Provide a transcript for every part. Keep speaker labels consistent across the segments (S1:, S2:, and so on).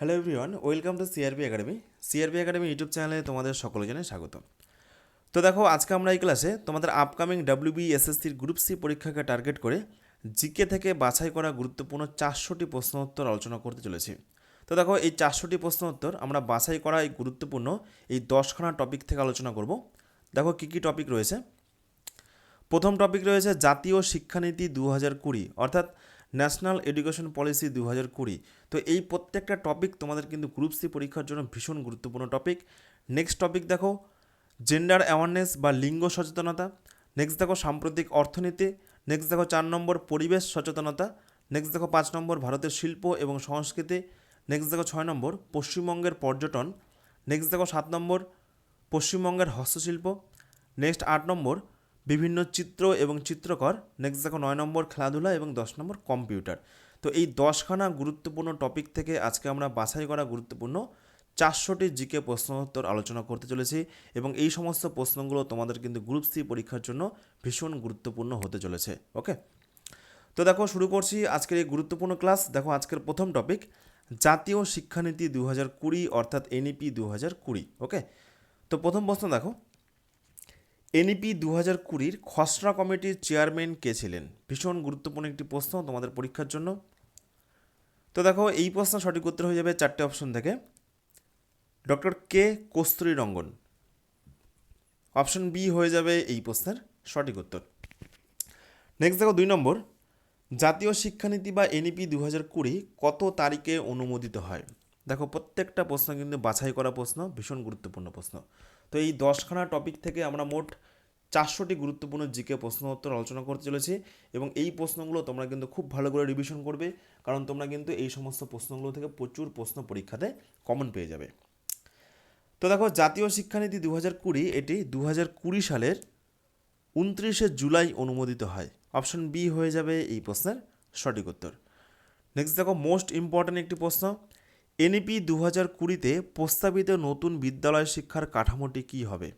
S1: Hello everyone, welcome to CRP academy. CRP academy YouTube চ্যানেলে তোমাদের সকলে জানাই স্বাগত। তো দেখো, আজকে আমরা এই ক্লাসে তোমাদের আপকামিং WBSSCর গ্রুপ সি পরীক্ষাকে টার্গেট করে জিকে থেকে বাছাই করা গুরুত্বপূর্ণ 400টি প্রশ্ন উত্তর আলোচনা করতে চলেছি। তো দেখো, এই 400টি প্রশ্ন উত্তর আমরা বাছাই করা এই গুরুত্বপূর্ণ এই 10খানা টপিক থেকে আলোচনা করব। দেখো কী কী টপিক রয়েছে। প্রথম টপিক রয়েছে জাতীয় শিক্ষানীতি 2020, অর্থাৎ ন্যাশনাল এডুকেশন পলিসি 2020। তো এই প্রত্যেকটা টপিক তোমাদের কিন্তু গ্রুপ সি পরীক্ষার জন্য ভীষণ গুরুত্বপূর্ণ টপিক। নেক্সট টপিক দেখো জেন্ডার অ্যাওয়ারনেস বা লিঙ্গ সচেতনতা। নেক্সট দেখো সাম্প্রতিক অর্থনীতি। নেক্সট দেখো 4 নম্বর পরিবেশ সচেতনতা। নেক্সট দেখো 5 নম্বর ভারতের শিল্প এবং সংস্কৃতি। নেক্সট দেখো 6 নম্বর পশ্চিমবঙ্গের পর্যটন। নেক্সট দেখো 7 নম্বর পশ্চিমবঙ্গের হস্তশিল্প। নেক্সট 8 নম্বর বিভিন্ন চিত্র এবং চিত্রকর। নেক্সট দেখো 9 নম্বর খেলাধুলা এবং 10 নম্বর কম্পিউটার। তো এই 10খানা গুরুত্বপূর্ণ টপিক থেকে আজকে আমরা বাছাই করা গুরুত্বপূর্ণ 400টি জিকে প্রশ্নোত্তর আলোচনা করতে চলেছি, এবং এই সমস্ত প্রশ্নগুলো তোমাদের কিন্তু গ্রুপ সি পরীক্ষার জন্য ভীষণ গুরুত্বপূর্ণ হতে চলেছে। ওকে, তো দেখো শুরু করছি আজকের এই গুরুত্বপূর্ণ ক্লাস। দেখো আজকের প্রথম টপিক জাতীয় শিক্ষানীতি 2020, অর্থাৎ এনইপি 2020। ওকে, তো প্রথম প্রশ্ন দেখো, এনইপি 2020 খসড়া কমিটির চেয়ারম্যান কে ছিলেন? ভীষণ গুরুত্বপূর্ণ একটি প্রশ্ন তোমাদের পরীক্ষার জন্য। তো দেখো এই প্রশ্ন সঠিক উত্তর হয়ে যাবে 4টে অপশন থেকে। ডক্টর কে কস্তুরী রঙ্গন, অপশন বি হয়ে যাবে এই প্রশ্নের সঠিক উত্তর। নেক্সট দেখো 2 নম্বর, জাতীয় শিক্ষানীতি বা এনইপি 2020 কত তারিখে অনুমোদিত হয়? দেখো প্রত্যেকটা প্রশ্ন কিন্তু বাছাই করা প্রশ্ন, ভীষণ গুরুত্বপূর্ণ প্রশ্ন। তো এই 10খানা টপিক থেকে আমরা মোট 400টি গুরুত্বপূর্ণ জিকে প্রশ্ন উত্তর আলোচনা করতে চলেছি, এবং এই প্রশ্নগুলো তোমরা কিন্তু খুব ভালো করে রিভিশন করবে, কারণ তোমরা কিন্তু এই সমস্ত প্রশ্নগুলো থেকে প্রচুর প্রশ্ন পরীক্ষাতে কমন পেয়ে যাবে। তো দেখো জাতীয় শিক্ষানীতি 2020 এটি 2020 সালের 29শে জুলাই অনুমোদিত হয়। অপশন বি হয়ে যাবে এই প্রশ্নের সঠিক উত্তর। নেক্সট দেখো মোস্ট ইম্পর্ট্যান্ট একটি প্রশ্ন, এনইপি 2020-তে প্রস্তাবিত নতুন বিদ্যালয় শিক্ষার কাঠামোটি কী হবে?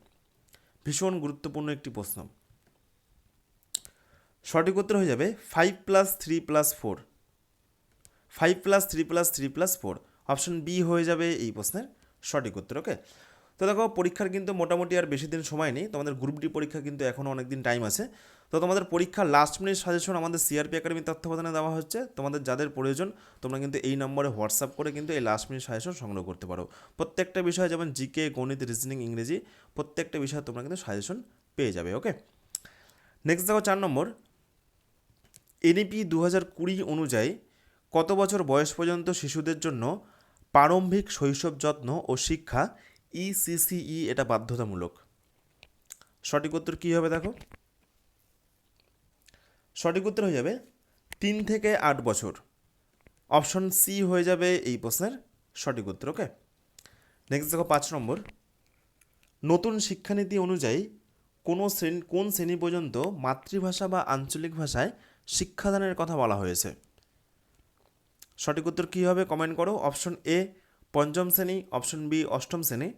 S1: ভীষণ গুরুত্বপূর্ণ একটি প্রশ্ন। সঠিক উত্তর হয়ে যাবে 5+3+4, 5+3+3+4। অপশন বি হয়ে যাবে এই প্রশ্নের সঠিক উত্তর। ওকে, তো দেখো পরীক্ষার কিন্তু মোটামুটি আর বেশি দিন সময় নেই, তোমাদের গ্রুপ ডি পরীক্ষা কিন্তু এখনও অনেক দিন টাইম আছে। তো তোমাদের পরীক্ষার লাস্ট মিনিট সাজেশন আমাদের সিআরপি একাডেমির তত্ত্বাবধানে দেওয়া হচ্ছে। তোমাদের যাদের প্রয়োজন তোমরা কিন্তু এই নম্বরে হোয়াটসঅ্যাপ করে কিন্তু এই লাস্ট মিনিট সাজেশন সংগ্রহ করতে পারো। প্রত্যেকটা বিষয় যেমন জিকে, গণিত, রিজনিং, ইংরেজি, প্রত্যেকটা বিষয়ে তোমরা কিন্তু সাজেশন পেয়ে যাবে। ওকে, নেক্সট দেখো 4 নম্বর, এনইপি 2020 অনুযায়ী কত বছর বয়স পর্যন্ত শিশুদের জন্য প্রারম্ভিক শৈশব যত্ন ও শিক্ষা ECCE এটা বাধ্যতামূলক? সঠিক উত্তর কী হবে দেখো, সঠিক উত্তর হয়ে যাবে 3 থেকে 8 বছর। অপশন সি হয়ে যাবে এই প্রশ্নের সঠিক উত্তর। ওকে, নেক্সট দেখো 5 নম্বর, নতুন শিক্ষানীতি অনুযায়ী কোন শ্রেণী পর্যন্ত মাতৃভাষা বা আঞ্চলিক ভাষায় শিক্ষাদানের কথা বলা হয়েছে? সঠিক উত্তর কী হবে কমেন্ট করো। অপশন এ 5ম শ্রেণী, অপশন বি 8ম শ্রেণী,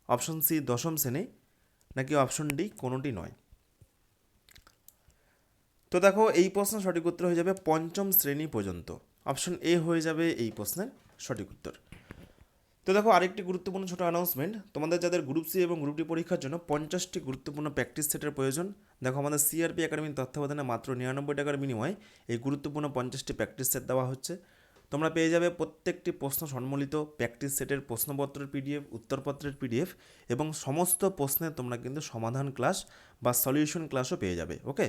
S1: অপশন সি 10ম শ্রেণী, নাকি অপশন ডি কোনোটি নয়? তো দেখো এই প্রশ্ন সঠিক উত্তর হয়ে যাবে 5ম শ্রেণী পর্যন্ত। অপশন এ হয়ে যাবে এই প্রশ্নের সঠিক উত্তর। তো দেখো আরেকটি গুরুত্বপূর্ণ ছোটো অ্যানাউন্সমেন্ট, তোমাদের যাদের গ্রুপ সি এবং গ্রুপ ডি পরীক্ষার জন্য 50টি গুরুত্বপূর্ণ প্র্যাকটিস সেটের প্রয়োজন, দেখো আমাদের সিআরপি একাডেমির তত্ত্বাবধানে মাত্র 99 টাকার বিনিময়ে এই গুরুত্বপূর্ণ 50টি প্র্যাকটিস সেট দেওয়া হচ্ছে। তোমরা পেয়ে যাবে প্রত্যেকটি প্রশ্ন সম্বলিত প্র্যাকটিস সেটের প্রশ্নপত্রের পিডিএফ, উত্তরপত্রের পিডিএফ, এবং সমস্ত প্রশ্নের তোমরা কিন্তু সমাধান ক্লাস বা সলিউশন ক্লাসও পেয়ে যাবে। ওকে,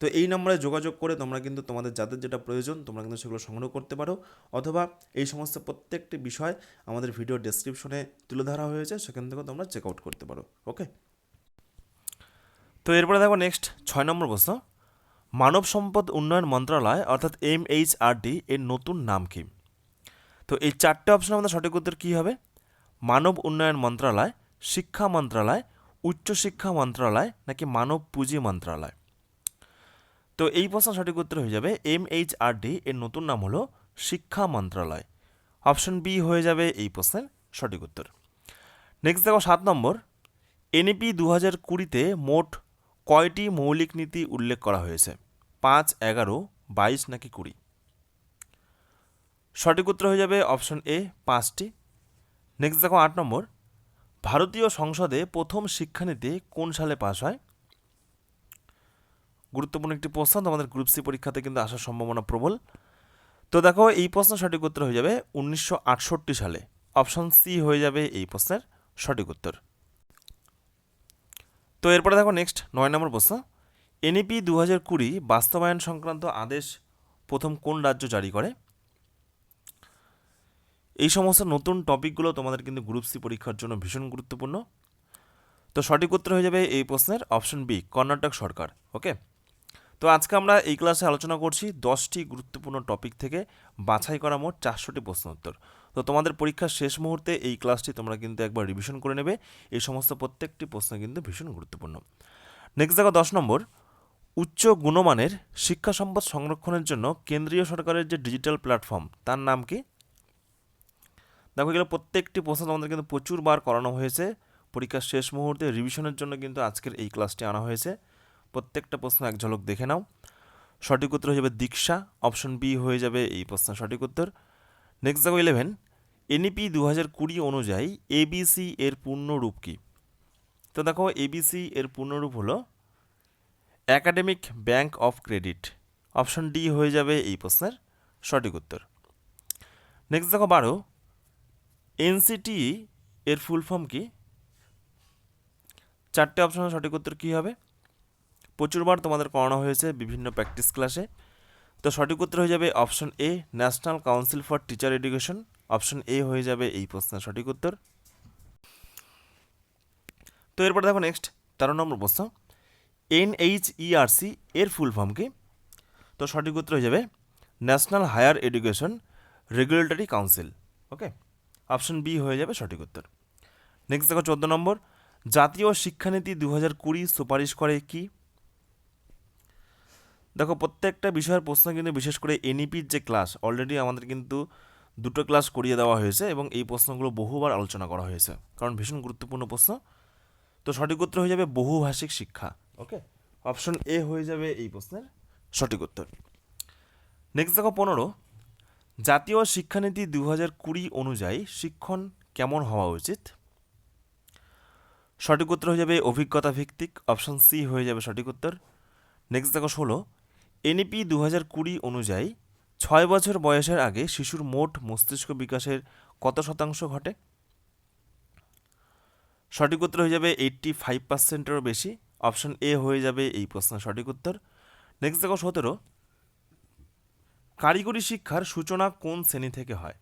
S1: তো এই নম্বরে যোগাযোগ করে তোমরা কিন্তু তোমাদের যাদের যেটা প্রয়োজন তোমরা কিন্তু সেগুলো সংগ্রহ করতে পারো, অথবা এই সমস্ত প্রত্যেকটি বিষয় আমাদের ভিডিও ডেসক্রিপশনে তুলে ধরা হয়েছে, সেখান থেকে তোমরা চেক আউট করতে পারো। ওকে, তো এরপরে দেখো নেক্সট 6 নম্বর প্রশ্ন, মানব সম্পদ উন্নয়ন মন্ত্রণালয় অর্থাৎ MHRD এর নতুন নাম কি? তো এই 4টে অপশন আমাদের সঠিক উত্তর কী হবে? মানব উন্নয়ন মন্ত্রণালয়, শিক্ষা মন্ত্রণালয়, উচ্চশিক্ষা মন্ত্রণালয়, নাকি মানব পুঁজি মন্ত্রণালয়? তো এই প্রশ্ন সঠিক উত্তর হয়ে যাবে MHRD এর নতুন নাম হলো শিক্ষা মন্ত্রণালয়। অপশন বি হয়ে যাবে এই প্রশ্নের সঠিক উত্তর। নেক্সট দেখো 7 নম্বর, এনইপি 2020-তে মোট কয়টি মৌলিক নীতি উল্লেখ করা হয়েছে? 5, 11, 22, নাকি 20? সঠিক উত্তর হয়ে যাবে অপশন এ 5টি। নেক্সট দেখো 8 নম্বর, ভারতীয় সংসদে প্রথম শিক্ষানীতি কোন সালে পাস হয়? গুরুত্বপূর্ণ একটি প্রশ্ন, তোমাদের গ্রুপ সি পরীক্ষাতে কিন্তু আসার সম্ভাবনা প্রবল। তো দেখো এই প্রশ্ন সঠিক উত্তর হয়ে যাবে 1968 সালে। অপশন সি হয়ে যাবে এই প্রশ্নের সঠিক উত্তর। তো এরপরে দেখো নেক্সট 9 নম্বর প্রশ্ন, এনইপি 2020 বাস্তবায়ন সংক্রান্ত আদেশ প্রথম কোন রাজ্য জারি করে? এই সমস্ত নতুন টপিকগুলো তোমাদের কিন্তু গ্রুপ সি পরীক্ষার জন্য ভীষণ গুরুত্বপূর্ণ। তো সঠিক উত্তর হয়ে যাবে এই প্রশ্নের অপশন বি, কর্ণাটক সরকার। ওকে, তো আজকে আমরা এই ক্লাসে আলোচনা করছি 10টি গুরুত্বপূর্ণ টপিক থেকে বাছাই করা মোট 400টি প্রশ্ন উত্তর। তো তোমাদের পরীক্ষার শেষ মুহূর্তে এই ক্লাসটি তোমরা কিন্তু একবার রিভিশন করে নেবে। এই সমস্ত প্রত্যেকটি প্রশ্ন কিন্তু ভীষণ গুরুত্বপূর্ণ। নেক্সট দেখো 10 নম্বর, উচ্চ গুণমানের শিক্ষা সম্পদ সংরক্ষণের জন্য কেন্দ্রীয় সরকারের যে ডিজিটাল প্ল্যাটফর্ম তার নাম কি? দেখো এগুলো প্রত্যেকটি প্রশ্ন তোমাদের কিন্তু প্রচুর বার করানো হয়েছে। পরীক্ষার শেষ মুহূর্তে রিভিশনের জন্য কিন্তু আজকের এই ক্লাসটি আনা হয়েছে। প্রত্যেকটা প্রশ্ন এক ঝলক দেখে নাও। সঠিক উত্তর হয়ে যাবে দীক্ষা, অপশন বি হয়ে যাবে এই প্রশ্নের সঠিক উত্তর। নেক্সট দেখো 11, এনইপি 2020 অনুযায়ী এবিসি এর পূর্ণরূপ কি? তো দেখো এবিসি এর পূর্ণরূপ হলো academic bank of credit. Option D হয়ে যাবে এই প্রশ্নের সঠিক উত্তর। নেক্সট দেখো 12, এনসিটি এর ফুল ফর্ম কি? চারটে অপশনের সঠিক উত্তর কী হবে? প্রচুরবার তোমাদের করানো হয়েছে বিভিন্ন প্র্যাকটিস ক্লাসে। তো সঠিক উত্তর হয়ে যাবে option A, national council for teacher education. Option A হয়ে যাবে এই প্রশ্নের সঠিক উত্তর। তো এরপর দেখো নেক্সট 13 নম্বর প্রশ্ন, এনএইচইআরসি এর ফুল ফর্ম কি? তো সঠিক উত্তর হয়ে যাবে national higher education regulatory council. Okay, option B হয়ে যাবে সঠিক উত্তর। নেক্সট দেখো 14 নম্বর, জাতীয় শিক্ষানীতি 2020 সুপারিশ করে কি? দেখো প্রত্যেকটা বিষয়ের প্রশ্ন কিন্তু বিশেষ করে এনইপির যে ক্লাস অলরেডি আমাদের কিন্তু 2টো ক্লাস করিয়ে দেওয়া হয়েছে এবং এই প্রশ্নগুলো বহুবার আলোচনা করা হয়েছে, কারণ ভীষণ গুরুত্বপূর্ণ প্রশ্ন। তো সঠিক উত্তর হয়ে যাবে বহুভাষিক শিক্ষা। ওকে, অপশন এ হয়ে যাবে এই প্রশ্নের সঠিক উত্তর। নেক্সট দেখো 15, জাতীয় শিক্ষানীতি 2020 অনুযায়ী শিক্ষণ কেমন হওয়া উচিত? সঠিক উত্তর হয়ে যাবে অভিজ্ঞতা ভিত্তিক। অপশন সি হয়ে যাবে সঠিক উত্তর। নেক্সট দেখো 16, এনইপি 2020 অনুযায়ী 6 বছর বয়সের আগে শিশুর মোট মস্তিষ্ক বিকাশের কত শতাংশ ঘটে? সঠিক উত্তর হয়ে যাবে 85%-এরও বেশি। অপশন এ হয়ে যাবে এই প্রশ্নের সঠিক উত্তর। নেক্সট দেখো 17, কারিগরি শিক্ষার সূচনা কোন শ্রেণী থেকে হয়?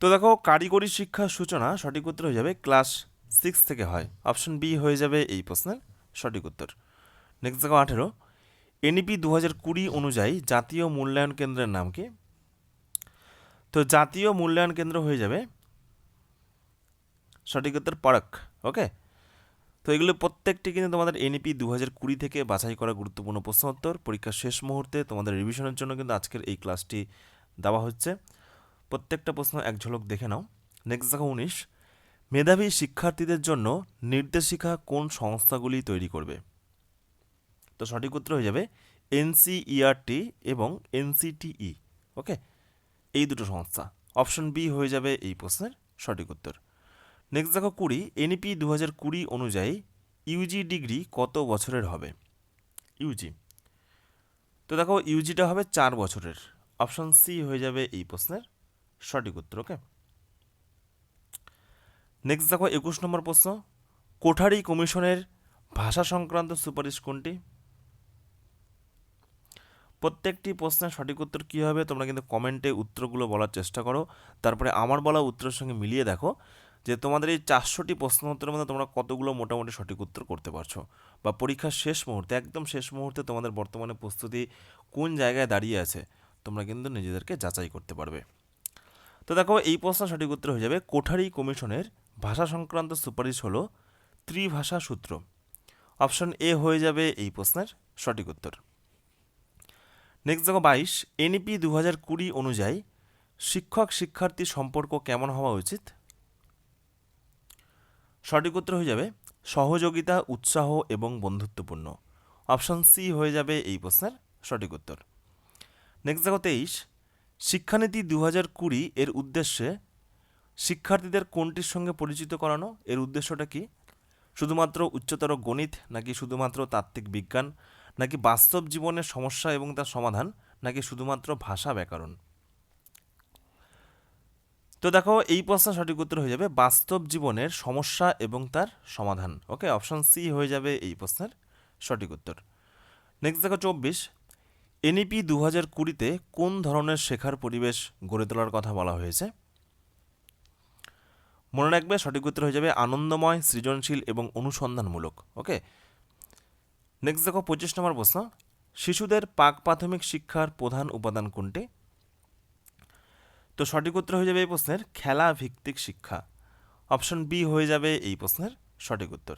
S1: তো দেখো কারিগরি শিক্ষার সূচনা সঠিক উত্তর হয়ে যাবে ক্লাস 6 থেকে হয়। অপশন বি হয়ে যাবে এই প্রশ্নের সঠিক উত্তর। নেক্সট দেখো 18, এনইপি 2020 অনুযায়ী জাতীয় মূল্যায়ন কেন্দ্রের নাম কি? তো জাতীয় মূল্যায়ন কেন্দ্র হয়ে যাবে সঠিক উত্তর পরখ। ওকে, তো এগুলো প্রত্যেকটি কিন্তু তোমাদের এনইপি 2020 থেকে বাছাই করা গুরুত্বপূর্ণ প্রশ্ন উত্তর। পরীক্ষার শেষ মুহূর্তে তোমাদের রিভিশনের জন্য কিন্তু আজকের এই ক্লাসটি দেওয়া হচ্ছে। প্রত্যেকটা প্রশ্ন এক ঝলক দেখে নাও। নেক্সট দেখো 19, মেধাবী শিক্ষার্থীদের জন্য নির্দেশিকা কোন সংস্থাগুলি তৈরি করবে? তো সঠিক উত্তর হয়ে যাবে এনসিইআরটি এবং এনসিটিই। ওকে, এই দুটো সংস্থা। অপশন বি হয়ে যাবে এই প্রশ্নের সঠিক উত্তর। নেক্সট দেখো 20, এনইপি 2020 অনুযায়ী ইউজি ডিগ্রি কত বছরের হবে? ইউজি, তো দেখো ইউজিটা হবে 4 বছরের। অপশন সি হয়ে যাবে এই প্রশ্নের সঠিক উত্তর। ওকে, নেক্সট দেখো 21 নম্বর প্রশ্ন, কোঠারি কমিশনের ভাষা সংক্রান্ত সুপারিশ কোনটি? প্রত্যেকটি প্রশ্নের সঠিক উত্তর কী হবে তোমরা কিন্তু কমেন্টে উত্তরগুলো বলার চেষ্টা করো। তারপরে আমার বলা উত্তরের সঙ্গে মিলিয়ে দেখো যে তোমাদের এই 400টি প্রশ্ন উত্তরের মধ্যে তোমরা কতগুলো মোটামুটি সঠিক উত্তর করতে পারছো, বা পরীক্ষার শেষ মুহূর্তে একদম শেষ মুহূর্তে তোমাদের বর্তমানে প্রস্তুতি কোন জায়গায় দাঁড়িয়ে আছে তোমরা কিন্তু নিজেদেরকে যাচাই করতে পারবে। তো দেখো এই প্রশ্ন সঠিক উত্তর হয়ে যাবে কোঠারি কমিশনের ভাষা সংক্রান্ত সুপারিশ হলো ত্রিভাষা সূত্র। অপশন এ হয়ে যাবে এই প্রশ্নের সঠিক উত্তর। নেক্সট দেখো 22, এনইপি 2020 অনুযায়ী শিক্ষক শিক্ষার্থী সম্পর্ক কেমন হওয়া উচিত? সঠিক উত্তর হয়ে যাবে সহযোগিতা, উৎসাহ এবং বন্ধুত্বপূর্ণ। অপশন সি হয়ে যাবে এই প্রশ্নের সঠিক উত্তর। নেক্সট দেখো 23, শিক্ষানীতি 2020 এর উদ্দেশ্যে শিক্ষার্থীদের কোনটির সঙ্গে পরিচিত করানো? এর উদ্দেশ্যটা কি? শুধুমাত্র উচ্চতর গণিত, নাকি শুধুমাত্র তাত্ত্বিক বিজ্ঞান, নাকি বাস্তব জীবনের সমস্যা এবং তার সমাধান, নাকি শুধুমাত্র ভাষা ব্যাকরণ? তো দেখো এই প্রশ্নের সঠিক উত্তর হয়ে যাবে বাস্তব জীবনের সমস্যা এবং তার সমাধান। ওকে, অপশন সি হয়ে যাবে এই প্রশ্নের সঠিক উত্তর। নেক্সট দেখো 24, এনইপি 2020-তে কোন ধরনের শেখার পরিবেশ গড়ে তোলার কথা বলা হয়েছে? মনে রাখবে সঠিক উত্তর হয়ে যাবে আনন্দময়, সৃজনশীল এবং অনুসন্ধানমূলক। ওকে, নেক্সট দেখো 25 নম্বর প্রশ্ন, শিশুদের প্রাথমিক শিক্ষার প্রধান উপাদান কোনটি? তো সঠিক উত্তর হয়ে যাবে এই প্রশ্নের খেলা ভিত্তিক শিক্ষা। অপশন বি হয়ে যাবে এই প্রশ্নের সঠিক উত্তর।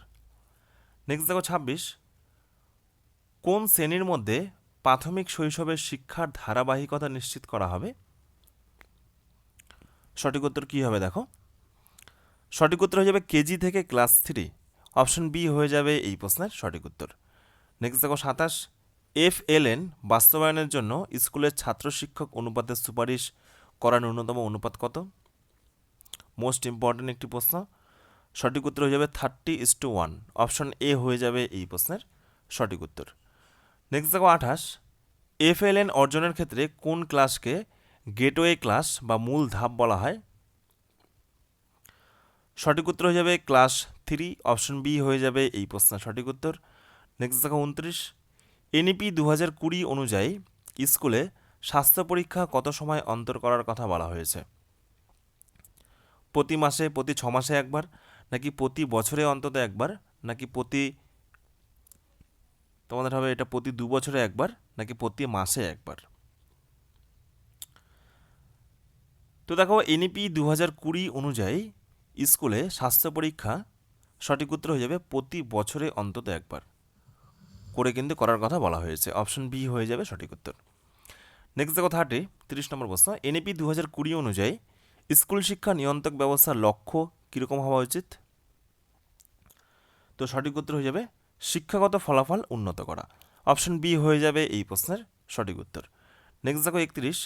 S1: নেক্সট দেখো 26, কোন শ্রেণীর মধ্যে প্রাথমিক শৈশবের শিক্ষার ধারাবাহিকতা নিশ্চিত করা হবে? সঠিক উত্তর কী হবে দেখো, সঠিক উত্তর হয়ে যাবে কেজি থেকে ক্লাস 3। অপশন বি হয়ে যাবে এই প্রশ্নের সঠিক উত্তর। নেক্সট দেখো 27, FLN বাস্তবায়নের জন্য স্কুলের ছাত্র শিক্ষক অনুপাতের সুপারিশ করার ন্যূনতম অনুপাত কত? মোস্ট ইম্পর্টেন্ট একটি প্রশ্ন। সঠিক উত্তর হয়ে যাবে 30:1। অপশন এ হয়ে যাবে এই প্রশ্নের সঠিক উত্তর। নেক্সট দেখো 28, FLN অর্জনের ক্ষেত্রে কোন ক্লাসকে গেটওয়ে ক্লাস বা মূল ধাপ বলা হয়? সঠিক উত্তর হয়ে যাবে ক্লাস 3। অপশন বি হয়ে যাবে এই প্রশ্নের সঠিক উত্তর। নেক্সট দেখো 29, এনইপি 2020 অনুযায়ী স্কুলে স্বাস্থ্য পরীক্ষা কত সময় অন্তর করার কথা বলা হয়েছে? প্রতি মাসে, প্রতি 6 মাসে একবার, নাকি প্রতি বছরে অন্তত একবার, নাকি তোমাদের হবে এটা প্রতি 2 বছরে একবার, নাকি প্রতি মাসে একবার? তো দেখো এনইপি 2020 অনুযায়ী স্কুলে স্বাস্থ্য পরীক্ষা সঠিক উত্তর হয়ে যাবে প্রতি বছরে অন্তত একবার করে কিন্তু করার কথা বলা হয়েছে। অপশন বি হয়ে যাবে সঠিক উত্তর। নেক্সট দেখো 30 নম্বর প্রশ্ন, এনইপি 2020 অনুযায়ী স্কুল শিক্ষা নিয়ন্ত্রক ব্যবস্থার লক্ষ্য কীরকম হওয়া উচিত? তো সঠিক উত্তর হয়ে যাবে শিক্ষাগত ফলাফল উন্নত করা। অপশন বি হয়ে যাবে এই প্রশ্নের সঠিক উত্তর। নেক্সট দেখো 31,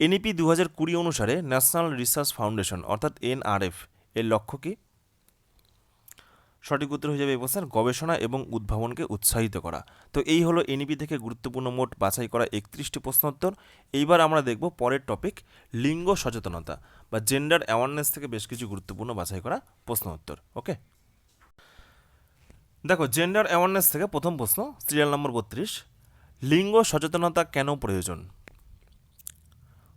S1: এনইপি 2020 অনুসারে ন্যাশনাল রিসার্চ ফাউন্ডেশন অর্থাৎ NRF এর লক্ষ্য কী? সঠিক উত্তর হয়ে যাবে এই প্রশ্নের গবেষণা এবং উদ্ভাবনকে উৎসাহিত করা। তো এই হলো এনইপি থেকে গুরুত্বপূর্ণ মোট বাছাই করা 31টি প্রশ্নোত্তর। এইবার আমরা দেখব পরের টপিক লিঙ্গ সচেতনতা বা জেন্ডার অ্যাওয়ারনেস থেকে বেশ কিছু গুরুত্বপূর্ণ বাছাই করা প্রশ্নোত্তর। ওকে, দেখো জেন্ডার অ্যাওয়ারনেস থেকে প্রথম প্রশ্ন, সিরিয়াল নম্বর 32, লিঙ্গ সচেতনতা কেন প্রয়োজন?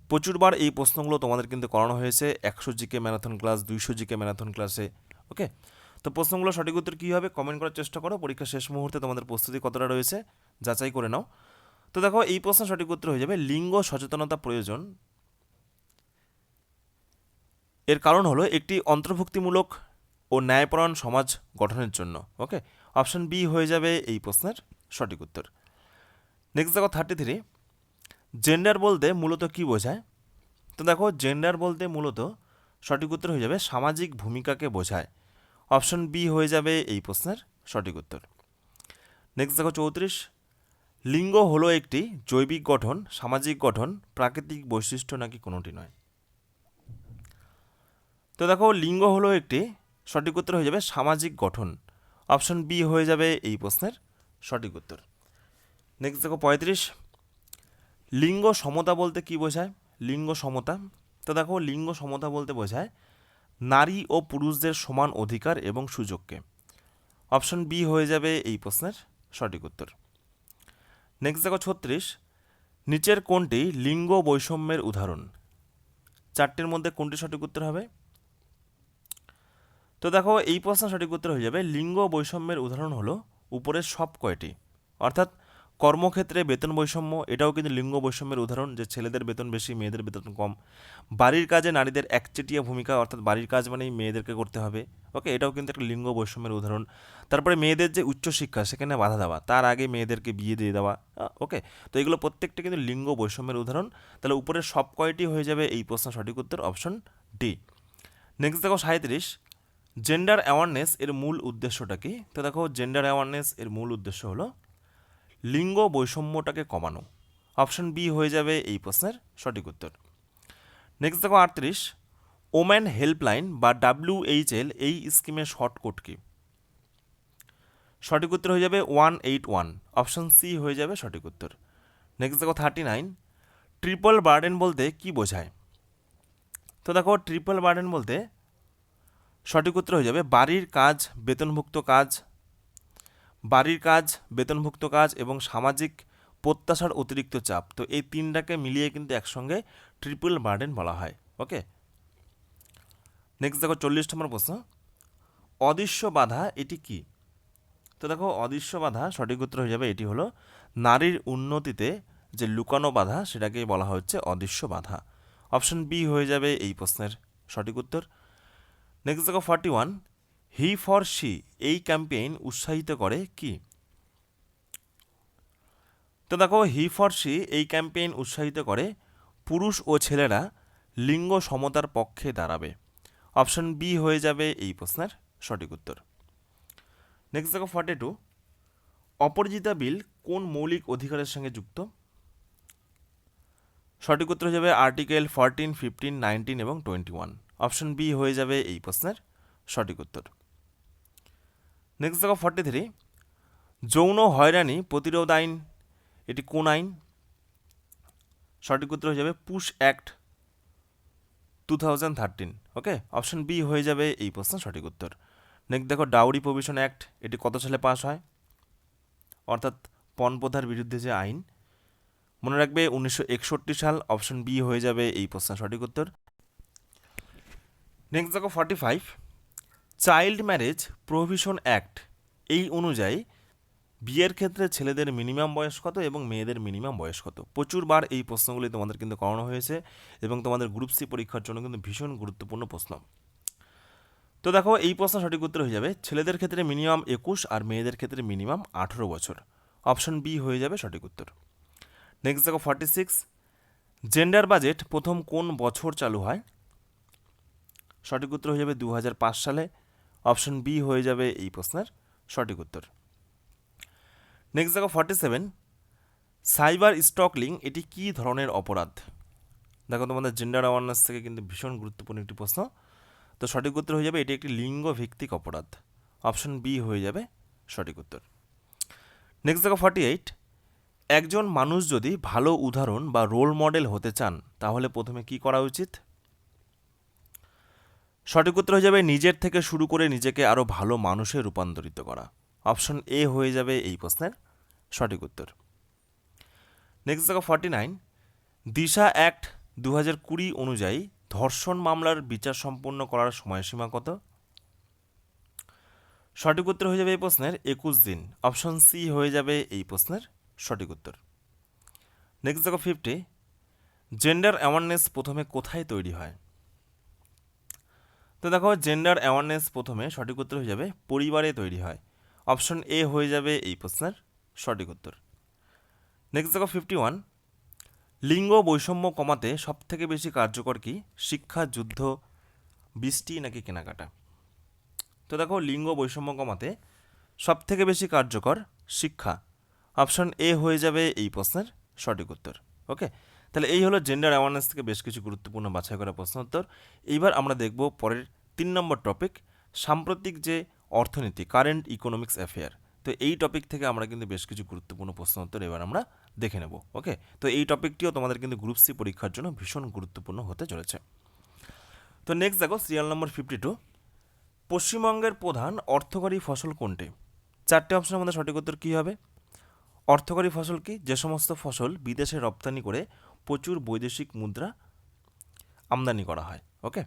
S1: প্রচুরবার এই প্রশ্নগুলো তোমাদের কিন্তু করানো হয়েছে 100 GK marathon class, 200 GK marathon ক্লাসে। ওকে, তো প্রশ্নগুলো সঠিক উত্তর কী হবে কমেন্ট করার চেষ্টা করো। পরীক্ষা শেষ মুহূর্তে তোমাদের প্রস্তুতি কতটা রয়েছে যাচাই করে নাও। তো দেখো এই প্রশ্নের সঠিক উত্তর হয়ে যাবে লিঙ্গ সচেতনতা প্রয়োজন। এর কারণ হলো একটি অন্তর্ভুক্তিমূলক ও ন্যায়পরায়ণ সমাজ গঠনের জন্য। ওকে, অপশন বি হয়ে যাবে এই প্রশ্নের সঠিক উত্তর। নেক্সট দেখো 33, জেন্ডার বলতে মূলত কী বোঝায়? তো দেখো জেন্ডার বলতে মূলত সঠিক উত্তর হয়ে যাবে সামাজিক ভূমিকাকে বোঝায়। অপশন বি হয়ে যাবে এই প্রশ্নের সঠিক উত্তর। নেক্সট দেখো 34, লিঙ্গ হলো একটি জৈবিক গঠন, সামাজিক গঠন, প্রাকৃতিক বৈশিষ্ট্য, নাকি কোনোটি নয়? তো দেখো লিঙ্গ হলো একটি সঠিক উত্তর হয়ে যাবে সামাজিক গঠন। অপশন বি হয়ে যাবে এই প্রশ্নের সঠিক উত্তর। নেক্সট দেখো 35, লিঙ্গ সমতা বলতে কী বোঝায়? লিঙ্গ সমতা, তো দেখো লিঙ্গ সমতা বলতে বোঝায় নারী ও পুরুষদের সমান অধিকার এবং সুযোগকে। অপশন বি হয়ে যাবে এই প্রশ্নের সঠিক উত্তর। নেক্সট দেখো 36, নিচের কোনটি লিঙ্গ বৈষম্যের উদাহরণ? 4টির মধ্যে কোনটি সঠিক উত্তর হবে? তো দেখো এই প্রশ্নের সঠিক উত্তর হয়ে যাবে লিঙ্গ বৈষম্যের উদাহরণ হলো উপরের সব কয়টি, অর্থাৎ কর্মক্ষেত্রে বেতন বৈষম্য, এটাও কিন্তু লিঙ্গ বৈষম্যের উদাহরণ, যে ছেলেদের বেতন বেশি মেয়েদের বেতন কম। বাড়ির কাজে নারীদের একচেটিয়া ভূমিকা, অর্থাৎ বাড়ির কাজ মানেই মেয়েদেরকে করতে হবে। ওকে, এটাও কিন্তু একটা লিঙ্গ বৈষম্যের উদাহরণ। তারপরে মেয়েদের যে উচ্চশিক্ষা সেখানে বাধা দেওয়া, তার আগে মেয়েদেরকে বিয়ে দিয়ে দেওয়া। ওকে, তো এগুলো প্রত্যেকটা কিন্তু লিঙ্গ বৈষম্যের উদাহরণ। তাহলে উপরের সব কয়টি হয়ে যাবে এই প্রশ্নের সঠিক উত্তর অপশন ডি। নেক্সট দেখো 37, জেন্ডার অ্যাওয়ারনেস এর মূল উদ্দেশ্যটা কি? তো দেখো জেন্ডার অ্যাওয়ারনেস এর মূল উদ্দেশ্য হলো লিঙ্গ বৈষম্যটাকে কমানো। অপশন বি হয়ে যাবে এই প্রশ্নের সঠিক উত্তর। নেক্সট দেখো 38, ওম্যান হেল্পলাইন বা WHL এই স্কিমের শর্টকট কি? সঠিক উত্তর হয়ে যাবে 181, অপশন সি হয়ে যাবে সঠিক উত্তর। নেক্সট দেখো 39, ট্রিপল বার্ডেন বলতে কি বোঝায়? তো দেখো ট্রিপল বার্ডেন বলতে সঠিক উত্তর হয়ে যাবে বাড়ির কাজ, বেতনভুক্ত কাজ, বাড়ির কাজ, বেতনভুক্ত কাজ এবং সামাজিক প্রত্যাশার অতিরিক্ত চাপ। তো এই তিনটাকে মিলিয়ে কিন্তু একসঙ্গে ট্রিপল বার্ডেন বলা হয়। ওকে, নেক্সট দেখো 40 নম্বর প্রশ্ন, অদৃশ্য বাধা এটি কি? তো দেখো অদৃশ্য বাধা সঠিক উত্তর হয়ে যাবে এটি হলো নারীর উন্নতিতে যে লুকানো বাধা সেটাকেই বলা হচ্ছে অদৃশ্য বাধা। অপশন বি হয়ে যাবে এই প্রশ্নের সঠিক উত্তর। নেক্সট দেখো 41, হি ফর শি এই ক্যাম্পেইন উৎসাহিত করে কি? তো দেখো হি ফর শি এই ক্যাম্পেইন উৎসাহিত করে পুরুষ ও ছেলেরা লিঙ্গ সমতার পক্ষে দাঁড়াবে। অপশন বি হয়ে যাবে এই প্রশ্নের সঠিক উত্তর। নেক্সট দেখো 42, অপরাজিতা বিল কোন মৌলিক অধিকারের সঙ্গে যুক্ত? সঠিক উত্তর হয়ে যাবে আর্টিকেল 14, 15, 19 এবং 21। অপশন বি হয়ে যাবে এই প্রশ্নের সঠিক উত্তর। নেক্সট দেখো 43, যৌন হয়রানি প্রতিরোধ আইন এটি কোন আইন? সঠিক উত্তর হয়ে যাবে পুশ অ্যাক্ট 2013। ওকে, অপশন বি হয়ে যাবে এই প্রশ্নের সঠিক উত্তর। নেক্সট দেখো ডাউরি প্রভিশন অ্যাক্ট এটি কত সালে পাস হয়? অর্থাৎ পণপ্রথার বিরুদ্ধে যে আইন, মনে রাখবে 1961 সাল। অপশন বি হয়ে যাবে এই প্রশ্নের সঠিক উত্তর। নেক্সট দেখো 45, চাইল্ড ম্যারেজ প্রভিশন অ্যাক্ট এই অনুযায়ী বিয়ের ক্ষেত্রে ছেলেদের মিনিমাম বয়স কত এবং মেয়েদের মিনিমাম বয়স কত? প্রচুরবার এই প্রশ্নগুলি তোমাদের কিন্তু করানো হয়েছে এবং তোমাদের গ্রুপ সি পরীক্ষার জন্য কিন্তু ভীষণ গুরুত্বপূর্ণ প্রশ্ন। তো দেখো এই প্রশ্ন সঠিক উত্তর হয়ে যাবে ছেলেদের ক্ষেত্রে মিনিমাম 21 আর মেয়েদের ক্ষেত্রে মিনিমাম 18 বছর। অপশন বি হয়ে যাবে সঠিক উত্তর। নেক্সট দেখো 46, জেন্ডার বাজেট প্রথম কোন বছর চালু হয়? সঠিক উত্তর হয়ে যাবে 2005 সালে। অপশন বি হয়ে যাবে এই প্রশ্নের সঠিক উত্তর। নেক্সট দেখো 47, সাইবার স্টকলিং এটি কী ধরনের অপরাধ? দেখো তোমাদের জেন্ডার অ্যাওয়ারনেস থেকে কিন্তু ভীষণ গুরুত্বপূর্ণ একটি প্রশ্ন। তো সঠিক উত্তর হয়ে যাবে এটি একটি লিঙ্গ ভিত্তিক অপরাধ। অপশন বি হয়ে যাবে সঠিক উত্তর। নেক্সট দেখো 48, একজন মানুষ যদি ভালো উদাহরণ বা রোল মডেল হতে চান তাহলে প্রথমে কি করা উচিত? সঠিক উত্তর হয়ে যাবে নিজের থেকে শুরু করে নিজেকে আরও ভালো মানুষে রূপান্তরিত করা। অপশন এ হয়ে যাবে এই প্রশ্নের সঠিক উত্তর। নেক্সট দেখো 49, দিশা অ্যাক্ট 2020 অনুযায়ী ধর্ষণ মামলার বিচার সম্পন্ন করার সময়সীমা কত? সঠিক উত্তর হয়ে যাবে এই প্রশ্নের 21 দিন। অপশন সি হয়ে যাবে এই প্রশ্নের সঠিক উত্তর। নেক্সট দেখো 50, জেন্ডার অ্যাওয়ারনেস প্রথমে কোথায় তৈরি হয়? তো দেখো জেন্ডার অ্যাওয়ারনেস প্রথমে সঠিক উত্তর হয়ে যাবে পরিবারে তৈরি হয়। অপশন এ হয়ে যাবে এই প্রশ্নের সঠিক উত্তর। নেক্সট দেখো 51, লিঙ্গ বৈষম্য কমাতে সবথেকে বেশি কার্যকর কি? শিক্ষা, যুদ্ধ, বৃষ্টি নাকি কেনাকাটা? তো দেখো লিঙ্গ বৈষম্য কমাতে সবথেকে বেশি কার্যকর শিক্ষা। অপশন এ হয়ে যাবে এই প্রশ্নের সঠিক উত্তর। ওকে, তাহলে এই হলো জেন্ডার অ্যাওয়ারনেস থেকে বেশ কিছু গুরুত্বপূর্ণ বাছাই করা প্রশ্ন উত্তর। এইবার আমরা দেখব পরের 3 নম্বর টপিক, সাম্প্রতিক যে অর্থনীতি, কারেন্ট ইকোনমিক্স অ্যাফেয়ার। তো এই টপিক থেকে আমরা কিন্তু বেশ কিছু গুরুত্বপূর্ণ প্রশ্ন উত্তর এবার আমরা দেখে নেব। ওকে, তো এই টপিকটিও তোমাদের কিন্তু গ্রুপ সি পরীক্ষার জন্য ভীষণ গুরুত্বপূর্ণ হতে চলেছে। তো নেক্সট দেখো সিরিয়াল নম্বর 52, পশ্চিমবঙ্গের প্রধান অর্থকরী ফসল কোনটি? 4টে অপশনের মধ্যে সঠিক উত্তর কী হবে? অর্থকরী ফসল কি? যে সমস্ত ফসল বিদেশে রপ্তানি করে প্রচুর বৈদেশিক মুদ্রা আমদানি করা হয়। ওকে,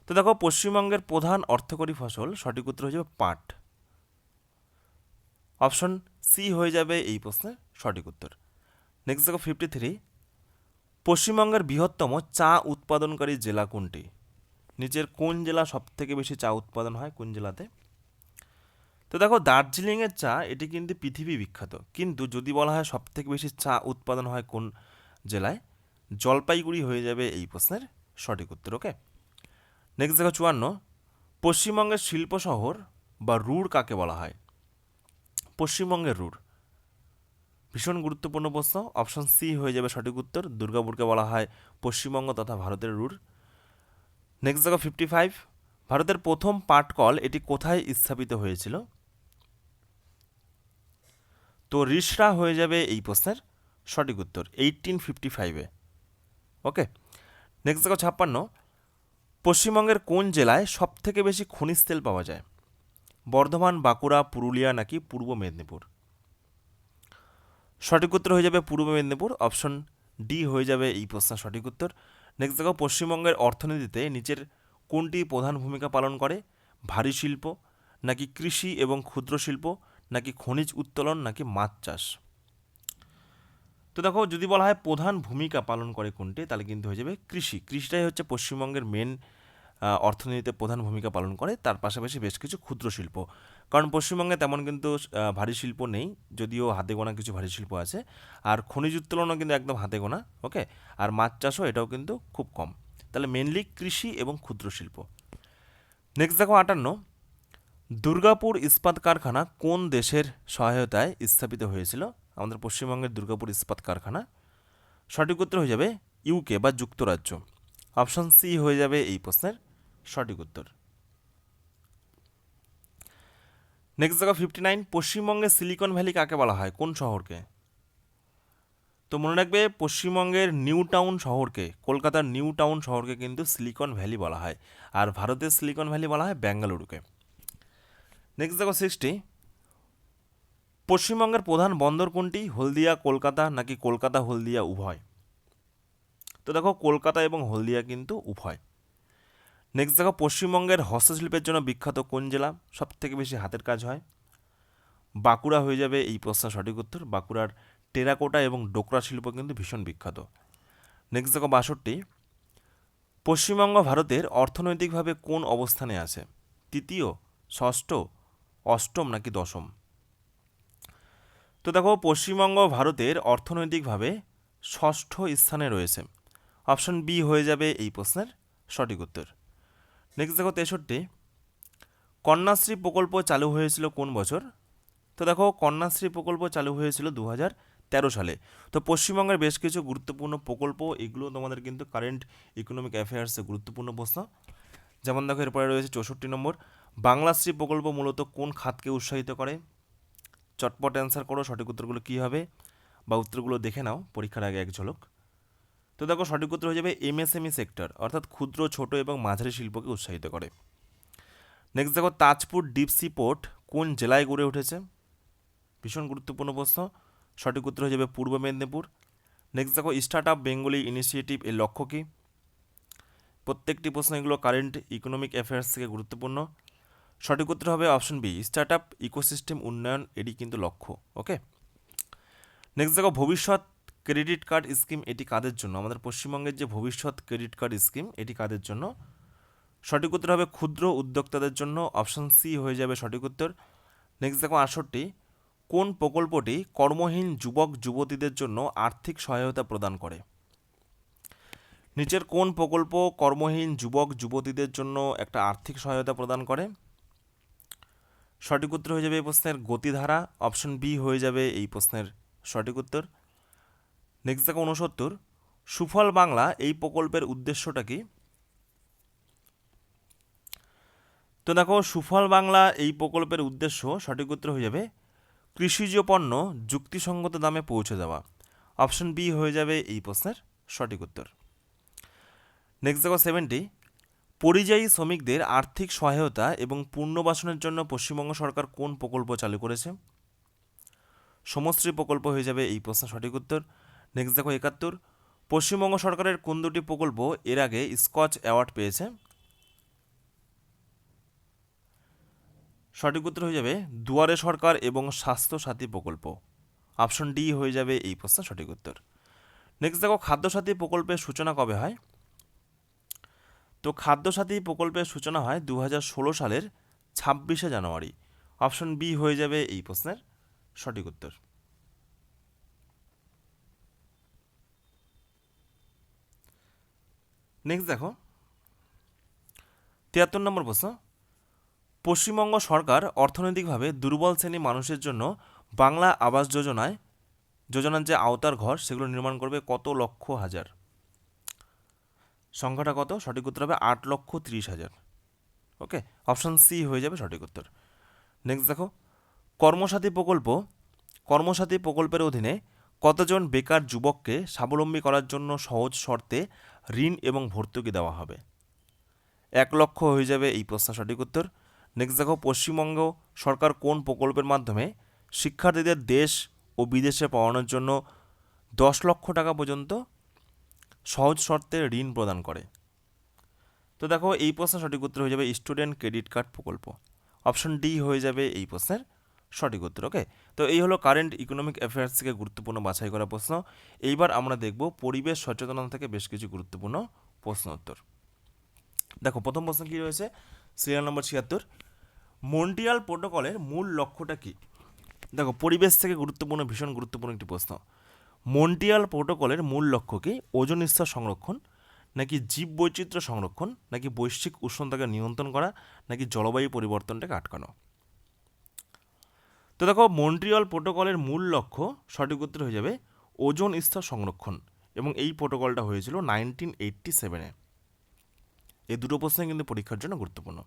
S1: তো দেখো পশ্চিমবঙ্গের প্রধান অর্থকরী ফসল সঠিক উত্তর হয়ে যাবে পাট। অপশন সি হয়ে যাবে এই প্রশ্নের সঠিক উত্তর। নেক্সট দেখো 53, পশ্চিমবঙ্গের বৃহত্তম চা উৎপাদনকারী জেলা কোনটি? নিচের কোন জেলা সব থেকে বেশি চা উৎপাদন হয়, কোন জেলাতে? তো দেখো দার্জিলিংয়ের চা এটি কিন্তু পৃথিবী বিখ্যাত, কিন্তু যদি বলা হয় সব থেকে বেশি চা উৎপাদন হয় কোন জেলায়, জলপাইগুড়ি হয়ে যাবে এই প্রশ্নের সঠিক উত্তর। ওকে, নেক্সট দেখো 54, পশ্চিমবঙ্গের শিল্প শহর বা রুর কাকে বলা হয়? পশ্চিমবঙ্গের রুর, ভীষণ গুরুত্বপূর্ণ প্রশ্ন, অপশন সি হয়ে যাবে সঠিক উত্তর। দুর্গাপুরকে বলা হয় পশ্চিমবঙ্গ তথা ভারতের রুর। নেক্সট দেখো 55, ভারতের প্রথম পাটকল এটি কোথায় স্থাপিত হয়েছিল? তো রিষড়া হয়ে যাবে এই প্রশ্নের সঠিক উত্তর 1855-এ। ওকে, নেক্সট দেখো 56, পশ্চিমবঙ্গের কোন জেলায় সবথেকে বেশি খনিজ তেল পাওয়া যায়? বর্ধমান, বাঁকুড়া, পুরুলিয়া নাকি পূর্ব মেদিনীপুর? সঠিক উত্তর হয়ে যাবে পূর্ব মেদিনীপুর, অপশন ডি হয়ে যাবে এই প্রশ্নের সঠিক উত্তর। নেক্সট দেখো, পশ্চিমবঙ্গের অর্থনীতিতে নিচের কোনটি প্রধান ভূমিকা পালন করে? ভারী শিল্প নাকি কৃষি এবং ক্ষুদ্র শিল্প নাকি খনিজ উত্তোলন নাকি মাছ চাষ? তো দেখো, যদি বলা হয় প্রধান ভূমিকা পালন করে কোনটি, তাহলে কিন্তু হয়ে যাবে কৃষি। কৃষিটাই হচ্ছে পশ্চিমবঙ্গের মেন অর্থনীতিতে প্রধান ভূমিকা পালন করে, তার পাশাপাশি বেশ কিছু ক্ষুদ্র শিল্প। কারণ পশ্চিমবঙ্গে তেমন কিন্তু ভারী শিল্প নেই, যদিও হাতে গোনা কিছু ভারী শিল্প আছে। আর খনিজ উত্তোলনও কিন্তু একদম হাতে গোনা। ওকে, আর মাছ চাষও এটাও কিন্তু খুব কম। তাহলে মেনলি কৃষি এবং ক্ষুদ্র শিল্প। নেক্সট দেখো 58, দুর্গাপুর ইস্পাত কারখানা কোন দেশের সহায়তায় স্থাপিত হয়েছিল? আমাদের পশ্চিমবঙ্গের দুর্গাপুর ইস্পাত কারখানা। সঠিক উত্তর হয়ে যাবে ইউকে বা যুক্তরাজ্য, অপশন সি হয়ে যাবে এই প্রশ্নের সঠিক উত্তর। নেক্সট দেখো 59, পশ্চিমবঙ্গের সিলিকন ভ্যালি কাকে বলা হয়, কোন শহরকে? তো মনে রাখবে, পশ্চিমবঙ্গের নিউ টাউন শহরকে, কলকাতার নিউ টাউন শহরকে কিন্তু সিলিকন ভ্যালি বলা হয়, আর ভারতের সিলিকন ভ্যালি বলা হয় বেঙ্গালুরুকে। নেক্সট দেখো 60, পশ্চিমবঙ্গের প্রধান বন্দর কোনটি? হলদিয়া, কলকাতা নাকি কলকাতা হলদিয়া উভয়? তো দেখো, কলকাতা এবং হলদিয়া কিন্তু উভয়। নেক্সট দেখো, পশ্চিমবঙ্গের হস্তশিল্পের জন্য বিখ্যাত কোন জেলা? সব থেকে বেশি হাতের কাজ হয়। বাঁকুড়া হয়ে যাবে এই প্রশ্নের সঠিক উত্তর। বাঁকুড়ার টেরাকোটা এবং ডোকরা শিল্প কিন্তু ভীষণ বিখ্যাত। নেক্সট দেখো 62, পশ্চিমবঙ্গ ভারতের অর্থনৈতিকভাবে কোন অবস্থানে আছে? তৃতীয়, ষষ্ঠ, অষ্টম নাকি দশম? তো দেখো, পশ্চিমবঙ্গ ভারতের অর্থনৈতিকভাবে ষষ্ঠ স্থানে রয়েছে, অপশন বি হয়ে যাবে এই প্রশ্নের সঠিক উত্তর। নেক্সট দেখো 63, কন্যাশ্রী প্রকল্প চালু হয়েছিল কোন বছর? তো দেখো, কন্যাশ্রী প্রকল্প চালু হয়েছিল 2013 সালে। তো পশ্চিমবঙ্গের বেশ কিছু গুরুত্বপূর্ণ প্রকল্প, এগুলো তোমাদের কিন্তু কারেন্ট ইকোনমিক অ্যাফেয়ার্সে গুরুত্বপূর্ণ প্রশ্ন। যেমন দেখো, এরপরে রয়েছে 64 নম্বর, বাংলাশ্রী প্রকল্প মূলত কোন খাতকে উৎসাহিত করে? চটপট অ্যান্সার করো, সঠিক উত্তরগুলো কী হবে, বা উত্তরগুলো দেখে নাও পরীক্ষার আগে এক ঝলক। তো দেখো, সঠিক উত্তর হয়ে যাবে এমএসএমই সেক্টর, অর্থাৎ ক্ষুদ্র, ছোট এবং মাঝারি শিল্পকে উৎসাহিত করে। নেক্সট দেখো, তাজপুর ডিপ সি পোর্ট কোন জেলায় গড়ে উঠেছে? ভীষণ গুরুত্বপূর্ণ প্রশ্ন, সঠিক উত্তর হয়ে যাবে পূর্ব মেদিনীপুর। নেক্সট দেখো, স্টার্ট আপ বেঙ্গলি ইনিশিয়েটিভ এর লক্ষ্য কী? প্রত্যেকটি প্রশ্ন এগুলো কারেন্ট ইকোনমিক অ্যাফেয়ার্স থেকে গুরুত্বপূর্ণ। সঠিক উত্তর হবে option B, start up ecosystem উন্নয়ন, এটি কিন্তু লক্ষ্য। ওকে, নেক্সট দেখো, ভবিষ্যৎ ক্রেডিট কার্ড স্কিম এটি কাদের জন্য? আমাদের পশ্চিমবঙ্গের যে ভবিষ্যৎ ক্রেডিট কার্ড স্কিম, এটি কাদের জন্য? সঠিক উত্তর হবে ক্ষুদ্র উদ্যোক্তাদের জন্য, অপশন সি হয়ে যাবে সঠিক উত্তর। নেক্সট দেখো 68, কোন প্রকল্পটি কর্মহীন যুবক যুবতীদের জন্য আর্থিক সহায়তা প্রদান করে? নিচের কোন প্রকল্প কর্মহীন যুবক যুবতীদের জন্য একটা আর্থিক সহায়তা প্রদান করে? সঠিক উত্তর হয়ে যাবে এই প্রশ্নের গতিধারা, অপশন বি হয়ে যাবে এই প্রশ্নের সঠিক উত্তর। নেক্সট দেখো 69, সুফল বাংলা এই প্রকল্পের উদ্দেশ্যটা কি? তো দেখো, সুফল বাংলা এই প্রকল্পের উদ্দেশ্য, সঠিক উত্তর হয়ে যাবে কৃষিজ পণ্য যুক্তিসঙ্গত দামে পৌঁছে দেওয়া, অপশন বি হয়ে যাবে এই প্রশ্নের সঠিক উত্তর। নেক্সট দেখো 70, পরিযায়ী শ্রমিকদের আর্থিক সহায়তা এবং পুনর্বাসনের জন্য পশ্চিমবঙ্গ সরকার কোন প্রকল্প চালু করেছে? সমশ্রী প্রকল্প হয়ে যাবে এই প্রশ্নের সঠিক উত্তর। নেক্সট দেখো 71, পশ্চিমবঙ্গ সরকারের কোন দুটি প্রকল্প এর আগে স্কচ অ্যাওয়ার্ড পেয়েছে? সঠিক উত্তর হয়ে যাবে দুয়ারে সরকার এবং স্বাস্থ্য সাথী প্রকল্প, অপশন ডি হয়ে যাবে এই প্রশ্নের সঠিক উত্তর। নেক্সট দেখো, খাদ্যসাথী প্রকল্পের সূচনা কবে হয়? তো খাদ্যসাথী প্রকল্পের সূচনা হয় 2016 সালের 26শে জানুয়ারি, অপশন বি হয়ে যাবে এই প্রশ্নের সঠিক উত্তর। নেক্সট দেখো 73 নম্বর প্রশ্ন, পশ্চিমবঙ্গ সরকার অর্থনৈতিকভাবে দুর্বল শ্রেণী মানুষের জন্য বাংলা আবাস যোজনায় যোজনার যে আওতার ঘর সেগুলো নির্মাণ করবে কত লক্ষ হাজার? সংখ্যাটা কত? সঠিক উত্তর হবে 8,30,000। ওকে, অপশান সি হয়ে যাবে সঠিক উত্তর। নেক্সট দেখো, কর্মসাথী প্রকল্প, কর্মসাথী প্রকল্পের অধীনে কতজন বেকার যুবককে স্বাবলম্বী করার জন্য সহজ শর্তে ঋণ এবং ভর্তুকি দেওয়া হবে? 1,00,000 হয়ে যাবে এই প্রশ্নের সঠিক উত্তর। নেক্সট দেখো, পশ্চিমবঙ্গ সরকার কোন প্রকল্পের মাধ্যমে শিক্ষার্থীদের দেশ ও বিদেশে পড়ানোর জন্য 10,00,000 টাকা পর্যন্ত সহজ শর্তে ঋণ প্রদান করে? তো দেখো এই প্রশ্নের সঠিক উত্তর হয়ে যাবে স্টুডেন্ট ক্রেডিট কার্ড প্রকল্প। অপশন ডি হয়ে যাবে এই প্রশ্নের সঠিক উত্তর। ওকে, তো এই হলো কারেন্ট ইকোনমিক অ্যাফেয়ার্স থেকে গুরুত্বপূর্ণ বাছাই করা প্রশ্ন। এইবার আমরা দেখব পরিবেশ সচেতনতা থেকে বেশ কিছু গুরুত্বপূর্ণ প্রশ্ন উত্তর। দেখো প্রথম প্রশ্ন কী রয়েছে, সিরিয়াল নম্বর 76, মন্ট্রিয়াল প্রোটোকলের মূল লক্ষ্যটা কী? দেখো পরিবেশ থেকে গুরুত্বপূর্ণ, ভীষণ গুরুত্বপূর্ণ একটি প্রশ্ন। মন্ট্রিয়াল প্রোটোকলের মূল লক্ষ্য কি? ওজোন স্তর সংরক্ষণ, নাকি জীববৈচিত্র্য সংরক্ষণ, নাকি বৈশ্বিক উষ্ণতাকে নিয়ন্ত্রণ করা, নাকি জলবায়ু পরিবর্তনটাকে আটকানো? তো দেখো মন্ট্রিয়াল প্রোটোকলের মূল লক্ষ্য সঠিক উত্তর হয়ে যাবে ওজোন স্তর সংরক্ষণ, এবং এই প্রোটোকলটা হয়েছিল 1987-এ। এই দুটো প্রশ্নই কিন্তু পরীক্ষার জন্য গুরুত্বপূর্ণ।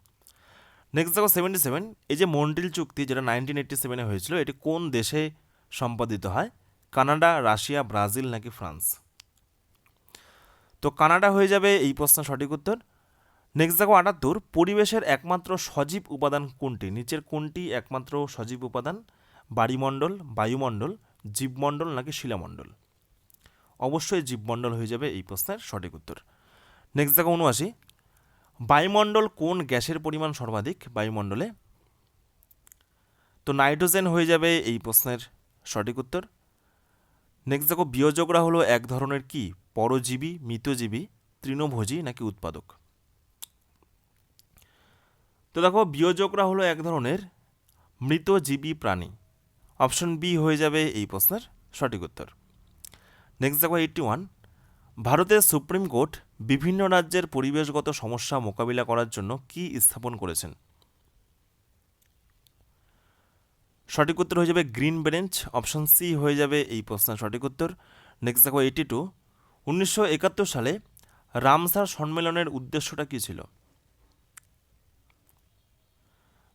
S1: নেক্সট দেখো 77, এই যে মন্ট্রিয়াল চুক্তি যেটা 1987-এ হয়েছিল, এটি কোন দেশে সম্পাদিত হয়? কানাডা, রাশিয়া, ব্রাজিল, নাকি ফ্রান্স? তো কানাডা হয়ে যাবে এই প্রশ্নের সঠিক উত্তর। নেক্সট দেখো 78, পরিবেশের একমাত্র সজীব উপাদান কোনটি? নিচের কোনটি একমাত্র সজীব উপাদান? বায়ুমণ্ডল, বায়ুমণ্ডল, জীবমণ্ডল, নাকি শিলামণ্ডল? অবশ্যই জীবমণ্ডল হয়ে যাবে এই প্রশ্নের সঠিক উত্তর। নেক্সট দেখো 79, বায়ুমণ্ডল কোন গ্যাসের পরিমাণ সর্বাধিক বায়ুমণ্ডলে? তো নাইট্রোজেন হয়ে যাবে এই প্রশ্নের সঠিক উত্তর। নেক্সট দেখো বিয়োজকরা হলো এক ধরনের কি? পরজীবী, মৃতজীবী, তৃণভোজী, নাকি উৎপাদক? তো দেখো বিয়োজকরা হলো এক ধরনের মৃতজীবী প্রাণী। অপশন বি হয়ে যাবে এই প্রশ্নের সঠিক উত্তর। নেক্সট দেখো 81, ভারতের সুপ্রিম কোর্ট বিভিন্ন রাজ্যের পরিবেশগত সমস্যা মোকাবিলা করার জন্য কি স্থাপন করেছেন? সঠিক উত্তর হয়ে যাবে গ্রিন বেঞ্চ। অপশন সি হয়ে যাবে এই প্রশ্নের সঠিক উত্তর। নেক্সট দেখো 82, 1971 সালে রামসার সম্মেলনের উদ্দেশ্যটা কী ছিল?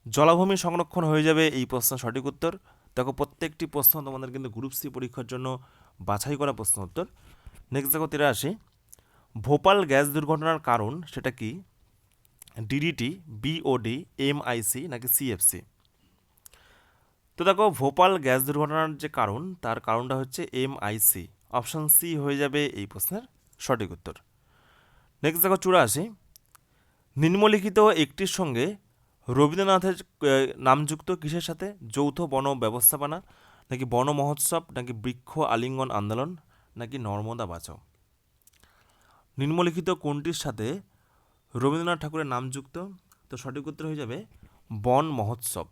S1: জলাভূমি সংরক্ষণ হয়ে যাবে এই প্রশ্নের সঠিক উত্তর। দেখো প্রত্যেকটি প্রশ্ন তোমাদের কিন্তু গ্রুপ সি পরীক্ষার জন্য বাছাই করা প্রশ্ন উত্তর। নেক্সট দেখো 83, ভোপাল গ্যাস দুর্ঘটনার কারণ সেটা কি? ডিডিটি, বিওডি, এমআইসি, নাকি সিএফসি? তো দেখো ভোপাল গ্যাস দুর্ঘটনার যে কারণ, তার কারণটা হচ্ছে এমআইসি। অপশন সি হয়ে যাবে এই প্রশ্নের সঠিক উত্তর। নেক্সট দেখো 84, নিম্নলিখিত একটির সঙ্গে রবীন্দ্রনাথের নামযুক্ত কিসের সাথে? যৌথ বন ব্যবস্থাপনা, নাকি বন মহোৎসব, নাকি বৃক্ষ আলিঙ্গন আন্দোলন, নাকি নর্মদা বাঁচাও? নিম্নলিখিত কোনটির সাথে রবীন্দ্রনাথ ঠাকুরের নাম যুক্ত? তো সঠিক উত্তর হয়ে যাবে বন মহোৎসব।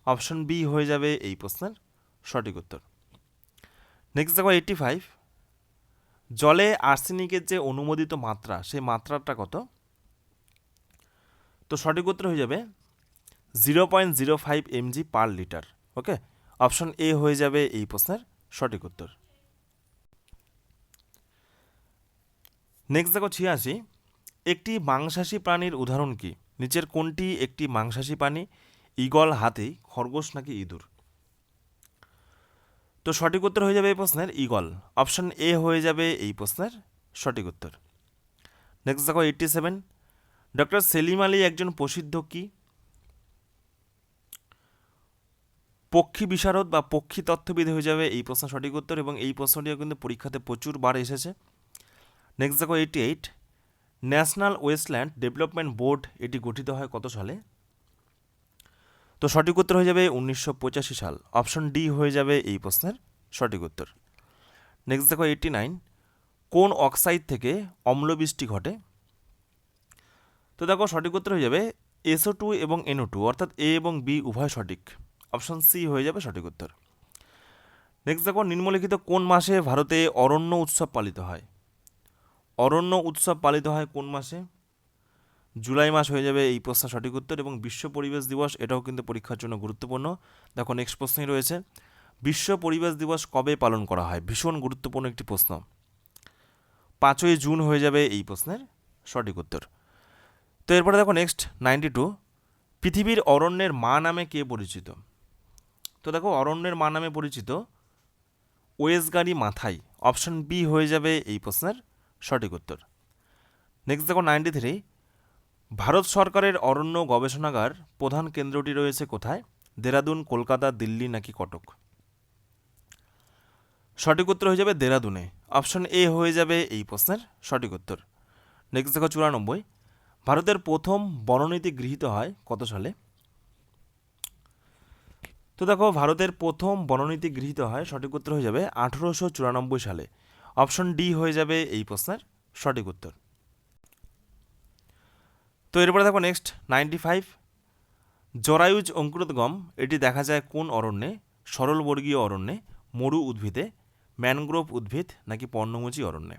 S1: অপশন বি হয়ে যাবে এই প্রশ্নের সঠিক উত্তর। নেক্সট দেখো 85, জলে আর্সেনিকের যে অনুমোদিত মাত্রা, সেই মাত্রাটা কত? তো সঠিক উত্তর হয়ে যাবে 0.05 mg per litre. Okay, option A হয়ে যাবে এই প্রশ্নের সঠিক উত্তর। নেক্সট দেখো 86, একটি মাংসাশী প্রাণীর উদাহরণ কি? নিচের কোনটি একটি মাংসাশী প্রাণী? ঈগল, হাতি, খরগোশ, নাকি ইঁদুর? তো সঠিক উত্তর হয়ে যাবে এই প্রশ্নের ঈগল। অপশন এ হয়ে যাবে এই প্রশ্নের সঠিক উত্তর। নেক্সট দেখো 87, ডক্টর সেলিম আলী একজন প্রসিদ্ধ কি? পক্ষী বিশারদ বা পক্ষী তত্ত্ববিদ হয়ে যাবে এই প্রশ্নের সঠিক উত্তর, এবং এই প্রশ্নটিও কিন্তু পরীক্ষাতে প্রচুর বার এসেছে। নেক্সট দেখো 88, ন্যাশনাল ওয়েস্টল্যান্ড ডেভেলপমেন্ট বোর্ড এটি গঠিত হয় কত সালে? তো সঠিক উত্তর হয়ে যাবে 1985 সাল। অপশন ডি হয়ে যাবে এই প্রশ্নের সঠিক উত্তর। নেক্সট দেখো 89, কোন অক্সাইড থেকে অম্লবৃষ্টি ঘটে? তো দেখো সঠিক উত্তর হয়ে যাবে SO2 এবং NO2, অর্থাৎ এ এবং বি উভয় সঠিক। অপশন সি হয়ে যাবে সঠিক উত্তর। নেক্সট দেখো নিম্নলিখিত কোন মাসে ভারতে অরণ্য উৎসব পালিত হয়? অরণ্য উৎসব পালিত হয় কোন মাসে? জুলাই মাস হয়ে যাবে এই প্রশ্নের সঠিক উত্তর, এবং বিশ্ব পরিবেশ দিবস এটাও কিন্তু পরীক্ষার জন্য গুরুত্বপূর্ণ। দেখো নেক্সট প্রশ্নই রয়েছে, বিশ্ব পরিবেশ দিবস কবে পালন করা হয়? ভীষণ গুরুত্বপূর্ণ একটি প্রশ্ন। 5ই জুন হয়ে যাবে এই প্রশ্নের সঠিক উত্তর। তো এরপরে দেখো নেক্সট 92, পৃথিবীর অরণ্যের মা নামে কে পরিচিত? তো দেখো অরণ্যের মা নামে পরিচিত ওয়েসগাড়ি মাথাই, অপশন বি হয়ে যাবে এই প্রশ্নের সঠিক উত্তর। নেক্সট দেখো 93, ভারত সরকারের অরণ্য গবেষণাগার প্রধান কেন্দ্রটি রয়েছে কোথায়? দেরাদুন, কলকাতা, দিল্লি নাকি কটক? সঠিক উত্তর হয়ে যাবে দেরাদুনে, অপশন এ হয়ে যাবে এই প্রশ্নের সঠিক উত্তর। নেক্সট দেখো 94, ভারতের প্রথম বননীতি গৃহীত হয় কত সালে? তো দেখো ভারতের প্রথম বননীতি গৃহীত হয়, সঠিক উত্তর হয়ে যাবে 1894 সালে, অপশন ডি হয়ে যাবে এই প্রশ্নের সঠিক উত্তর। তো এরপরে দেখো নেক্সট 95, জরায়ুজ অঙ্কুরোদ্গম এটি দেখা যায় কোন অরণ্যে? সরলবর্গীয় অরণ্যে, মরু উদ্ভিদে, ম্যানগ্রোভ উদ্ভিদ নাকি পর্ণমোচী অরণ্যে?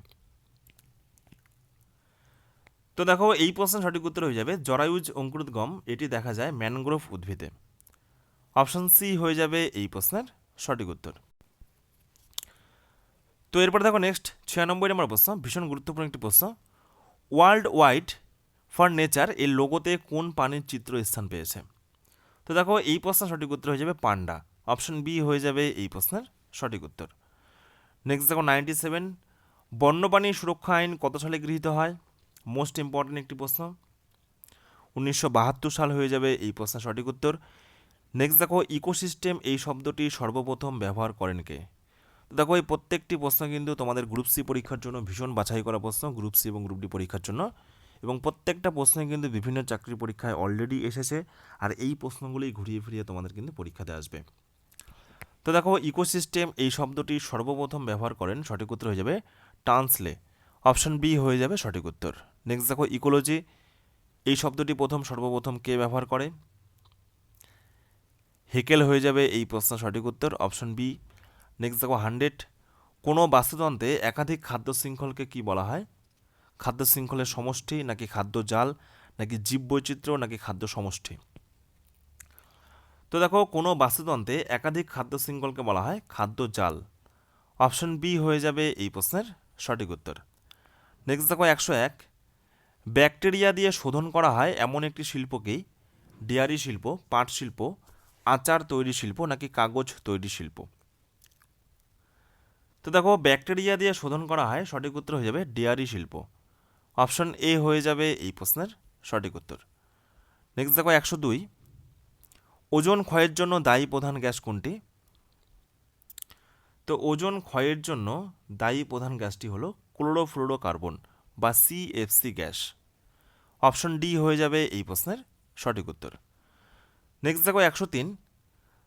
S1: তো দেখো এই প্রশ্নের সঠিক উত্তর হয়ে যাবে জরায়ুজ অঙ্কুরোদ্গম এটি দেখা যায় ম্যানগ্রোভ উদ্ভিদে, অপশন সি হয়ে যাবে এই প্রশ্নের সঠিক উত্তর। তো এরপর দেখো নেক্সট 96 নম্বর প্রশ্ন, ভীষণ গুরুত্বপূর্ণ একটি প্রশ্ন। ওয়ার্ল্ড ওয়াইড ফর নেচার এর লোগোতে কোন প্রাণীর চিত্র স্থান পেয়েছে? তো দেখো এই প্রশ্নের সঠিক উত্তর হয়ে যাবে পান্ডা, অপশন বি হয়ে যাবে এই প্রশ্নের সঠিক উত্তর। নেক্সট দেখো 97, বন্যপ্রাণী সুরক্ষা আইন কত সালে গৃহীত হয়? মোস্ট ইম্পর্টেন্ট একটি প্রশ্ন। 1972 সাল হয়ে যাবে এই প্রশ্নের সঠিক উত্তর। নেক্সট দেখো ইকোসিস্টেম এই শব্দটি সর্বপ্রথম ব্যবহার করেন কে? তো দেখো এই প্রত্যেকটি প্রশ্ন কিন্তু তোমাদের গ্রুপ সি পরীক্ষার জন্য ভীষণ বাছাই করা প্রশ্ন, গ্রুপ সি এবং গ্রুপ ডি পরীক্ষার জন্য, এবং প্রত্যেকটা প্রশ্ন কিন্তু বিভিন্ন চাকরির পরীক্ষায় অলরেডি এসেছে, আর এই প্রশ্নগুলোই ঘুরিয়ে ফিরিয়ে তোমাদের কিন্তু পরীক্ষাতে আসবে। তো দেখো ইকোসিস্টেম এই শব্দটি সর্বপ্রথম ব্যবহার করেন, সঠিক উত্তর হয়ে যাবে টার্নসলে, অপশন বি হয়ে যাবে সঠিক উত্তর। নেক্সট দেখো ইকোলজি এই শব্দটি সর্বপ্রথম কে ব্যবহার করে? হেকেল হয়ে যাবে এই প্রশ্ন সঠিক উত্তর, অপশন বি। নেক্সট দেখো 100, কোনো বাস্তুতন্ত্রে একাধিক খাদ্য শৃঙ্খলকে কি বলা হয়? খাদ্য শৃঙ্খলের সমষ্টি নাকি খাদ্য জাল নাকি জীববৈচিত্র্য নাকি খাদ্য সমষ্টি? তো দেখো কোনো বাস্তুতন্ত্রে একাধিক খাদ্য শৃঙ্খলকে বলা হয় খাদ্য জাল, অপশন বি হয়ে যাবে এই প্রশ্নের সঠিক উত্তর। নেক্সট দেখো 101, ব্যাকটেরিয়া দিয়ে শোধন করা হয় এমন একটি শিল্পকেই ডেয়ারি শিল্প, পাট শিল্প, আচার তৈরি শিল্প নাকি কাগজ তৈরি শিল্প? তো দেখো ব্যাকটেরিয়া দিয়ে শোধন করা হয়, সঠিক উত্তর হয়ে যাবে ডেয়ারি শিল্প, অপশন এ হয়ে যাবে এই প্রশ্নের সঠিক উত্তর। নেক্সট দেখো 102, ওজোন ক্ষয়ের জন্য দায়ী প্রধান গ্যাস কোনটি? তো ওজোন ক্ষয়ের জন্য দায়ী প্রধান গ্যাসটি হলো ক্লোরোফ্লোরোকার্বন বা সিএফসি গ্যাস, অপশন ডি হয়ে যাবে এই প্রশ্নের সঠিক উত্তর। নেক্সট দেখো 103,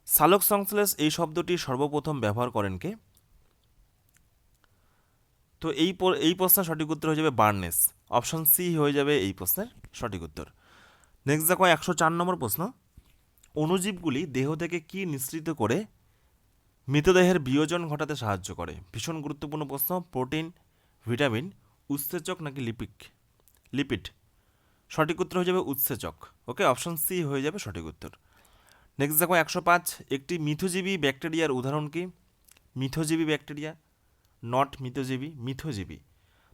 S1: সালোক সংশ্লেষ এই শব্দটি সর্বপ্রথম ব্যবহার করেন কে? তো এই প্রশ্নের সঠিক উত্তর হয়ে যাবে বার্নেস, অপশন সি হয়ে যাবে এই প্রশ্নের সঠিক উত্তর। নেক্সট দেখো 104 নম্বর প্রশ্ন, অণুজীবগুলি দেহ থেকে কি নিঃসৃত করে মৃতদেহের বিয়োজন ঘটাতে সাহায্য করে? ভীষণ গুরুত্বপূর্ণ প্রশ্ন। প্রোটিন, ভিটামিন, উৎসেচক নাকি লিপিড? সঠিক উত্তর হয়ে যাবে উৎসেচক, ওকে, অপশন সি হয়ে যাবে সঠিক উত্তর। নেক্সট দেখো 105, একটি মিথজীবী ব্যাকটেরিয়ার উদাহরণ কি? মিথজীবী ব্যাকটেরিয়া, নট মিথজীবী।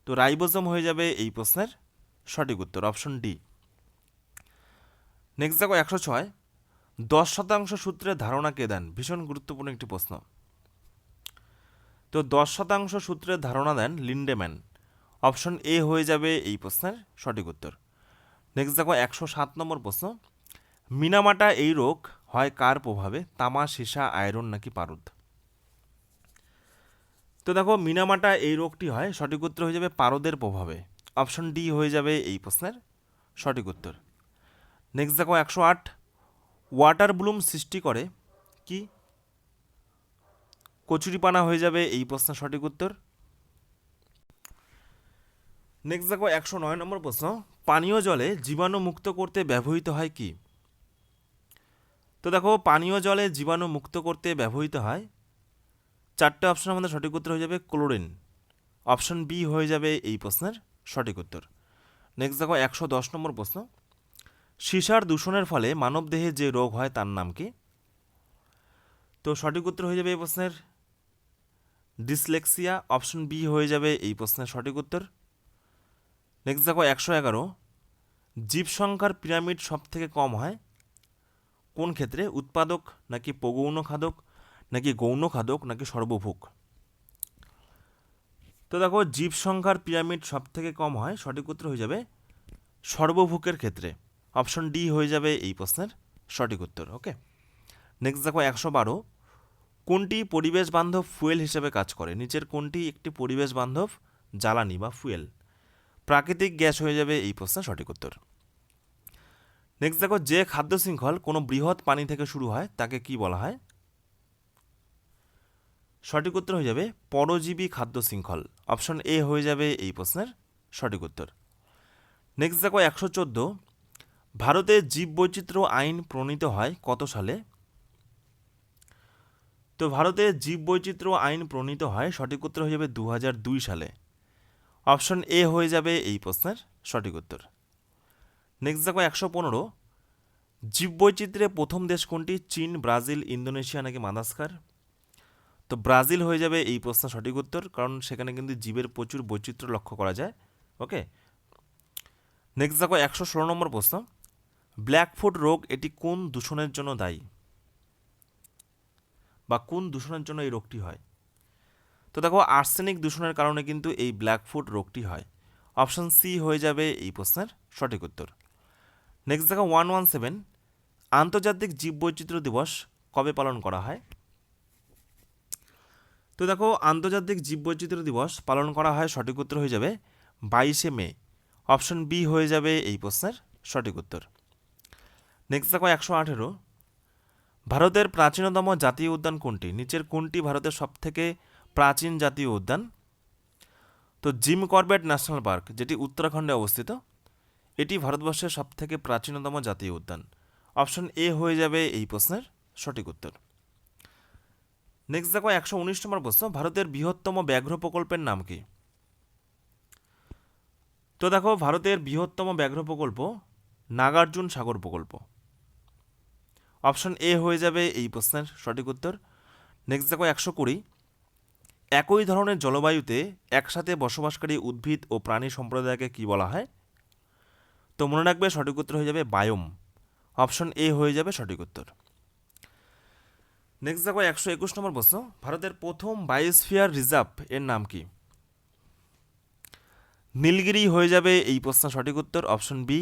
S1: তো রাইবোজোম হয়ে যাবে এই প্রশ্নের সঠিক উত্তর, অপশন ডি। নেক্সট দেখো 106, 10% সূত্রের ধারণা কে দেন? ভীষণ গুরুত্বপূর্ণ একটি প্রশ্ন। তো 10% সূত্রের ধারণা দেন লিন্ডেম্যান, অপশন এ হয়ে যাবে এই প্রশ্নের সঠিক উত্তর। নেক্সট দেখো 107 নম্বর প্রশ্ন, মিনামাটা এই রোগ হয় কার প্রভাবে? তামা, সীসা, আয়রন নাকি পারদ? তো দেখো মিনামাটা এই রোগটি হয়, সঠিক উত্তর হয়ে যাবে পারদের প্রভাবে, অপশন ডি হয়ে যাবে এই প্রশ্নের সঠিক উত্তর। নেক্সট দেখো 108, ওয়াটার ব্লুম সৃষ্টি করে কি? কচুরিপানা হয়ে যাবে এই প্রশ্নের সঠিক উত্তর। নেক্সট দেখো 109 নম্বর প্রশ্ন, পানীয় জলে জীবাণু মুক্ত করতে ব্যবহৃত হয় কি? তো দেখো পানীয় জলে জীবাণু মুক্ত করতে ব্যবহৃত হয়, চারটে অপশনের মধ্যে সঠিক উত্তর হয়ে যাবে ক্লোরিন, অপশন বি হয়ে যাবে এই প্রশ্নের সঠিক উত্তর। নেক্সট দেখো 110 নম্বর প্রশ্ন, সীসার দূষণের ফলে মানবদেহে যে রোগ হয় তার নাম কি? তো সঠিক উত্তর হয়ে যাবে এই প্রশ্নের ডিসলেক্সিয়া, অপশন বি হয়ে যাবে এই প্রশ্নের সঠিক উত্তর। নেক্সট দেখো 111, জীব সংখ্যার পিরামিড সব থেকে কম হয় কোন ক্ষেত্রে? উৎপাদক নাকি প্রগৌণ খাদক নাকি গৌণ খাদক নাকি সর্বভুক? তো দেখো জীব সংখ্যার পিরামিড সব থেকে কম হয়, সঠিক উত্তর হয়ে যাবে সর্বভুকের ক্ষেত্রে, অপশন ডি হয়ে যাবে এই প্রশ্নের সঠিক উত্তর। ওকে, নেক্সট দেখো 112, কোনটি পরিবেশ বান্ধব ফুয়েল হিসেবে কাজ করে? নিচের কোনটি একটি পরিবেশ বান্ধব জ্বালানি বা ফুয়েল? প্রাকৃতিক গ্যাস হয়ে যাবে এই প্রশ্নের সঠিক উত্তর। নেক্সট দেখো যে খাদ্য শৃঙ্খল কোনো বৃহৎ প্রাণী থেকে শুরু হয় তাকে কি বলা হয়? সঠিক উত্তর হয়ে যাবে পরজীবী খাদ্য শৃঙ্খল, অপশন এ হয়ে যাবে এই প্রশ্নের সঠিক উত্তর। নেক্সট দেখো 114, ভারতে জীববৈচিত্র্য আইন প্রণীত হয় কত সালে? তো ভারতে জীববৈচিত্র্য আইন প্রণীত হয়, সঠিক উত্তর হয়ে যাবে 2002 সালে, অপশন এ হয়ে যাবে এই প্রশ্নের সঠিক উত্তর। নেক্সট দেখো 115, জীববৈচিত্র্যে প্রথম দেশ কোনটি? চীন, ব্রাজিল, ইন্দোনেশিয়া নাকি মাদাগাস্কার? তো ব্রাজিল হয়ে যাবে এই প্রশ্নের সঠিক উত্তর, কারণ সেখানে কিন্তু জীবের প্রচুর বৈচিত্র্য লক্ষ্য করা যায়। ওকে, নেক্সট দেখো 116 নম্বর প্রশ্ন, ব্ল্যাকফুট রোগ এটি কোন দূষণের জন্য দায়ী বা কোন দূষণের জন্য এই রোগটি হয়? তো দেখো আর্সেনিক দূষণের কারণে কিন্তু এই ব্ল্যাকফুট রোগটি হয়, অপশন সি হয়ে যাবে এই প্রশ্নের সঠিক উত্তর। নেক্সট দেখো 117, আন্তর্জাতিক জীববৈচিত্র্য দিবস কবে পালন করা হয়? তো দেখো আন্তর্জাতিক জীববৈচিত্র্য দিবস পালন করা হয়, সঠিক উত্তর হয়ে যাবে 22শে মে, অপশন বি হয়ে যাবে এই প্রশ্নের সঠিক উত্তর। নেক্সট দেখো 118, ভারতের প্রাচীনতম জাতীয় উদ্যান কোনটি? নিচের কোনটি ভারতের সবথেকে প্রাচীন জাতীয় উদ্যান? তো জিম করবেট ন্যাশনাল পার্ক, যেটি উত্তরাখণ্ডে অবস্থিত, এটি ভারতবর্ষের সবথেকে প্রাচীনতম জাতীয় উদ্যান, অপশন এ হয়ে যাবে এই প্রশ্নের সঠিক উত্তর। নেক্সট দেখো 119 নম্বর প্রশ্ন, ভারতের বৃহত্তম ব্যাঘ্র প্রকল্পের নাম কি? তো দেখো ভারতের বৃহত্তম ব্যাঘ্র প্রকল্প নাগার্জুন সাগর প্রকল্প, অপশন এ হয়ে যাবে এই প্রশ্নের সঠিক উত্তর। নেক্সট দেখো 120, একই ধরনের জলবায়ুতে একসাথে বসবাসকারী উদ্ভিদ ও প্রাণী সম্প্রদায়কে কি বলা হয়? তো মনে রাখবে সঠিক উত্তর হয়ে যাবে বায়োম, অপশন এ হয়ে যাবে সঠিক উত্তর। নেক্সট দেখো 121 নম্বর প্রশ্ন, ভারতের প্রথম বায়োস্ফিয়ার রিজার্ভ এর নাম কি? নীলগিরি হয়ে যাবে এই প্রশ্ন সঠিক উত্তর, অপশন বি।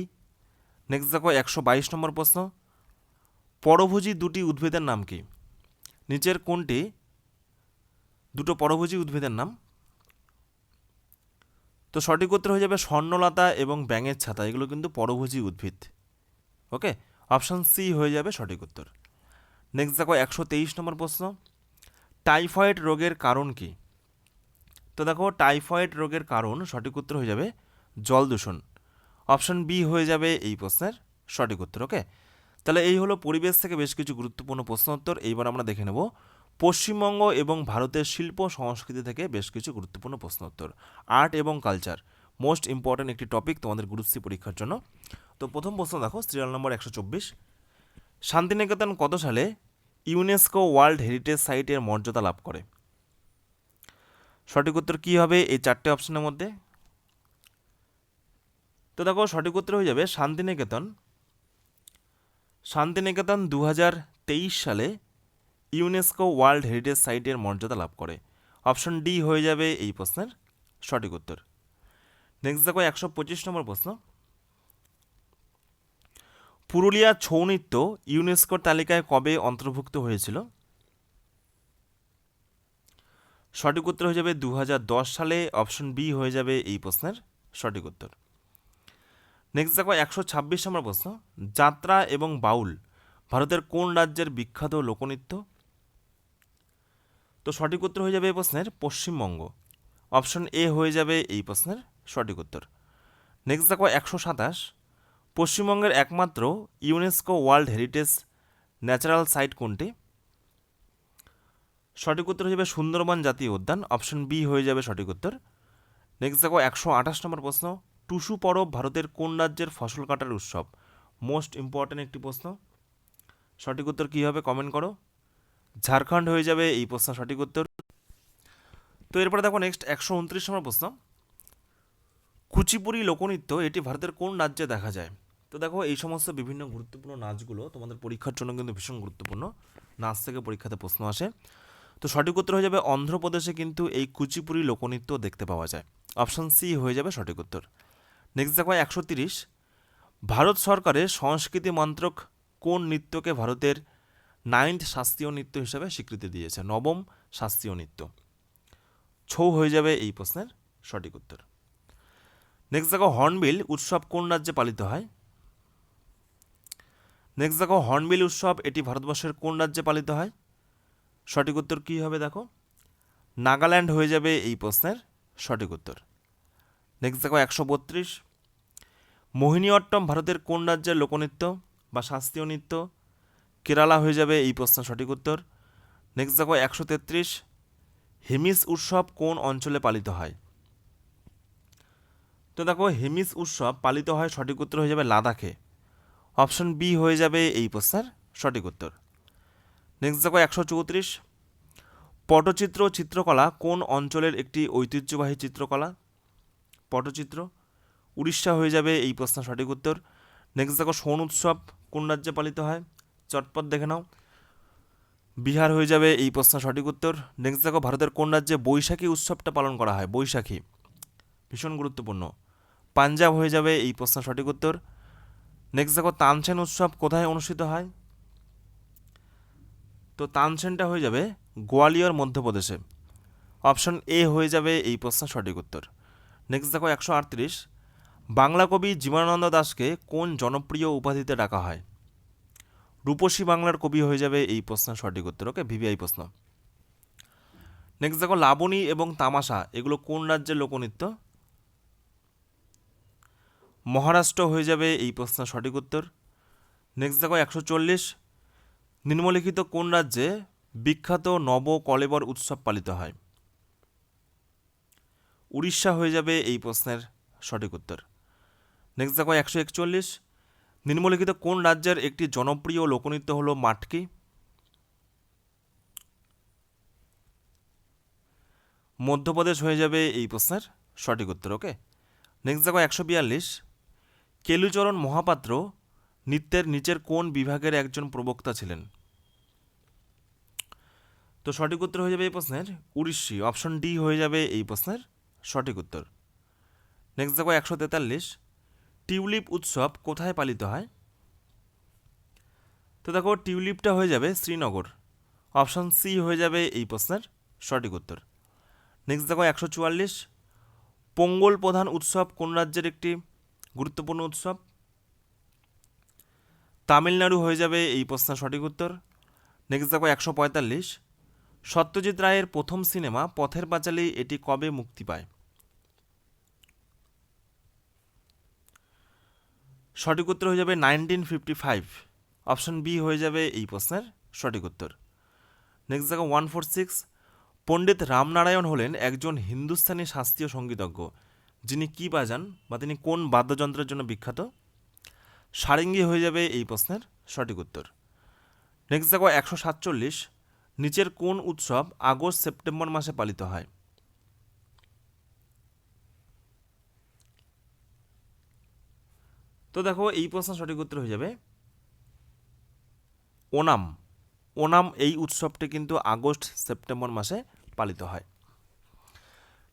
S1: নেক্সট দেখো 122 নম্বর প্রশ্ন, পরভোজী দুটি উদ্ভিদের নাম কি? নিচের কোনটি দুটো পরভোজী উদ্ভিদের নাম? তো সঠিক উত্তর হয়ে যাবে স্বর্ণলতা এবং ব্যাঙের ছাতা, এগুলো কিন্তু পরভোজী উদ্ভিদ। ওকে, অপশন সি হয়ে যাবে সঠিক উত্তর। নেক্সট দেখো 123 নম্বর প্রশ্ন, টাইফয়েড রোগের কারণ কি? তো দেখো টাইফয়েড রোগের কারণ, সঠিক উত্তর হয়ে যাবে জল দূষণ, অপশন বি হয়ে যাবে এই প্রশ্নের সঠিক উত্তর। ওকে, তাহলে এই হলো পরিবেশ থেকে বেশ কিছু গুরুত্বপূর্ণ প্রশ্ন উত্তর। এইবার আমরা দেখে নেব পশ্চিমবঙ্গ এবং ভারতের শিল্প সংস্কৃতি থেকে বেশ কিছু গুরুত্বপূর্ণ প্রশ্ন উত্তর। আর্ট এবং কালচার মোস্ট ইম্পর্ট্যান্ট একটি টপিক তোমাদের গ্রুপ সি পরীক্ষার জন্য। তো প্রথম প্রশ্ন দেখো, সিরিয়াল নম্বর 124, শান্তিনিকেতন কত সালে ইউনেস্কো ওয়ার্ল্ড হেরিটেজ সাইটের মর্যাদা লাভ করে? সঠিক উত্তর কী হবে এই চারটে অপশনের মধ্যে? তো দেখো সঠিক উত্তর হয়ে যাবে শান্তিনিকেতন 2023 সালে ইউনেস্কো ওয়ার্ল্ড হেরিটেজ সাইটের মর্যাদা লাভ করে, অপশন ডি হয়ে যাবে এই প্রশ্নের সঠিক উত্তর। নেক্সট দেখো 125 নম্বর প্রশ্ন, পুরুলিয়া ছৌ নৃত্য ইউনেস্কোর তালিকায় কবে অন্তর্ভুক্ত হয়েছিল? সঠিক উত্তর হয়ে যাবে 2010 সালে, অপশন বি হয়ে যাবে এই প্রশ্নের সঠিক উত্তর। নেক্সট দেখো 126 নম্বর প্রশ্ন, যাত্রা এবং বাউল ভারতের কোন রাজ্যের বিখ্যাত লোকনৃত্য? তো সঠিক উত্তর হয়ে যাবে এই প্রশ্নের পশ্চিমবঙ্গ, অপশন এ হয়ে যাবে এই প্রশ্নের সঠিক উত্তর। নেক্সট দেখো 127, পশ্চিমবঙ্গের একমাত্র UNESCO world heritage natural site কোনটি? সঠিক উত্তর হয়ে যাবে সুন্দরবন জাতীয় উদ্যান, অপশন বি হয়ে যাবে সঠিক উত্তর। নেক্সট দেখো 128 নম্বর প্রশ্ন, টুসু পরব ভারতের কোন রাজ্যের ফসল কাটার উৎসব? মোস্ট ইম্পর্ট্যান্ট একটি প্রশ্ন। সঠিক উত্তর কী হবে কমেন্ট করো। ঝাড়খণ্ড হয়ে যাবে এই প্রশ্ন সঠিক উত্তর। তো এরপরে দেখো নেক্সট 129 নম্বর প্রশ্ন, কুচিপুড়ি লোকনৃত্য এটি ভারতের কোন রাজ্যে দেখা যায়? তো দেখো এই সমস্ত বিভিন্ন গুরুত্বপূর্ণ নাচগুলো তোমাদের পরীক্ষার জন্য কিন্তু ভীষণ গুরুত্বপূর্ণ, নাচ থেকে পরীক্ষাতে প্রশ্ন আসে। তো সঠিক উত্তর হয়ে যাবে অন্ধ্রপ্রদেশে কিন্তু এই কুচিপুড়ি লোকনৃত্য দেখতে পাওয়া যায়, অপশন সি হয়ে যাবে সঠিক উত্তর। নেক্সট দেখো 130, ভারত সরকারের সংস্কৃতি মন্ত্রক কোন নৃত্যকে ভারতের 9th শাস্ত্রীয় নৃত্য হিসেবে স্বীকৃতি দিয়েছে? নবম শাস্ত্রীয় নৃত্য। ছৌ হয়ে যাবে এই প্রশ্নের সঠিক উত্তর। নেক্সট দেখো হর্নবিল উৎসব কোন রাজ্যে পালিত হয়? নেক্সট দেখো হর্নবিল উৎসব এটি ভারতবর্ষের কোন রাজ্যে পালিত হয়? সঠিক উত্তর কী হবে দেখো, নাগাল্যান্ড হয়ে যাবে এই প্রশ্নের সঠিক উত্তর। নেক্সট দেখো 132, মোহিনীঅট্টম ভারতের কোন রাজ্যের লোকনৃত্য বা শাস্ত্রীয় নৃত্য? কেরালা হয়ে যাবে এই প্রশ্নের সঠিক উত্তর। নেক্সট দেখো 133, হেমিস উৎসব কোন অঞ্চলে পালিত হয়? তো দেখো হেমিস উৎসব পালিত হয়, সঠিক উত্তর হয়ে যাবে লাদাখে, অপশন বি হয়ে যাবে এই প্রশ্নের সঠিক উত্তর। নেক্সট দেখো 134, পটচিত্র চিত্রকলা কোন অঞ্চলের একটি ঐতিহ্যবাহী চিত্রকলা? পটচিত্র উড়িষ্যা হয়ে যাবে এই প্রশ্নের সঠিক উত্তর। নেক্সট দেখো সোন উৎসব কোন রাজ্যে পালিত হয়? চটপট দেখে নাও, বিহার হয়ে যাবে এই প্রশ্নের সঠিক উত্তর। নেক্সট দেখো ভারতের কোন রাজ্যে বৈশাখী উৎসবটা পালন করা হয়? বৈশাখী ভীষণ গুরুত্বপূর্ণ, পাঞ্জাব হয়ে যাবে এই প্রশ্নের সঠিক উত্তর। নেক্সট দেখো তানসেন উৎসব কোথায় অনুষ্ঠিত হয়? তো তানসেনটা হয়ে যাবে গোয়ালিয়র মধ্যপ্রদেশে, অপশন এ হয়ে যাবে এই প্রশ্নের সঠিক উত্তর। নেক্সট দেখো 138, বাংলা কবি জীবনানন্দ দাশকে কোন জনপ্রিয় উপাধিতে ডাকা হয়? রূপসী বাংলার কবি হয়ে যাবে এই প্রশ্নের সঠিক উত্তর। ওকে, ভিভিআই প্রশ্ন। নেক্সট দেখো লাবণী এবং তামাশা এগুলো কোন রাজ্যের লোকনৃত্য? মহারাষ্ট্র হয়ে যাবে এই প্রশ্নের সঠিক উত্তর। নেক্সট দেখো 140, নিম্নলিখিত কোন রাজ্যে বিখ্যাত নব কলেবর উৎসব পালিত হয়? উড়িষ্যা হয়ে যাবে এই প্রশ্নের সঠিক উত্তর। নেক্সট দেখো 141, নিম্নলিখিত কোন রাজ্যের একটি জনপ্রিয় লোকনৃত্য হলো মাটকি? মধ্যপ্রদেশ হয়ে যাবে এই প্রশ্নের সঠিক উত্তর। ওকে, নেক্সট দেখো 142, কেলুচরণ মহাপাত্র নৃত্যের নিচের কোন বিভাগের একজন প্রবক্তা ছিলেন? তো সঠিক উত্তর হয়ে যাবে এই প্রশ্নের উড়িষ্যি, অপশন ডি হয়ে যাবে এই প্রশ্নের সঠিক উত্তর। নেক্সট দেখো 143, টিউলিপ উৎসব কোথায় পালিত হয়? তো দেখো টিউলিপটা হয়ে যাবে শ্রীনগর, অপশন সি হয়ে যাবে এই প্রশ্নের সঠিক উত্তর। নেক্সট দেখো 144, পোঙ্গল প্রধান উৎসব কোন রাজ্যের একটি গুরুত্বপূর্ণ উৎসব? তামিলনাড়ু হয়ে যাবে এই প্রশ্নের সঠিক উত্তর। নেক্সট দেখো 145, সত্যজিৎ রায়ের প্রথম সিনেমা পথের পাঁচালী এটি কবে মুক্তি পায়? সঠিক উত্তর হয়ে যাবে 1955, অপশন বি হয়ে যাবে এই প্রশ্নের সঠিক উত্তর। নেক্সট দেখো 146, পণ্ডিত রামনারায়ণ হলেন একজন হিন্দুস্তানি শাস্ত্রীয় সঙ্গীতজ্ঞ যিনি কি বাজান বা তিনি কোন বাদ্যযন্ত্রের জন্য বিখ্যাত? সারেঙ্গি হয়ে যাবে এই প্রশ্নের সঠিক উত্তর। নেক্সট দেখো 147, নিচের কোন উৎসব আগস্ট সেপ্টেম্বর মাসে পালিত হয়? তো দেখো এই প্রশ্নের সঠিক উত্তর হয়ে যাবে ওনাম। ওনাম এই উৎসবটি কিন্তু আগস্ট সেপ্টেম্বর মাসে পালিত হয়।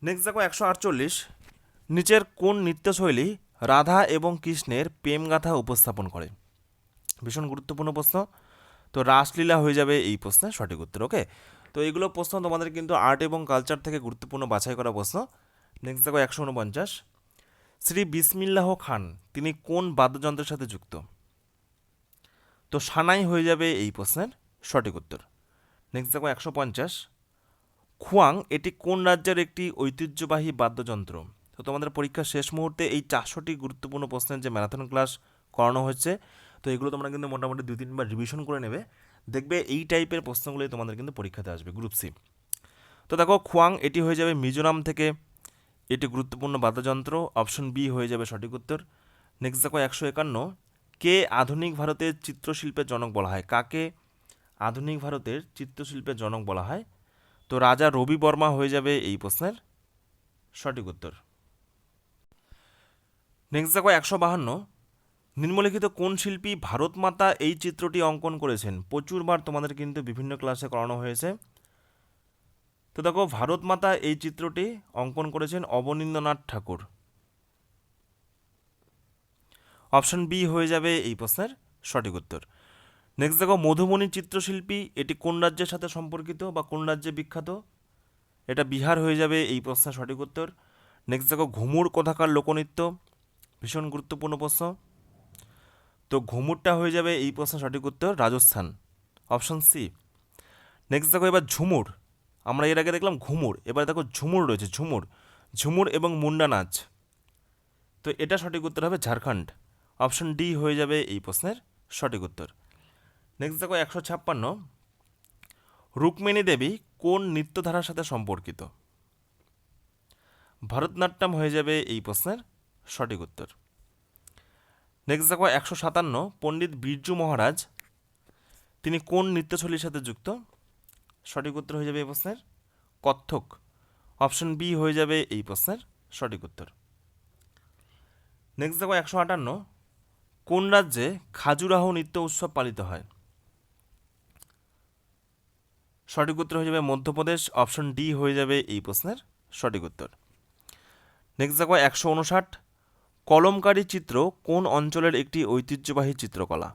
S1: নেক্সট দেখো 148, নিচের কোন নৃত্যশৈলী রাধা এবং কৃষ্ণের প্রেমগাথা উপস্থাপন করে? ভীষণ গুরুত্বপূর্ণ প্রশ্ন। তো রাসলীলা হয়ে যাবে এই প্রশ্নের সঠিক উত্তর। ওকে, তো এইগুলো প্রশ্ন তোমাদের কিন্তু আর্ট এবং কালচার থেকে গুরুত্বপূর্ণ বাছাই করা প্রশ্ন। নেক্সট দেখো 149, শ্রী বিসমিল্লাহ খান তিনি কোন বাদ্যযন্ত্রের সাথে যুক্ত? তো সানাই হয়ে যাবে এই প্রশ্নের সঠিক উত্তর। নেক্সট দেখো 150, খুয়াং এটি কোন রাজ্যের একটি ঐতিহ্যবাহী বাদ্যযন্ত্র? তো তোমাদের পরীক্ষার শেষ মুহূর্তে এই 400টি গুরুত্বপূর্ণ প্রশ্নের যে ম্যারাথন ক্লাস করানো হচ্ছে, তো এগুলো তোমরা কিন্তু মোটামুটি 2-3 বার রিভিশন করে নেবে, দেখবে এই টাইপের প্রশ্নগুলোই তোমাদের কিন্তু পরীক্ষাতে আসবে গ্রুপ সি। তো দেখো খুয়াং এটি হয়ে যাবে মিজোরাম থেকে এটি গুরুত্বপূর্ণ বাদ্যযন্ত্র, অপশন বি হয়ে যাবে সঠিক উত্তর। নেক্সট দেখো 151, কে আধুনিক ভারতের চিত্রশিল্পের জনক বলা হয়? কাকে আধুনিক ভারতের চিত্রশিল্পের জনক বলা হয়? তো রাজা রবি বর্মা হয়ে যাবে এই প্রশ্নের সঠিক উত্তর। নেক্সট দেখো 152, নিম্নলিখিত কোন শিল্পী ভারত মাতা এই চিত্রটি অঙ্কন করেছেন? প্রচুরবার তোমাদের কিন্তু বিভিন্ন ক্লাসে করানো হয়েছে। তো দেখো ভারত মাতা এই চিত্রটি অঙ্কন করেছেন অবনীন্দ্রনাথ ঠাকুর। অপশন বি হয়ে যাবে এই প্রশ্নের সঠিক উত্তর। নেক্সট দেখো মধুবনী চিত্রশিল্পী এটি কোন রাজ্যের সাথে সম্পর্কিত বা কোন রাজ্যে বিখ্যাত? এটা বিহার হয়ে যাবে এই প্রশ্নের সঠিক উত্তর। নেক্সট দেখো ঘুমুর কোথাকার লোকনৃত্য? ভীষণ গুরুত্বপূর্ণ প্রশ্ন। তো ঘুমুরটা হয়ে যাবে এই প্রশ্নের সঠিক উত্তর রাজস্থান, অপশন সি। নেক্সট দেখো এবার ঝুমুর, আমরা এর আগে দেখলাম ঘুমুর, এবার দেখো ঝুমুর রয়েছে, ঝুমুর, ঝুমুর এবং মুন্ডা নাচ। তো এটা সঠিক উত্তর হবে ঝাড়খণ্ড, অপশন ডি হয়ে যাবে এই প্রশ্নের সঠিক উত্তর। নেক্সট দেখো 156, রুক্মিণী দেবী কোন নৃত্যধারার সাথে সম্পর্কিত? ভারতনাট্যম হয়ে যাবে এই প্রশ্নের সঠিক উত্তর। নেক্সট দেখো 157, পণ্ডিত বিরজু মহারাজ তিনি কোন নৃত্যশৈলীর সাথে যুক্ত? সঠিক উত্তর হয়ে যাবে এই প্রশ্নের কত্থক, অপশন বি হয়ে যাবে এই প্রশ্নের সঠিক উত্তর। নেক্সট দেখো 158, কোন রাজ্যে খাজুরাহ নৃত্য উৎসব পালিত হয়? সঠিক উত্তর হয়ে যাবে মধ্যপ্রদেশ, অপশন ডি হয়ে যাবে এই প্রশ্নের সঠিক উত্তর। নেক্সট দেখো 159, কলমকারী চিত্র কোন অঞ্চলের একটি ঐতিহ্যবাহী চিত্রকলা?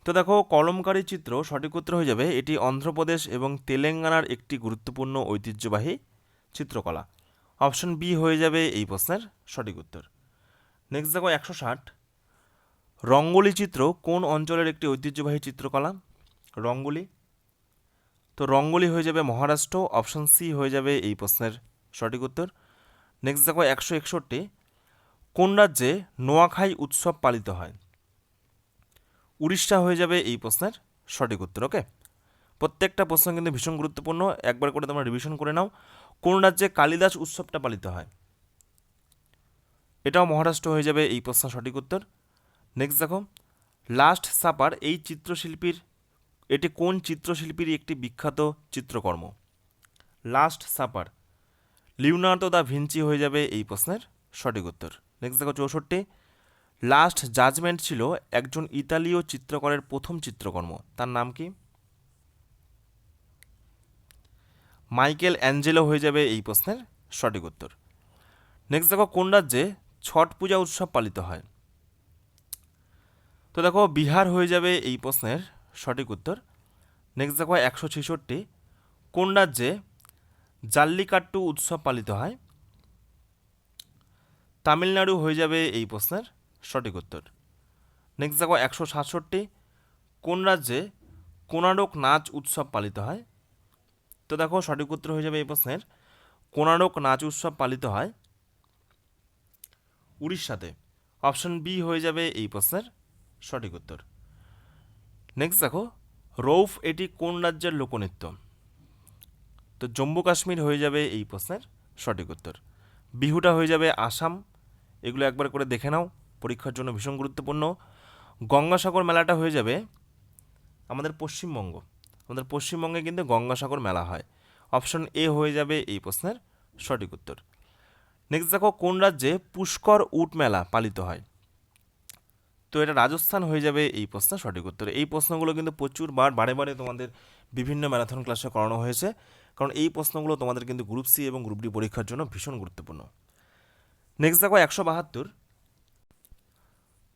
S1: তো দেখো কলমকারী চিত্র সঠিক উত্তর হয়ে যাবে এটি অন্ধ্রপ্রদেশ এবং তেলেঙ্গানার একটি গুরুত্বপূর্ণ ঐতিহ্যবাহী চিত্রকলা, অপশন বি হয়ে যাবে এই প্রশ্নের সঠিক উত্তর। নেক্সট দেখো 160, রঙ্গোলি চিত্র কোন অঞ্চলের একটি ঐতিহ্যবাহী চিত্রকলা? রঙ্গোলি, তো রঙ্গোলি হয়ে যাবে মহারাষ্ট্র, অপশন সি হয়ে যাবে এই প্রশ্নের সঠিক উত্তর। নেক্সট দেখো 161, কোন রাজ্যে নোয়াখাই উৎসব পালিত হয়? উড়িষ্যা হয়ে যাবে এই প্রশ্নের সঠিক উত্তর। ওকে, প্রত্যেকটা প্রশ্ন কিন্তু ভীষণ গুরুত্বপূর্ণ, একবার করে তোমরা রিভিশন করে নাও। কোন রাজ্যে কালিদাস উৎসবটা পালিত হয়? এটাও মহারাষ্ট্র হয়ে যাবে এই প্রশ্নের সঠিক উত্তর। নেক্সট দেখো লাস্ট সাপার এই চিত্রশিল্পীর এটি কোন চিত্রশিল্পীর একটি বিখ্যাত চিত্রকর্ম? Last supper Leonardo da Vinci হয়ে যাবে এই প্রশ্নের সঠিক উত্তর। নেক্সট দেখো 64, লাস্ট জাজমেন্ট ছিল একজন ইতালীয় চিত্রকরের প্রথম চিত্রকর্ম, তার নাম কি? মাইকেল অ্যাঞ্জেলো হয়ে যাবে এই প্রশ্নের সঠিক উত্তর। নেক্সট দেখো কোন রাজ্যে ছট পূজা উৎসব পালিত হয়? তো দেখো বিহার হয়ে যাবে এই প্রশ্নের সঠিক উত্তর। নেক্সট দেখো 166, কোন রাজ্যে জাল্লিকাট্টু উৎসব পালিত হয়? তামিলনাড়ু হয়ে যাবে এই প্রশ্নের সঠিক উত্তর। নেক্সট দেখো 167, কোন রাজ্যে কোনারক নাচ উৎসব পালিত হয়? তো দেখো সঠিক উত্তর হয়ে যাবে এই প্রশ্নের কোনারক নাচ উৎসব পালিত হয় উড়িষ্যাতে, অপশন বি হয়ে যাবে এই প্রশ্নের সঠিক উত্তর। নেক্সট দেখো রৌফ এটি কোন রাজ্যের লোকনৃত্য? তো জম্মু কাশ্মীর হয়ে যাবে এই প্রশ্নের সঠিক উত্তর। বিহুটা হয়ে যাবে আসাম, এগুলো একবার করে দেখে নাও, পরীক্ষার জন্য ভীষণ গুরুত্বপূর্ণ। গঙ্গাসাগর মেলাটা হয়ে যাবে আমাদের পশ্চিমবঙ্গ, আমাদের পশ্চিমবঙ্গে কিন্তু গঙ্গাসাগর মেলা হয়, অপশন এ হয়ে যাবে এই প্রশ্নের সঠিক উত্তর। নেক্সট দেখো কোন রাজ্যে পুষ্কর উট মেলা পালিত হয়? তো এটা রাজস্থান হয়ে যাবে এই প্রশ্নের সঠিক উত্তর। এই প্রশ্নগুলো কিন্তু প্রচুরবার বারে বারে তোমাদের বিভিন্ন ম্যারাথন ক্লাসে করানো হয়েছে, কারণ এই প্রশ্নগুলো তোমাদের কিন্তু গ্রুপ সি এবং গ্রুপ ডি পরীক্ষার জন্য ভীষণ গুরুত্বপূর্ণ। নেক্সট দেখো 172,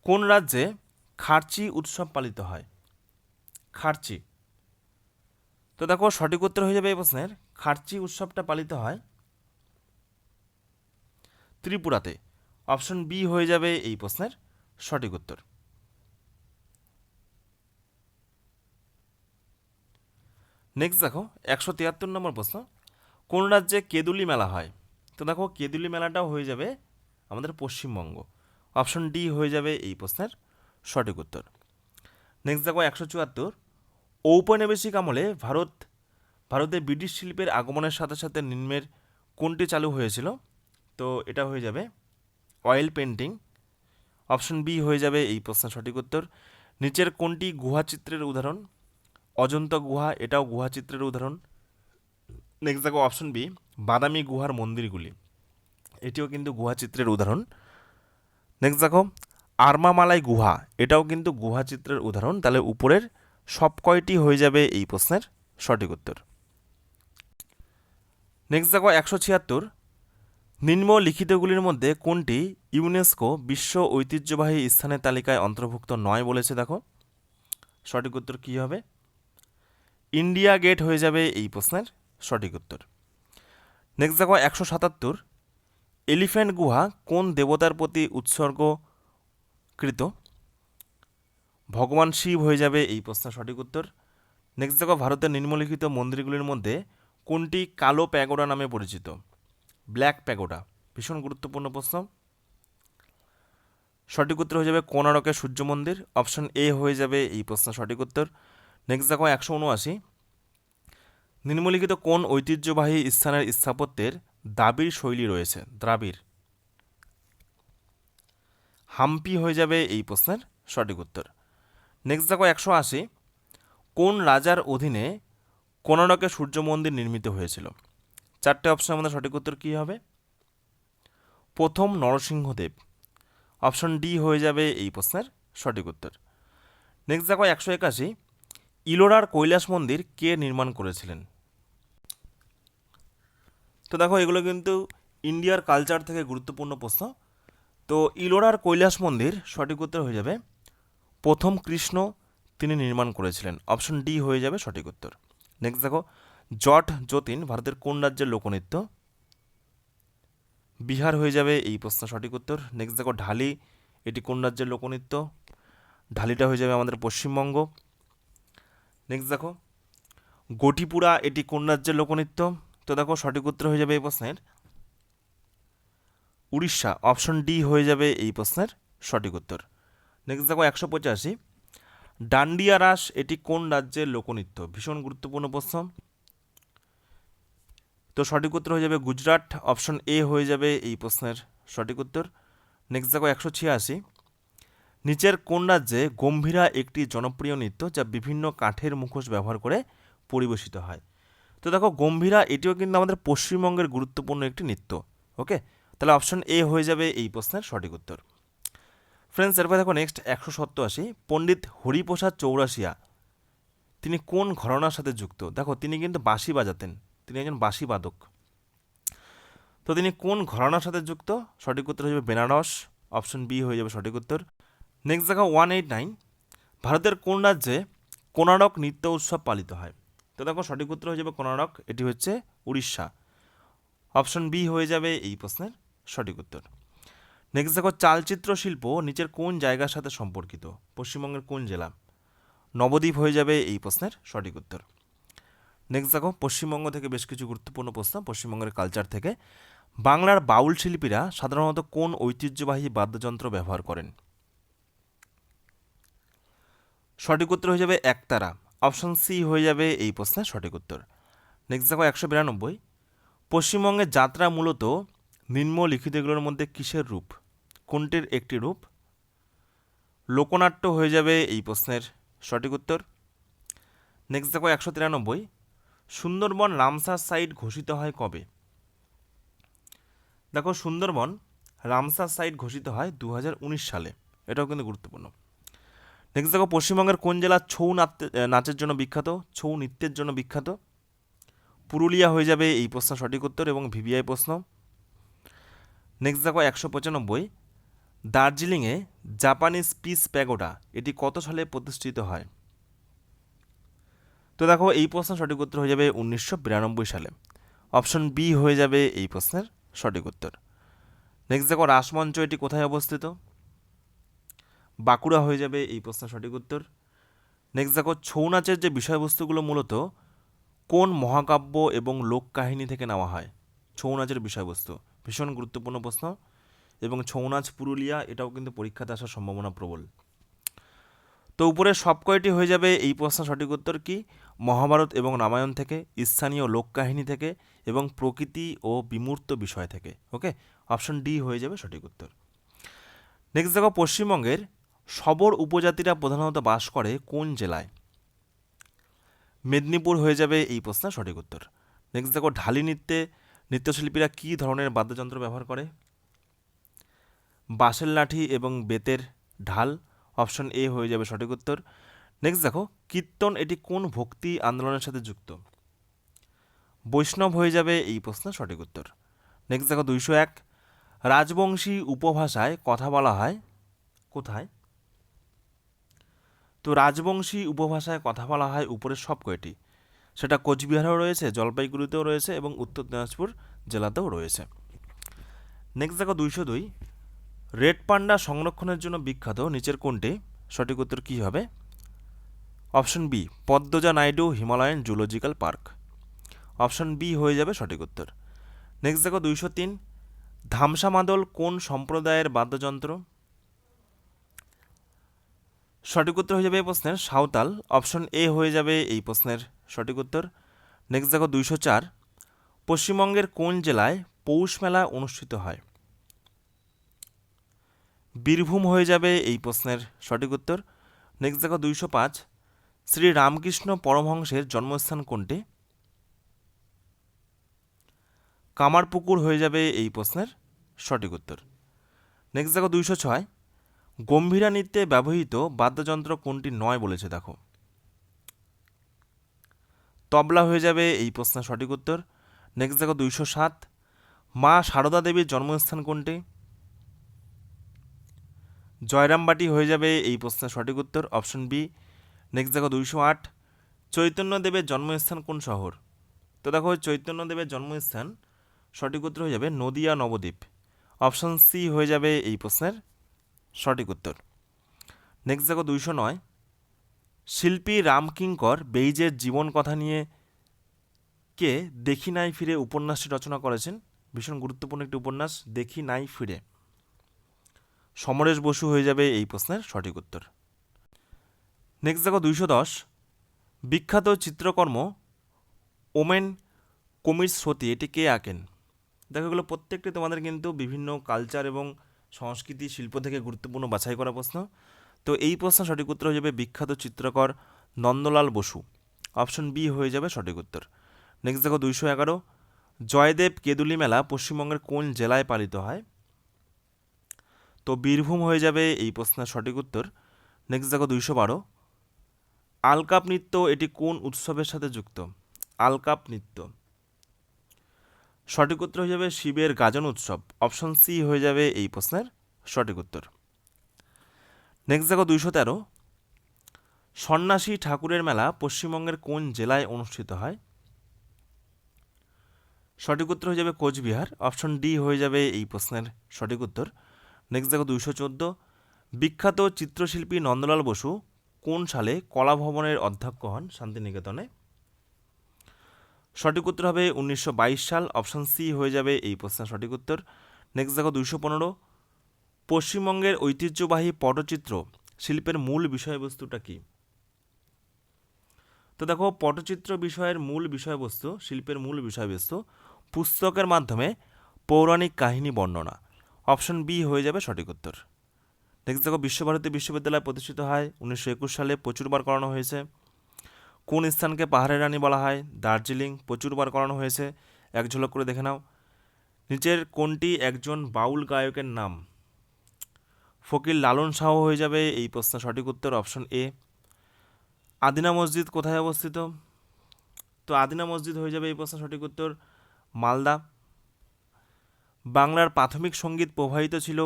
S1: কোন রাজ্যে খার্চি উৎসব পালিত হয়? খার্চি, তো দেখো সঠিক উত্তর হয়ে যাবে এই প্রশ্নের খার্চি উৎসবটা পালিত হয় ত্রিপুরাতে, অপশন বি হয়ে যাবে এই প্রশ্নের সঠিক উত্তর। নেক্সট দেখো 173 নম্বর প্রশ্ন, কোন রাজ্যে কেদুলি মেলা হয়? তো দেখো কেদুলি মেলাটাও হয়ে যাবে আমাদের পশ্চিমবঙ্গ, অপশন ডি হয়ে যাবে এই প্রশ্নের সঠিক উত্তর। নেক্সট দেখো 174, ঔপনিবেশিক আমলে ভারতে ব্রিটিশ শিল্পের আগমনের সাথে সাথে নিম্নের কোনটি চালু হয়েছিল? তো এটা হয়ে যাবে অয়েল পেন্টিং, অপশন বি হয়ে যাবে এই প্রশ্নের সঠিক উত্তর। নিচের কোনটি গুহা চিত্রের উদাহরণ? অজন্তা গুহা, এটাও গুহা চিত্রের উদাহরণ। নেক্সট দেখো অপশন বি, বাদামি গুহার মন্দিরগুলি, এটিও কিন্তু গুহা চিত্রের উদাহরণ। নেক্সট দেখো আরমামালাই গুহা, এটাও কিন্তু গুহা চিত্রের উদাহরণ। তাহলে উপরের সব কয়টি হয়ে যাবে এই প্রশ্নের সঠিক উত্তর। নেক্সট দেখো 176, নিম্নলিখিতগুলির মধ্যে কোনটি ইউনেস্কো বিশ্ব ঐতিহ্যবাহী স্থানের তালিকায় অন্তর্ভুক্ত নয় বলেছে? দেখো সঠিক উত্তর কী হবে? ইন্ডিয়া গেট হয়ে যাবে এই প্রশ্নের সঠিক উত্তর। নেক্সট দেখো 177, এলিফ্যান্ট গুহা কোন দেবতার প্রতি উৎসর্গকৃত? ভগবান শিব হয়ে যাবে এই প্রশ্নের সঠিক উত্তর। নেক্সট দেখো ভারতের নিম্নলিখিত মন্দিরগুলির মধ্যে কোনটি কালো প্যাগোডা নামে পরিচিত? ব্ল্যাক প্যাগোডা, ভীষণ গুরুত্বপূর্ণ প্রশ্ন। সঠিক উত্তর হয়ে যাবে কোণারকের সূর্য মন্দির, অপশন এ হয়ে যাবে এই প্রশ্নের সঠিক উত্তর। নেক্সট দেখো 179, নিম্নলিখিত কোন ঐতিহ্যবাহী স্থানের স্থাপত্যের দ্রাবিড় শৈলী রয়েছে? দ্রাবিড়, হাম্পি হয়ে যাবে এই প্রশ্নের সঠিক উত্তর। নেক্সট দেখো 180, কোন রাজার অধীনে কোণারকে সূর্য মন্দির নির্মিত হয়েছিল? চারটে অপশন আমাদের সঠিক উত্তর কী হবে? প্রথম নরসিংহদেব, অপশন ডি হয়ে যাবে এই প্রশ্নের সঠিক উত্তর। নেক্সট দেখো 181, ইলোরার কৈলাস মন্দির কে নির্মাণ করেছিলেন? তো দেখো এগুলো কিন্তু ইন্ডিয়ার কালচার থেকে গুরুত্বপূর্ণ প্রশ্ন। তো ইলোরার কৈলাস মন্দির সঠিক উত্তর হয়ে যাবে প্রথম কৃষ্ণ তিনি নির্মাণ করেছিলেন, অপশন ডি হয়ে যাবে সঠিক উত্তর। নেক্সট দেখো জট যতীন ভারতের কোন রাজ্যের লোকনৃত্য? বিহার হয়ে যাবে এই প্রশ্ন সঠিক উত্তর। নেক্সট দেখো ঢালি, এটি কোন রাজ্যের লোকনৃত্য? ঢালিটা হয়ে যাবে আমাদের পশ্চিমবঙ্গ। নেক্সট দেখো গটিপুরা, এটি কোন রাজ্যের লোকনৃত্য? তো দেখো সঠিক উত্তর হয়ে যাবে এই প্রশ্নের উড়িষ্যা, অপশন ডি হয়ে যাবে এই প্রশ্নের সঠিক উত্তর। নেক্সট দেখো 185, ডান্ডিয়া রাস এটি কোন রাজ্যের লোকনৃত্য? ভীষণ গুরুত্বপূর্ণ প্রশ্ন। তো সঠিক উত্তর হয়ে যাবে গুজরাট, অপশন এ হয়ে যাবে এই প্রশ্নের সঠিক উত্তর। নেক্সট দেখো 186, নিচের কোন রাজ্যে গম্ভীরা একটি জনপ্রিয় নৃত্য যা বিভিন্ন কাঠের মুখোশ ব্যবহার করে পরিবেশিত হয়? তো দেখো গম্ভীরা এটিও কিন্তু আমাদের পশ্চিমবঙ্গের গুরুত্বপূর্ণ একটি নৃত্য। ওকে, তাহলে অপশন এ হয়ে যাবে এই প্রশ্নের সঠিক উত্তর। ফ্রেন্ডস এরপর দেখো নেক্সট 187, পণ্ডিত হরিপ্রসাদ চৌরাশিয়া তিনি কোন ঘরানার সাথে যুক্ত? দেখো তিনি কিন্তু বাঁশি বাজাতেন, তিনি একজন বাঁশি বাদক। তো তিনি কোন ঘরানার সাথে যুক্ত? সঠিক উত্তর হয়ে যাবে বেনারস, অপশন বি হয়ে যাবে সঠিক উত্তর। নেক্সট দেখো 189, ভারতের কোন রাজ্যে কোণারক নৃত্য উৎসব পালিত হয়? তো দেখো সঠিক উত্তর হয়ে যাবে কোণারক, এটি হচ্ছে উড়িষ্যা, অপশন বি হয়ে যাবে এই প্রশ্নের সঠিক উত্তর। নেক্সট দেখো চালচিত্র শিল্প নিচের কোন জায়গার সাথে সম্পর্কিত? পশ্চিমবঙ্গের কোন জেলা? নবদ্বীপ হয়ে যাবে এই প্রশ্নের সঠিক উত্তর। নেক্সট দেখো পশ্চিমবঙ্গ থেকে বেশ কিছু গুরুত্বপূর্ণ প্রশ্ন পশ্চিমবঙ্গের কালচার থেকে। বাংলার বাউল শিল্পীরা সাধারণত কোন ঐতিহ্যবাহী বাদ্যযন্ত্র ব্যবহার করেন? সঠিক উত্তর হয়ে যাবে একতারা, অপশন সি হয়ে যাবে এই প্রশ্নের সঠিক উত্তর। নেক্সট দেখো 192, পশ্চিমবঙ্গের যাত্রা মূলত নিম্নলিখিতগুলোর মধ্যে কিসের রূপ? কোনটির একটি রূপ? লোকনাট্য হয়ে যাবে এই প্রশ্নের সঠিক উত্তর। নেক্সট দেখো 193, সুন্দরবন রামসার সাইট ঘোষিত হয় কবে? দেখো সুন্দরবন রামসার সাইট ঘোষিত হয় 2019 সালে, এটাও কিন্তু গুরুত্বপূর্ণ। নেক্সট দেখো পশ্চিমবঙ্গের কোন জেলা ছৌ নাচের জন্য বিখ্যাত, ছৌ নৃত্যের জন্য বিখ্যাত? পুরুলিয়া হয়ে যাবে এই প্রশ্ন সঠিক উত্তর এবং ভিভিআই প্রশ্ন। নেক্সট দেখো 195, দার্জিলিংয়ে জাপানিজ পিস প্যাগোডা এটি কত সালে প্রতিষ্ঠিত হয়? তো দেখো এই প্রশ্নের সঠিক উত্তর হয়ে যাবে 1992 সালে, অপশন বি হয়ে যাবে এই প্রশ্নের সঠিক উত্তর। নেক্সট দেখো রাসমঞ্চ এটি কোথায় অবস্থিত? বাঁকুড়া হয়ে যাবে এই প্রশ্নের সঠিক উত্তর। নেক্সট দেখো ছৌ নাচের যে বিষয়বস্তুগুলো মূলত কোন মহাকাব্য এবং লোককাহিনী থেকে নেওয়া হয়? ছৌ নাচের বিষয়বস্তু, ভীষণ গুরুত্বপূর্ণ প্রশ্ন। এবং ছৌ নাচ পুরুলিয়া, এটাও কিন্তু পরীক্ষাতে আসার সম্ভাবনা প্রবল। তো উপরে সব কয়টি হয়ে যাবে এই প্রশ্নের সঠিক উত্তর কি? মহাভারত এবং রামায়ণ থেকে, স্থানীয় লোককাহিনী থেকে এবং প্রকৃতি ও বিমূর্ত বিষয় থেকে। ওকে, অপশন ডি হয়ে যাবে সঠিক উত্তর। নেক্সট দেখো পশ্চিমবঙ্গের শবর উপজাতিরা প্রধানত বাস করে কোন জেলায়? মেদিনীপুর হয়ে যাবে এই প্রশ্নের সঠিক উত্তর। নেক্সট দেখো, ঢালি নৃত্যে নৃত্যশিল্পীরা কী ধরনের বাদ্যযন্ত্র ব্যবহার করে? বাঁশের লাঠি এবং বেতের ঢাল। অপশন এ হয়ে যাবে সঠিক উত্তর। নেক্সট দেখো, কীর্তন এটি কোন ভক্তি আন্দোলনের সাথে যুক্ত? বৈষ্ণব হয়ে যাবে এই প্রশ্নের সঠিক উত্তর। নেক্সট দেখো 201, রাজবংশী উপভাষায় কথা বলা হয় কোথায়? তো রাজবংশী উপভাষায় কথা বলা হয় উপরের সব কয়টি? সেটা কোচবিহারেও রয়েছে, জলপাইগুড়িতেও রয়েছে এবং উত্তর দিনাজপুর জেলাতেও রয়েছে। নেক্সট দেখো 202, রেড পান্ডা সংরক্ষণের জন্য বিখ্যাত নিচের কোনটি? সঠিক উত্তর কী হবে? Option B, Padmaja Naidu Himalayan zoological park. Option B হয়ে যাবে সঠিক উত্তর। নেক্সট দেখো 203, ধামসা মাদল কোন সম্প্রদায়ের বাদ্যযন্ত্র? সঠিক উত্তর হয়ে যাবে এই প্রশ্নের সাঁওতাল। অপশন এ হয়ে যাবে এই প্রশ্নের সঠিক উত্তর। নেক্সট দেখো 204, পশ্চিমবঙ্গের কোন জেলায় পৌষ মেলা অনুষ্ঠিত হয়? বীরভূম হয়ে যাবে এই প্রশ্নের সঠিক উত্তর। নেক্সট দেখো 205, শ্রী রামকৃষ্ণ পরমহংসের জন্মস্থান কোনটি? কামারপুকুর হয়ে যাবে এই প্রশ্নের সঠিক উত্তর। নেক্সট দেখো 206, গম্ভীরা নৃত্যে ব্যবহৃত বাদ্যযন্ত্র কোনটি নয় বলেছে? দেখো, তবলা হয়ে যাবে এই প্রশ্নের সঠিক উত্তর। নেক্সট দেখো 207, মা সারদা দেবীর জন্মস্থান কোনটি? জয়রামবাটি হয়ে যাবে এই প্রশ্নের সঠিক উত্তর। Option B. নেক্সট দেখো 208, চৈতন্যদেবের জন্মস্থান কোন শহর? তো দেখো, চৈতন্যদেবের জন্মস্থান সঠিক উত্তর হয়ে যাবে নদিয়া নবদ্বীপ। অপশন সি হয়ে যাবে এই প্রশ্নের সঠিক উত্তর। নেক্সট দেখো 209, শিল্পী রামকিঙ্কর বেইজের জীবন কথা নিয়ে কে দেখি নাই ফিরে উপন্যাসটি রচনা করেছেন? ভীষণ গুরুত্বপূর্ণ একটি উপন্যাস, দেখি নাই ফিরে। সমরেশ বসু হয়ে যাবে এই প্রশ্নের সঠিক উত্তর। নেক্সট দেখো 210, বিখ্যাত চিত্রকর্ম ওমেন কমির স্রোতি এটি কে আঁকেন? দেখো, এগুলো প্রত্যেকটি তোমাদের কিন্তু বিভিন্ন কালচার এবং সংস্কৃতি শিল্প থেকে গুরুত্বপূর্ণ বাছাই করা প্রশ্ন। তো এই প্রশ্নের সঠিক উত্তর হয়ে যাবে বিখ্যাত চিত্রকর নন্দলাল বসু। অপশন বি হয়ে যাবে সঠিক উত্তর। নেক্সট দেখো 211, জয়দেব কেঁদুলি মেলা পশ্চিমবঙ্গের কোন জেলায় পালিত হয়? তো বীরভূম হয়ে যাবে এই প্রশ্নের সঠিক উত্তর। নেক্সট দেখো 212, আলকাপ নৃত্য এটি কোন উৎসবের সাথে যুক্ত? আলকাপ নৃত্য সঠিক উত্তর হয়ে যাবে শিবের গাজন উৎসব। অপশন সি হয়ে যাবে এই প্রশ্নের সঠিক উত্তর। নেক্সট দেখো 213, সন্ন্যাসী ঠাকুরের মেলা পশ্চিমবঙ্গের কোন জেলায় অনুষ্ঠিত হয়? সঠিক উত্তর হয়ে যাবে কোচবিহার। অপশন ডি হয়ে যাবে এই প্রশ্নের সঠিক উত্তর। নেক্সট দেখো 214, বিখ্যাত চিত্রশিল্পী নন্দলাল বসু কোন সালে কলা ভবনের অধ্যক্ষ হন শান্তিনিকেতনে? সঠিক উত্তর হবে 1922 সাল। অপশন সি হয়ে যাবে এই প্রশ্নের সঠিক উত্তর। নেক্সট দেখো 215, পশ্চিমবঙ্গের ঐতিহ্যবাহী পটচিত্র শিল্পের মূল বিষয়বস্তুটা কি? তো দেখো, পটচিত্র বিষয়ের মূল বিষয়বস্তু, শিল্পের মূল বিষয়বস্তু পুস্তকের মাধ্যমে পৌরাণিক কাহিনী বর্ণনা। অপশন বি হয়ে যাবে সঠিক উত্তর। নেক্সট দেখো, বিশ্বভারতী বিশ্ববিদ্যালয় প্রতিষ্ঠিত হয় 1921 সালে, প্রচুরবার করানো হয়েছে। কোন স্থানকে পাহাড়ের রানী বলা হয়? দার্জিলিং, প্রচুরবার করানো হয়েছে। এক ঝলক করে দেখে নাও। নিচের কোনটি একজন বাউল গায়কের নাম? ফকির লালন শাহ হয়ে যাবে এই প্রশ্নের সঠিক উত্তর। Option A. আদিনা মসজিদ কোথায় অবস্থিত? তো আদিনা মসজিদ হয়ে যাবে এই প্রশ্নের সঠিক উত্তর মালদা। বাংলার প্রাথমিক সঙ্গীত প্রবাহিত ছিল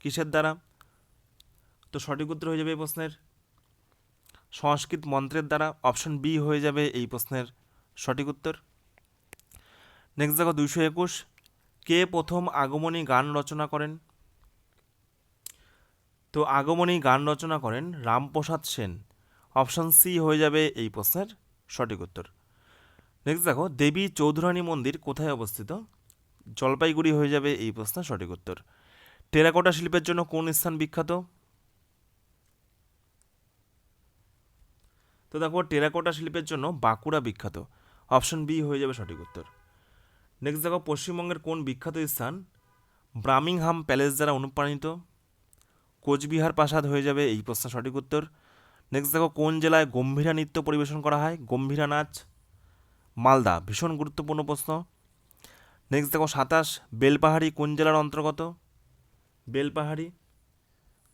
S1: কিসের দ্বারা? তো সঠিক উত্তর হয়ে যাবে এই প্রশ্নের সংস্কৃত মন্ত্রের দ্বারা। অপশন বি হয়ে যাবে এই প্রশ্নের সঠিক উত্তর। নেক্সট দেখো 221, কে প্রথম আগমনী গান রচনা করেন? তো আগমনী গান রচনা করেন রামপ্রসাদ সেন। অপশন সি হয়ে যাবে এই প্রশ্নের সঠিক উত্তর। নেক্সট দেখো, দেবী চৌধুরানী মন্দির কোথায় অবস্থিত? জলপাইগুড়ি হয়ে যাবে এই প্রশ্নের সঠিক উত্তর। টেরাকোটা শিল্পের জন্য কোন স্থান বিখ্যাত? তো দেখো, টেরাকোটা শিল্পের জন্য বাঁকুড়া বিখ্যাত। অপশন বি হয়ে যাবে সঠিক উত্তর। নেক্সট দেখো, পশ্চিমবঙ্গের কোন বিখ্যাত স্থান ব্রামিংহাম প্যালেস দ্বারা অনুপ্রাণিত? কোচবিহার প্রাসাদ হয়ে যাবে এই প্রশ্নের সঠিক উত্তর। নেক্সট দেখো কোন জেলায় গম্ভীরা নৃত্য পরিবেশন করা হয়? গম্ভীরা নাচ, মালদা, ভীষণ গুরুত্বপূর্ণ প্রশ্ন। নেক্সট দেখো 27 বেলপাহাড়ি কোন জেলার অন্তর্গত? বেলপাহাড়ি,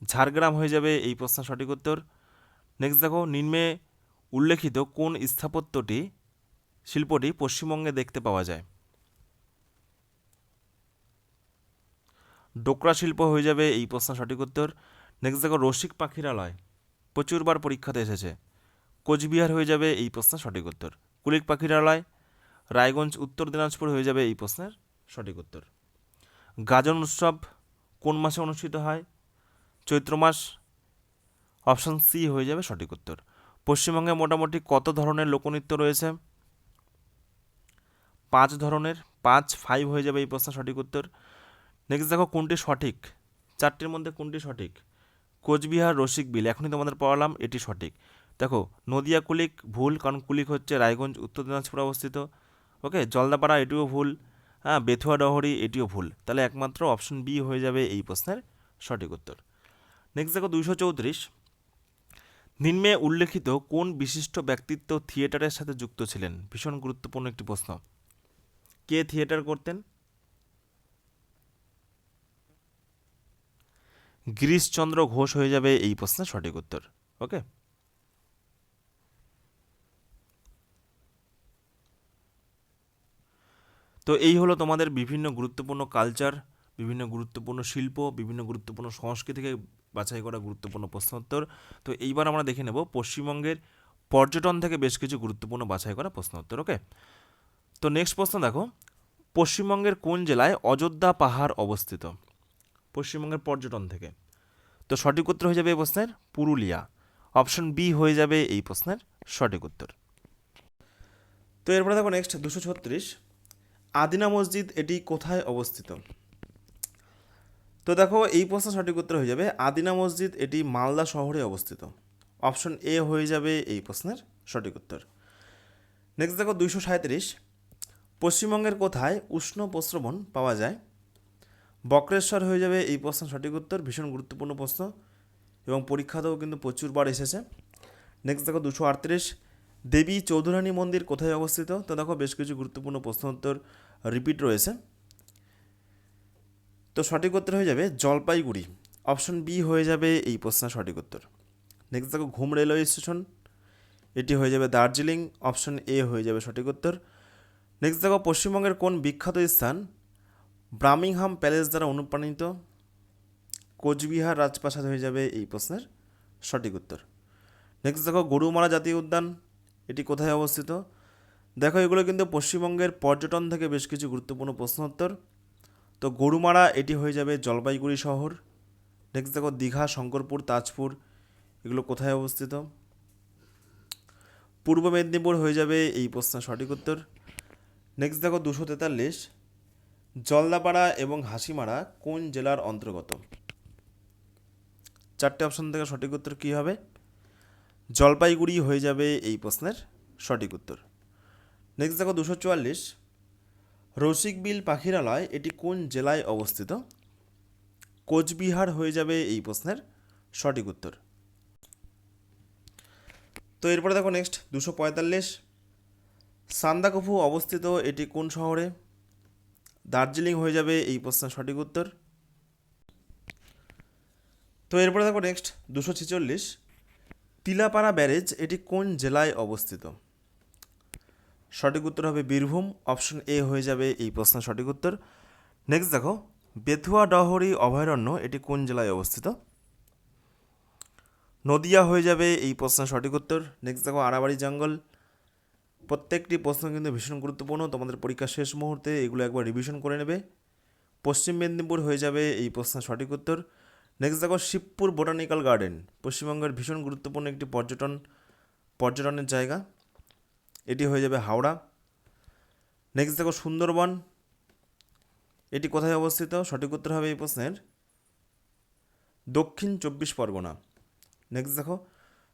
S1: ঝাড়গ্রাম হয়ে যাবে এই প্রশ্নের সঠিক উত্তর। নেক্সট দেখো নিম্নে উল্লেখিত কোন শিল্পটি পশ্চিমবঙ্গে দেখতে পাওয়া যায়? ডোকরা শিল্প হয়ে যাবে এই প্রশ্নের সঠিক উত্তর। নেক্সট দেখো রসিক পাখিরালয় প্রচুরবার পরীক্ষাতে এসেছে, কোচবিহার হয়ে যাবে এই প্রশ্নের সঠিক উত্তর। কুলিক পাখিরালয় রায়গঞ্জ উত্তর দিনাজপুর হয়ে যাবে এই প্রশ্নের সঠিক উত্তর। গাজন উৎসব কোন মাসে অনুষ্ঠিত হয়? চৈত্র মাস, অপশন সি হয়ে যাবে সঠিক উত্তর। পশ্চিমবঙ্গে মোটামুটি কত ধরনের লোকনৃত্য রয়েছে? 5 ধরনের, 5 হয়ে যাবে এই প্রশ্নের সঠিক উত্তর। নেক্সট দেখো কোনটি সঠিক, 4টির মধ্যে কোনটি সঠিক? কোচবিহার রসিক বিল, এখনই তোমাদের পড়ালাম, এটি সঠিক। দেখো নদিয়া কুলিক ভুল, কারণ কুলিক হচ্ছে রায়গঞ্জ উত্তর দিনাজপুর অবস্থিত। ওকে, জলদাপাড়া এটিও ভুল, হ্যাঁ, বেথুয়া ডহরি এটিও ভুল। তাহলে একমাত্র অপশন বি হয়ে যাবে এই প্রশ্নের সঠিক উত্তর। নেক্সট দেখো 234 নিম্নে উল্লেখিত কোন বিশিষ্ট ব্যক্তিত্ব থিয়েটারের সাথে যুক্ত ছিলেন? ভীষণ গুরুত্বপূর্ণ একটি প্রশ্ন। কে থিয়েটার করতেন? গিরিশচন্দ্র ঘোষ হয়ে যাবে এই প্রশ্নের সঠিক উত্তর। ওকে, তো এই হলো তোমাদের বিভিন্ন গুরুত্বপূর্ণ কালচার, বিভিন্ন গুরুত্বপূর্ণ শিল্প, বিভিন্ন গুরুত্বপূর্ণ সংস্কৃতি থেকে বাছাই করা গুরুত্বপূর্ণ প্রশ্নোত্তর। তো এইবার আমরা দেখে নেব পশ্চিমবঙ্গের পর্যটন থেকে বেশ কিছু গুরুত্বপূর্ণ বাছাই করা প্রশ্নোত্তর। ওকে, তো নেক্সট প্রশ্ন দেখো, পশ্চিমবঙ্গের কোন জেলায় অযোধ্যা পাহাড় অবস্থিত? পশ্চিমবঙ্গের পর্যটন থেকে, তো সঠিক উত্তর হয়ে যাবে এই প্রশ্নের পুরুলিয়া। অপশন বি হয়ে যাবে এই প্রশ্নের সঠিক উত্তর। তো এরপরে দেখো নেক্সট 236 আদিনা মসজিদ এটি কোথায় অবস্থিত? তো দেখো এই প্রশ্নের সঠিক উত্তর হয়ে যাবে আদিনা মসজিদ এটি মালদা শহরে অবস্থিত। অপশন এ হয়ে যাবে এই প্রশ্নের সঠিক উত্তর। নেক্সট দেখো 237 পশ্চিমবঙ্গের কোথায় উষ্ণ প্রস্রবণ পাওয়া যায়? বক্রেশ্বর হয়ে যাবে এই প্রশ্নের সঠিক উত্তর। ভীষণ গুরুত্বপূর্ণ প্রশ্ন এবং পরীক্ষাতেও কিন্তু প্রচুরবার এসেছে। নেক্সট দেখো 238 দেবী চৌধুরানী মন্দির কোথায় অবস্থিত? তো দেখো বেশ কিছু গুরুত্বপূর্ণ প্রশ্ন উত্তর রিপিট রয়েছে। তো সঠিক উত্তর হয়ে যাবে জলপাইগুড়ি। অপশন বি হয়ে যাবে এই প্রশ্নের সঠিক উত্তর। নেক্সট দেখো ঘুম রেলওয়ে স্টেশন এটি হয়ে যাবে দার্জিলিং। অপশন এ হয়ে যাবে সঠিক উত্তর। নেক্সট দেখো পশ্চিমবঙ্গের কোন বিখ্যাত স্থান ব্রামিংহাম প্যালেস দ্বারা অনুপ্রাণিত? কোচবিহার রাজপ্রাসাদ হয়ে যাবে এই প্রশ্নের সঠিক উত্তর। নেক্সট দেখো গরুমারা জাতীয় উদ্যান এটি কোথায় অবস্থিত? দেখো এগুলো কিন্তু পশ্চিমবঙ্গের পর্যটন থেকে বেশ কিছু গুরুত্বপূর্ণ প্রশ্ন উত্তর। তো গরুমারা এটি হয়ে যাবে জলপাইগুড়ি শহর। নেক্সট দেখো দীঘা, শঙ্করপুর, তাজপুর এগুলো কোথায় অবস্থিত? পূর্ব মেদিনীপুর হয়ে যাবে এই প্রশ্নের সঠিক উত্তর। নেক্সট দেখো 243 জলদাপাড়া এবং হাসিমারা কোন জেলার অন্তর্গত? 4টে অপশন থেকে সঠিক উত্তর কী হবে? জলপাইগুড়ি হয়ে যাবে এই প্রশ্নের সঠিক উত্তর। নেক্সট দেখো 244 রসিকবিল পাখিরালয় এটি কোন জেলায় অবস্থিত? কোচবিহার হয়ে যাবে এই প্রশ্নের সঠিক উত্তর। তো এরপরে দেখো নেক্সট 245 সান্দাকফু অবস্থিত এটি কোন শহরে? দার্জিলিং হয়ে যাবে এই প্রশ্নের সঠিক উত্তর। তো এরপরে দেখো নেক্সট 246 তিলাপাড়া ব্যারেজ এটি কোন জেলায় অবস্থিত? সঠিক উত্তর হবে বীরভূম। অপশন এ হয়ে যাবে এই প্রশ্নের সঠিক উত্তর। নেক্সট দেখো বেথুয়া ডহরি অভয়ারণ্য এটি কোন জেলায় অবস্থিত? নদিয়া হয়ে যাবে এই প্রশ্নের সঠিক উত্তর। নেক্সট দেখো আড়াবাড়ি জঙ্গল, প্রত্যেকটি প্রশ্ন কিন্তু ভীষণ গুরুত্বপূর্ণ, তোমাদের পরীক্ষার শেষ মুহূর্তে এগুলো একবার রিভিশন করে নেবে। পশ্চিম মেদিনীপুর হয়ে যাবে এই প্রশ্নের সঠিক উত্তর। নেক্সট দেখো শিবপুর বোটানিক্যাল গার্ডেন পশ্চিমবঙ্গের ভীষণ গুরুত্বপূর্ণ একটি পর্যটনের জায়গা, এটি হয়ে যাবে হাওড়া। নেক্সট দেখো সুন্দরবন এটি কোথায় অবস্থিত? সঠিক উত্তর হবে এই প্রশ্নের দক্ষিণ 24 পরগনা। নেক্সট দেখো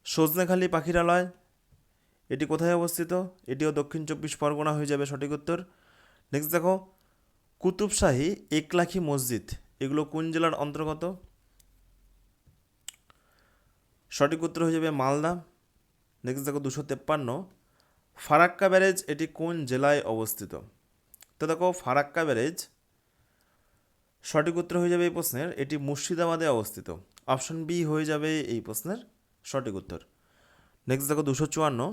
S1: সজনেখালি পাখিরালয় এটি কোথায় অবস্থিত? এটিও দক্ষিণ 24 পরগনা হয়ে যাবে সঠিক উত্তর। নেক্সট দেখো কুতুবশাহী একলাখি মসজিদ এগুলো কোন জেলার অন্তর্গত? সঠিক উত্তর হয়ে যাবে মালদা। নেক্সট দেখো 253, ফারাক্কা ব্যারেজ এটি কোন জেলায় অবস্থিত? তো দেখো ফারাক্কা ব্যারেজ সঠিক উত্তর হয়ে যাবে এই প্রশ্নের এটি মুর্শিদাবাদে অবস্থিত। অপশন বি হয়ে যাবে এই প্রশ্নের সঠিক উত্তর। নেক্সট দেখো 254,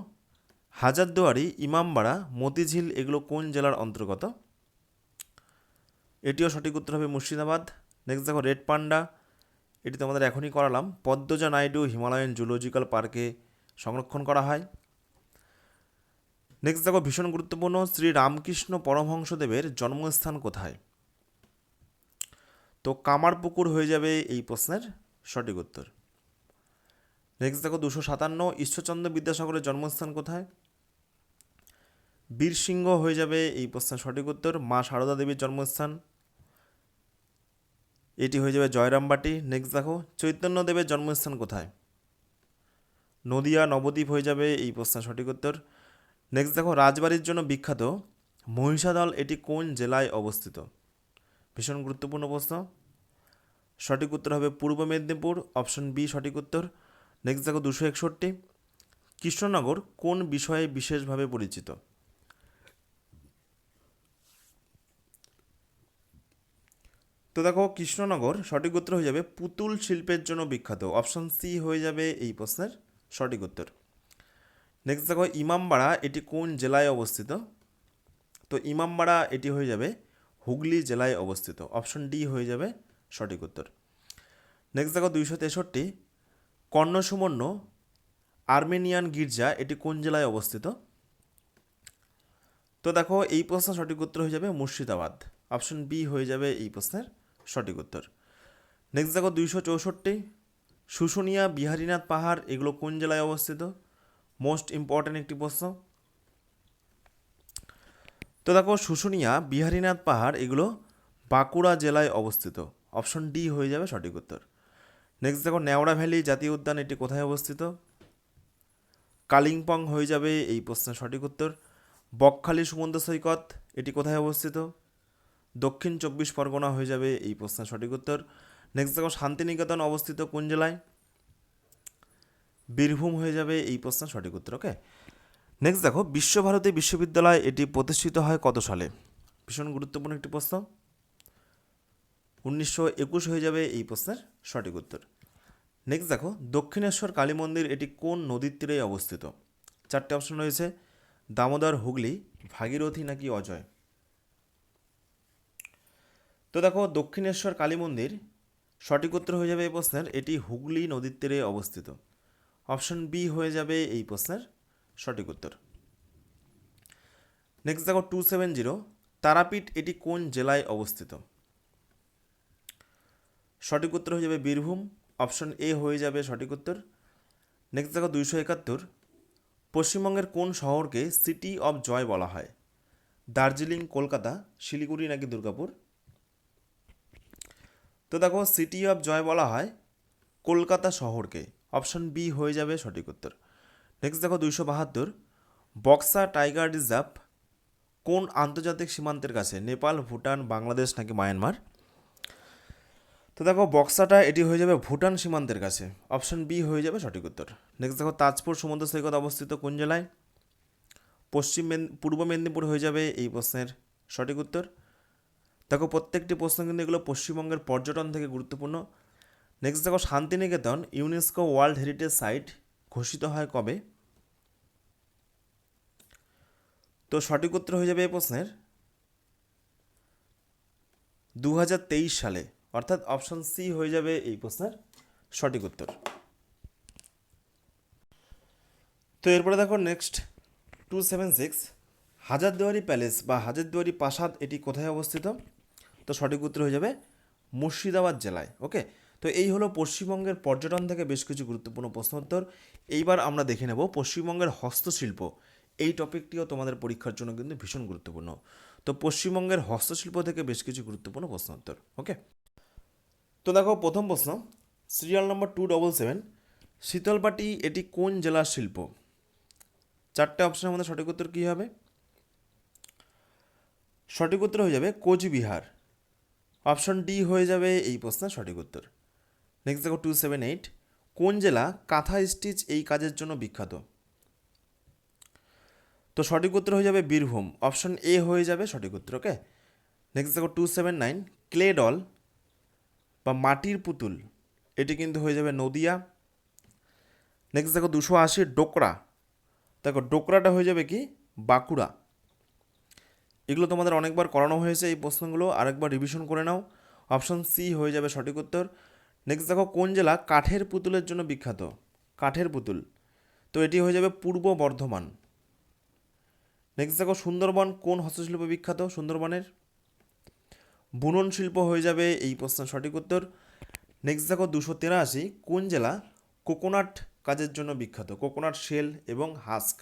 S1: হাজারদুয়ারি, ইমামবাড়া, মতিঝিল এগুলো কোন জেলার অন্তর্গত? এটিও সঠিক উত্তর হবে মুর্শিদাবাদ। নেক্সট দেখো রেড পান্ডা, এটি তোমাদের এখনই করালাম, পদ্মজা নাইডু হিমালয়ান জুলজিক্যাল পার্কে সংরক্ষণ করা হয়। নেক্সট দেখো ভীষণ গুরুত্বপূর্ণ, শ্রী রামকৃষ্ণ পরমহংসদেবের জন্মস্থান কোথায়? তো কামারপুকুর হয়ে যাবে এই প্রশ্নের সঠিক উত্তর। নেক্সট দেখো 257, ঈশ্বরচন্দ্র বিদ্যাসাগরের জন্মস্থান কোথায়? বীরসিংহ হয়ে যাবে এই প্রশ্নের সঠিক উত্তর। মা সারদা দেবীর জন্মস্থান এটি হয়ে যাবে জয়রামবাটি। নেক্সট দেখো চৈতন্যদেবের জন্মস্থান কোথায়? নদিয়া নবদ্বীপ হয়ে যাবে এই প্রশ্নের সঠিক উত্তর। নেক্সট দেখো রাজবাড়ির জন্য বিখ্যাত মহিষাদল এটি কোন জেলায় অবস্থিত? ভীষণ গুরুত্বপূর্ণ প্রশ্ন। সঠিক উত্তর হবে পূর্ব মেদিনীপুর। অপশন বি সঠিক উত্তর। নেক্সট দেখো 261, কৃষ্ণনগর কোন বিষয়ে বিশেষভাবে পরিচিত? তো দেখো কৃষ্ণনগর সঠিক উত্তর হয়ে যাবে পুতুল শিল্পের জন্য বিখ্যাত। অপশন সি হয়ে যাবে এই প্রশ্নের সঠিক উত্তর। নেক্সট দেখো ইমামবাড়া এটি কোন জেলায় অবস্থিত? তো ইমামবাড়া এটি হয়ে যাবে হুগলি জেলায় অবস্থিত। অপশন ডি হয়ে যাবে সঠিক উত্তর। নেক্সট দেখো 263, কর্ণসুবর্ণ আর্মেনিয়ান গির্জা এটি কোন জেলায় অবস্থিত? তো দেখো এই প্রশ্নের সঠিক উত্তর হয়ে যাবে মুর্শিদাবাদ। অপশন বি হয়ে যাবে এই প্রশ্নের সঠিক উত্তর। নেক্সট দেখো 264, শুশুনিয়া বিহারীনাথ পাহাড় এগুলো কোন জেলায় অবস্থিত? মোস্ট ইম্পর্ট্যান্ট একটি প্রশ্ন। তো দেখো শুশুনিয়া বিহারীনাথ পাহাড় এগুলো বাঁকুড়া জেলায় অবস্থিত। অপশন ডি হয়ে যাবে সঠিক উত্তর। নেক্সট দেখো নেওড়া ভ্যালি জাতীয় উদ্যান এটি কোথায় অবস্থিত? কালিম্পং হয়ে যাবে এই প্রশ্নের সঠিক উত্তর। বকখালি সমুদ্র সৈকত এটি কোথায় অবস্থিত? দক্ষিণ 24 পরগনা হয়ে যাবে এই প্রশ্নের সঠিক উত্তর। নেক্সট দেখো শান্তিনিকেতন অবস্থিত কোন জেলায়? বীরভূম হয়ে যাবে এই প্রশ্নের সঠিক উত্তর। ওকে, নেক্সট দেখো বিশ্বভারতী বিশ্ববিদ্যালয় এটি প্রতিষ্ঠিত হয় কত সালে? ভীষণ গুরুত্বপূর্ণ একটি প্রশ্ন। 1921 হয়ে যাবে এই প্রশ্নের সঠিক উত্তর। নেক্সট দেখো দক্ষিণেশ্বর কালী মন্দির এটি কোন নদীর তীরে অবস্থিত? চারটে অপশন রয়েছে, দামোদর, হুগলি, ভাগীরথী নাকি অজয়। তো দেখো দক্ষিণেশ্বর কালী মন্দির সঠিক উত্তর হয়ে যাবে এই প্রশ্নের এটি হুগলি নদীর তীরে অবস্থিত। অপশন বি হয়ে যাবে এই প্রশ্নের সঠিক উত্তর। নেক্সট দেখো 270, তারাপীঠ এটি কোন জেলায় অবস্থিত? সঠিক উত্তর হয়ে যাবে বীরভূম। অপশন এ হয়ে যাবে সঠিক উত্তর। নেক্সট দেখো 271, পশ্চিমবঙ্গের কোন শহরকে সিটি অফ জয় বলা হয়? দার্জিলিং, কলকাতা, শিলিগুড়ি নাকি দুর্গাপুর। তো দেখো সিটি অফ জয় বলা হয় কলকাতা শহরকে। অপশন বি হয়ে যাবে সঠিক উত্তর। নেক্সট দেখো 272, বক্সা টাইগার রিজার্ভ কোন আন্তর্জাতিক সীমান্তের কাছে? নেপাল, ভুটান, বাংলাদেশ নাকি মায়ানমার। তো দেখো বক্সাটা এটি হয়ে যাবে ভুটান সীমান্তের কাছে। অপশন বি হয়ে যাবে সঠিক উত্তর। নেক্সট দেখো তাজপুর সমুদ্র সৈকত অবস্থিত কোন জেলায়? পূর্ব মেদিনীপুর হয়ে যাবে এই প্রশ্নের সঠিক উত্তর। দেখো প্রত্যেকটি প্রশ্ন কিন্তু এগুলো পশ্চিমবঙ্গের পর্যটন থেকে গুরুত্বপূর্ণ। নেক্সট দেখো Shantiniketan UNESCO world heritage site ঘোষিত হয় কবে? তো সঠিক উত্তর হয়ে যাবে এই প্রশ্নের 2023 সালে, অর্থাৎ অপশন সি হয়ে যাবে এই প্রশ্নের সঠিক উত্তর। তো এরপরে দেখো নেক্সট 276, হাজারদুয়ারি প্যালেস বা হাজারদুয়ারি প্রাসাদ এটি কোথায় অবস্থিত? তো সঠিক উত্তর হয়ে যাবে মুর্শিদাবাদ জেলায়। ওকে, তো এই হলো পশ্চিমবঙ্গের পর্যটন থেকে বেশ কিছু গুরুত্বপূর্ণ প্রশ্ন উত্তর। এইবার আমরা দেখে নেব পশ্চিমবঙ্গের হস্তশিল্প। এই টপিকটিও তোমাদের পরীক্ষার জন্য কিন্তু ভীষণ গুরুত্বপূর্ণ। তো পশ্চিমবঙ্গের হস্তশিল্প থেকে বেশ কিছু গুরুত্বপূর্ণ প্রশ্ন উত্তর। ওকে, তো দেখো প্রথম প্রশ্ন, সিরিয়াল নম্বর 277, শীতলপাটি এটি কোন জেলার শিল্প? চারটে অপশনের মধ্যে সঠিক উত্তর কী হবে? সঠিক উত্তর হয়ে যাবে কোচবিহার। অপশন ডি হয়ে যাবে এই প্রশ্নের সঠিক উত্তর। নেক্সট দেখো 278, কোন জেলা কাঁথা স্টিচ এই কাজের জন্য বিখ্যাত? তো সঠিক উত্তর হয়ে যাবে বীরভূম, অপশন এ হয়ে যাবে সঠিক উত্তর। ওকে, নেক্সট দেখো 279, ক্লে ডল বা মাটির পুতুল, এটি কিন্তু হয়ে যাবে নদিয়া। নেক্সট দেখো 280, ডোকরা, দেখো ডোকরাটা হয়ে যাবে কি বাঁকুড়া। এগুলো তোমাদের অনেকবার করানো হয়েছে, এই প্রশ্নগুলো আরেকবার রিভিশন করে নাও, অপশন সি হয়ে যাবে সঠিক উত্তর। নেক্সট দেখো কোন জেলা কাঠের পুতুলের জন্য বিখ্যাত? কাঠের পুতুল, তো এটি হয়ে যাবে পূর্ব বর্ধমান। নেক্সট দেখো সুন্দরবন কোন হস্তশিল্প বিখ্যাত? সুন্দরবনের বুনন শিল্প হয়ে যাবে এই প্রশ্নের সঠিক উত্তর। নেক্সট দেখো 283, কোন জেলা কোকোনাট কাজের জন্য বিখ্যাত? কোকোনাট শেল এবং হাস্ক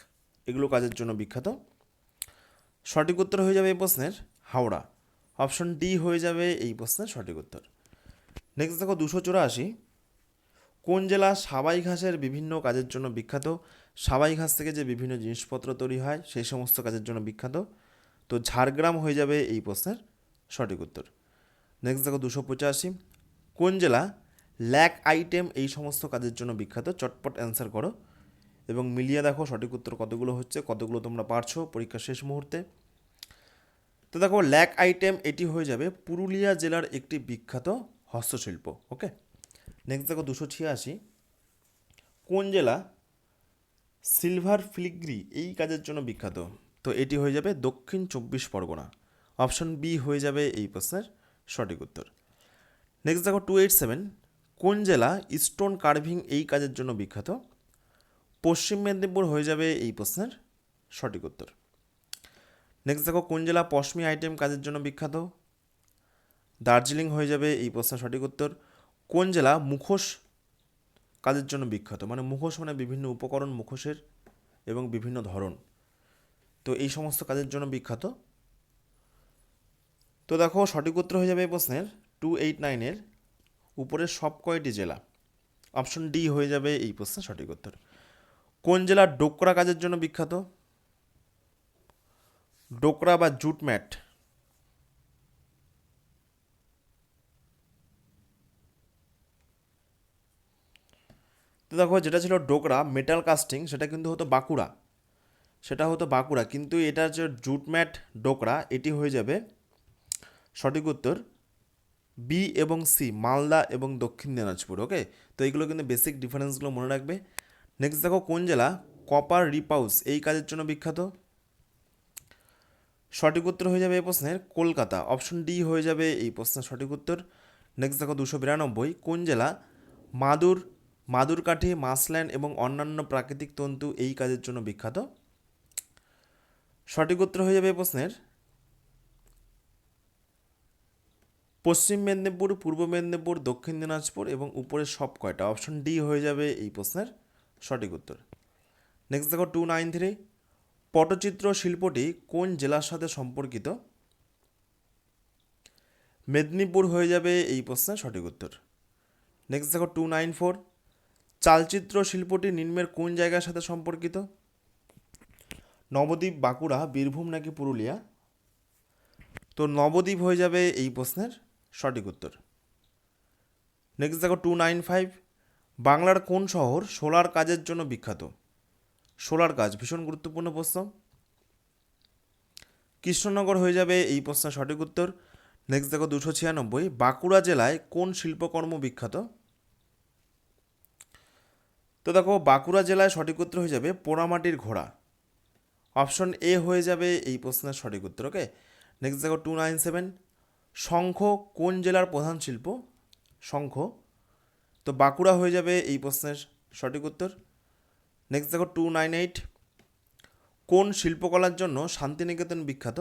S1: এগুলো কাজের জন্য বিখ্যাত। সঠিক উত্তর হয়ে যাবে এই প্রশ্নের হাওড়া, অপশন ডি হয়ে যাবে এই প্রশ্নের সঠিক উত্তর। নেক্সট দেখো 284, কোন জেলা সাবাই ঘাসের বিভিন্ন কাজের জন্য বিখ্যাত? সাবাই ঘাস থেকে যে বিভিন্ন জিনিসপত্র তৈরি হয় সেই সমস্ত কাজের জন্য বিখ্যাত। তো ঝাড়গ্রাম হয়ে যাবে এই প্রশ্নের সঠিক উত্তর। নেক্সট দেখো 285, কোন জেলা ল্যাক আইটেম এই সমস্ত কাজের জন্য বিখ্যাত? চটপট অ্যান্সার করো এবং মিলিয়ে দেখো সঠিক উত্তর কতগুলো হচ্ছে, কতগুলো তোমরা পারছো পরীক্ষার শেষ মুহূর্তে। তো দেখো ল্যাক আইটেম এটি হয়ে যাবে পুরুলিয়া জেলার একটি বিখ্যাত হস্তশিল্প। ওকে, নেক্সট দেখো 286, কোন জেলা সিলভার ফিলিগ্রি এই কাজের জন্য বিখ্যাত? তো এটি হয়ে যাবে দক্ষিণ 24 পরগনা, অপশন বি হয়ে যাবে এই প্রশ্নের সঠিক উত্তর। নেক্সট দেখো 287, কোন জেলা স্টোন কার্ভিং এই কাজের জন্য বিখ্যাত? পশ্চিম মেদিনীপুর হয়ে যাবে এই প্রশ্নের সঠিক উত্তর। নেক্সট দেখো কোন জেলা পশমি আইটেম কাজের জন্য বিখ্যাত? দার্জিলিং হয়ে যাবে এই প্রশ্নের সঠিক উত্তর। কোন জেলা মুখোশ কাজের জন্য বিখ্যাত? মানে মুখোশ মানে বিভিন্ন উপকরণ মুখোশের এবং বিভিন্ন ধরন, তো এই সমস্ত কাজের জন্য বিখ্যাত। তো দেখো সঠিক উত্তর হয়ে যাবে এই প্রশ্নের 289 উপরের সব কয়টি জেলা? অপশন ডি হয়ে যাবে এই প্রশ্নের সঠিক উত্তর। কোন জেলা ডোকরা কাজের জন্য বিখ্যাত? ডোকরা বা জুট ম্যাট, তো দেখো যেটা ছিল ডোকরা মেটাল কাস্টিং সেটা কিন্তু হতো বাঁকুড়া, কিন্তু এটা যে জুট ম্যাট ডোকরা এটি হয়ে যাবে সঠিক উত্তর বি এবং সি, মালদা এবং দক্ষিণ দিনাজপুর। ওকে, তো এইগুলো কিন্তু বেসিক ডিফারেন্সগুলো মনে রাখবে। নেক্সট দেখো কোন জেলা কপার রিপাউস এই কাজের জন্য বিখ্যাত? সঠিক উত্তর হয়ে যাবে এই প্রশ্নের কলকাতা, অপশন ডি হয়ে যাবে এই প্রশ্নের সঠিক উত্তর। নেক্সট দেখো 292, কোন জেলা মাদুর কাঠি, মাসল্যান্ড এবং অন্যান্য প্রাকৃতিক তন্তু এই কাজের জন্য বিখ্যাত? সঠিক উত্তর হয়ে যাবে এই প্রশ্নের পশ্চিম মেদিনীপুর, পূর্ব মেদিনীপুর, দক্ষিণ দিনাজপুর এবং উপরের সব কয়টা, অপশন ডি হয়ে যাবে এই প্রশ্নের সঠিক উত্তর। নেক্সট দেখো 293, পটচিত্র শিল্পটি কোন জেলার সাথে সম্পর্কিত? মেদিনীপুর হয়ে যাবে এই প্রশ্নের সঠিক উত্তর। নেক্সট দেখো 294, চালচিত্র শিল্পটি নিম্নের কোন জায়গার সাথে সম্পর্কিত? নবদ্বীপ, বাঁকুড়া, বীরভূম নাকি পুরুলিয়া? তো নবদ্বীপ হয়ে যাবে এই প্রশ্নের সঠিক উত্তর। নেক্সট দেখো 295, বাংলার কোন শহর সোলার কাজের জন্য বিখ্যাত? সোলার কাজ ভীষণ গুরুত্বপূর্ণ প্রশ্ন। কৃষ্ণনগর হয়ে যাবে এই প্রশ্নের সঠিক উত্তর। নেক্সট দেখো 296, বাঁকুড়া জেলায় কোন শিল্পকর্ম বিখ্যাত? তো দেখো বাঁকুড়া জেলায় সঠিক উত্তর হয়ে যাবে পোড়ামাটির ঘোড়া, অপশন এ হয়ে যাবে এই প্রশ্নের সঠিক উত্তর। ওকে, নেক্সট দেখো 297, শঙ্খ কোন জেলার প্রধান শিল্প? শঙ্খ, তো বাঁকুড়া হয়ে যাবে এই প্রশ্নের সঠিক উত্তর। নেক্সট দেখো 298, কোন শিল্পকলার জন্য শান্তিনিকেতন বিখ্যাত?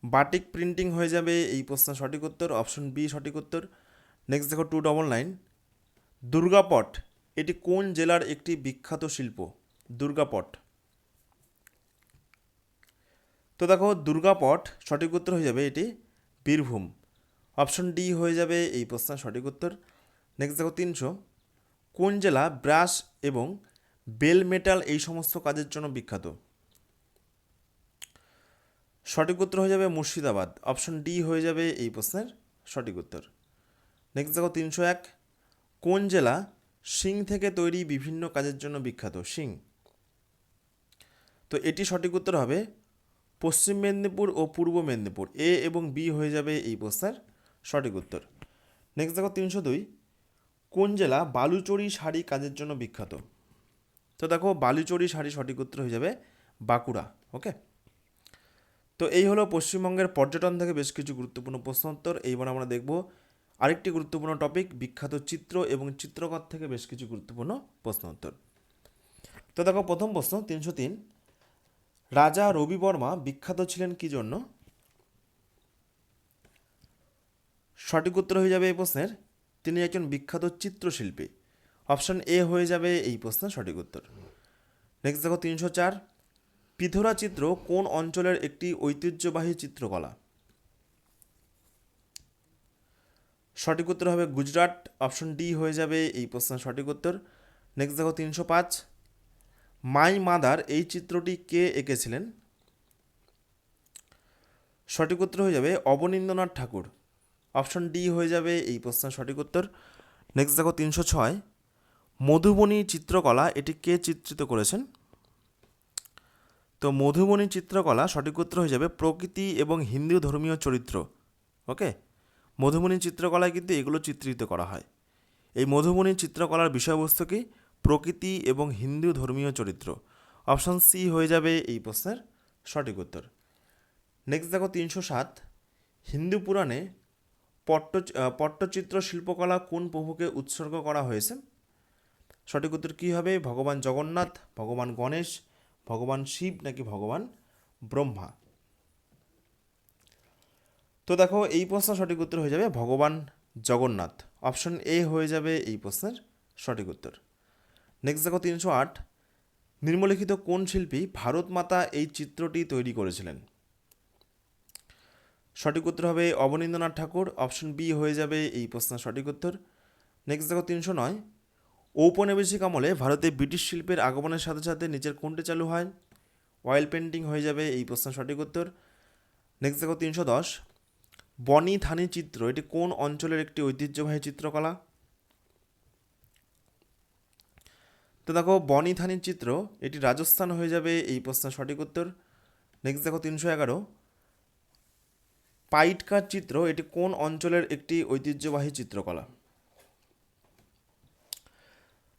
S1: বাটিক প্রিন্টিং হয়ে যাবে এই প্রশ্নের সঠিক উত্তর, অপশন বি সঠিক উত্তর। নেক্সট দেখো 299, দুর্গাপট এটি কোন জেলার একটি বিখ্যাত শিল্প? দুর্গাপট, তো দেখো দুর্গাপট সঠিক উত্তর হয়ে যাবে এটি বীরভূম, অপশন ডি হয়ে যাবে এই প্রশ্নের সঠিক উত্তর। নেক্সট দেখো 300, কোন জেলা ব্রাশ এবং বেল মেটাল এই সমস্ত কাজের জন্য বিখ্যাত? সঠিক উত্তর হয়ে যাবে মুর্শিদাবাদ, অপশন ডি হয়ে যাবে এই প্রশ্নের সঠিক উত্তর। নেক্সট দেখো 301, কোন জেলা শিং থেকে তৈরি বিভিন্ন কাজের জন্য বিখ্যাত? শিং। তো এটি সঠিক উত্তর হবে পশ্চিম মেদিনীপুর ও পূর্ব মেদিনীপুর। এ এবং বি হয়ে যাবে এই প্রশ্নের সঠিক উত্তর। নেক্সট দেখো 302, কোন জেলা বালুচরী শাড়ি কাজের জন্য বিখ্যাত? তো দেখো বালুচরী শাড়ি সঠিক উত্তর হয়ে যাবে বাঁকুড়া। ওকে, তো এই হলো পশ্চিমবঙ্গের পর্যটন থেকে বেশ কিছু গুরুত্বপূর্ণ প্রশ্ন উত্তর। এইবার আমরা দেখব আরেকটি গুরুত্বপূর্ণ টপিক, বিখ্যাত চিত্র এবং চিত্রকর থেকে বেশ কিছু গুরুত্বপূর্ণ প্রশ্ন উত্তর। তো দেখো প্রথম প্রশ্ন 303, রাজা রবি বর্মা বিখ্যাত ছিলেন কি জন্য? সঠিক উত্তর হয়ে যাবে এই প্রশ্নের তিনি একজন বিখ্যাত চিত্রশিল্পী। অপশন এ হয়ে যাবে এই প্রশ্নের সঠিক উত্তর। নেক্সট দেখো 304, পিথোরা চিত্র কোন অঞ্চলের একটি ঐতিহ্যবাহী চিত্রকলা? সঠিক উত্তর হবে গুজরাট। অপশন ডি হয়ে যাবে এই প্রশ্নের সঠিক উত্তর। নেক্সট দেখো 305, মাই মাদার এই চিত্রটি কে এঁকেছিলেন? সঠিক উত্তর হয়ে যাবে অবনীন্দ্রনাথ ঠাকুর। অপশন ডি হয়ে যাবে এই প্রশ্নের সঠিক উত্তর। নেক্সট দেখো 306, মধুবনী চিত্রকলা এটি কে চিত্রিত করেছেন? তো মধুবনী চিত্রকলা সঠিক উত্তর হয়ে যাবে প্রকৃতি এবং হিন্দু ধর্মীয় চরিত্র। ওকে, মধুবনী চিত্রকলায় কিন্তু এগুলো চিত্রিত করা হয়। এই মধুবনী চিত্রকলার বিষয়বস্তু কি? প্রকৃতি এবং হিন্দু ধর্মীয় চরিত্র। অপশন সি হয়ে যাবে এই প্রশ্নের সঠিক উত্তর। নেক্সট দেখো 307, হিন্দু পুরাণে পট্টচিত্র শিল্পকলা কোন প্রভুকে উৎসর্গ করা হয়েছে? সঠিক উত্তর কী হবে? ভগবান জগন্নাথ, ভগবান গণেশ, ভগবান শিব নাকি ভগবান ব্রহ্মা? তো দেখো এই প্রশ্ন সঠিক উত্তর হয়ে যাবে ভগবান জগন্নাথ। অপশন এ হয়ে যাবে এই প্রশ্নের সঠিক উত্তর। নেক্সট দেখো 308, নিম্নলিখিত কোন শিল্পী ভারত মাতা এই চিত্রটি তৈরি করেছিলেন? সঠিক উত্তর হবে অবনীন্দ্রনাথ ঠাকুর। অপশন বি হয়ে যাবে এই প্রশ্নের সঠিক উত্তর। নেক্সট দেখো 309, ঔপনিবেশিক আমলে ভারতে ব্রিটিশ শিল্পের আগমনের সাথে সাথে নিচের কোনটি চালু হয়? অয়েল পেন্টিং হয়ে যাবে এই প্রশ্নের সঠিক উত্তর। নেক্সট দেখো 310, বনি থানি চিত্র এটি কোন অঞ্চলের একটি ঐতিহ্যবাহী চিত্রকলা? তো দেখো বনি থানি চিত্র এটি রাজস্থান হয়ে যাবে এই প্রশ্নের সঠিক উত্তর। নেক্সট দেখো 311, পাইটকার চিত্র এটি কোন অঞ্চলের একটি ঐতিহ্যবাহী চিত্রকলা?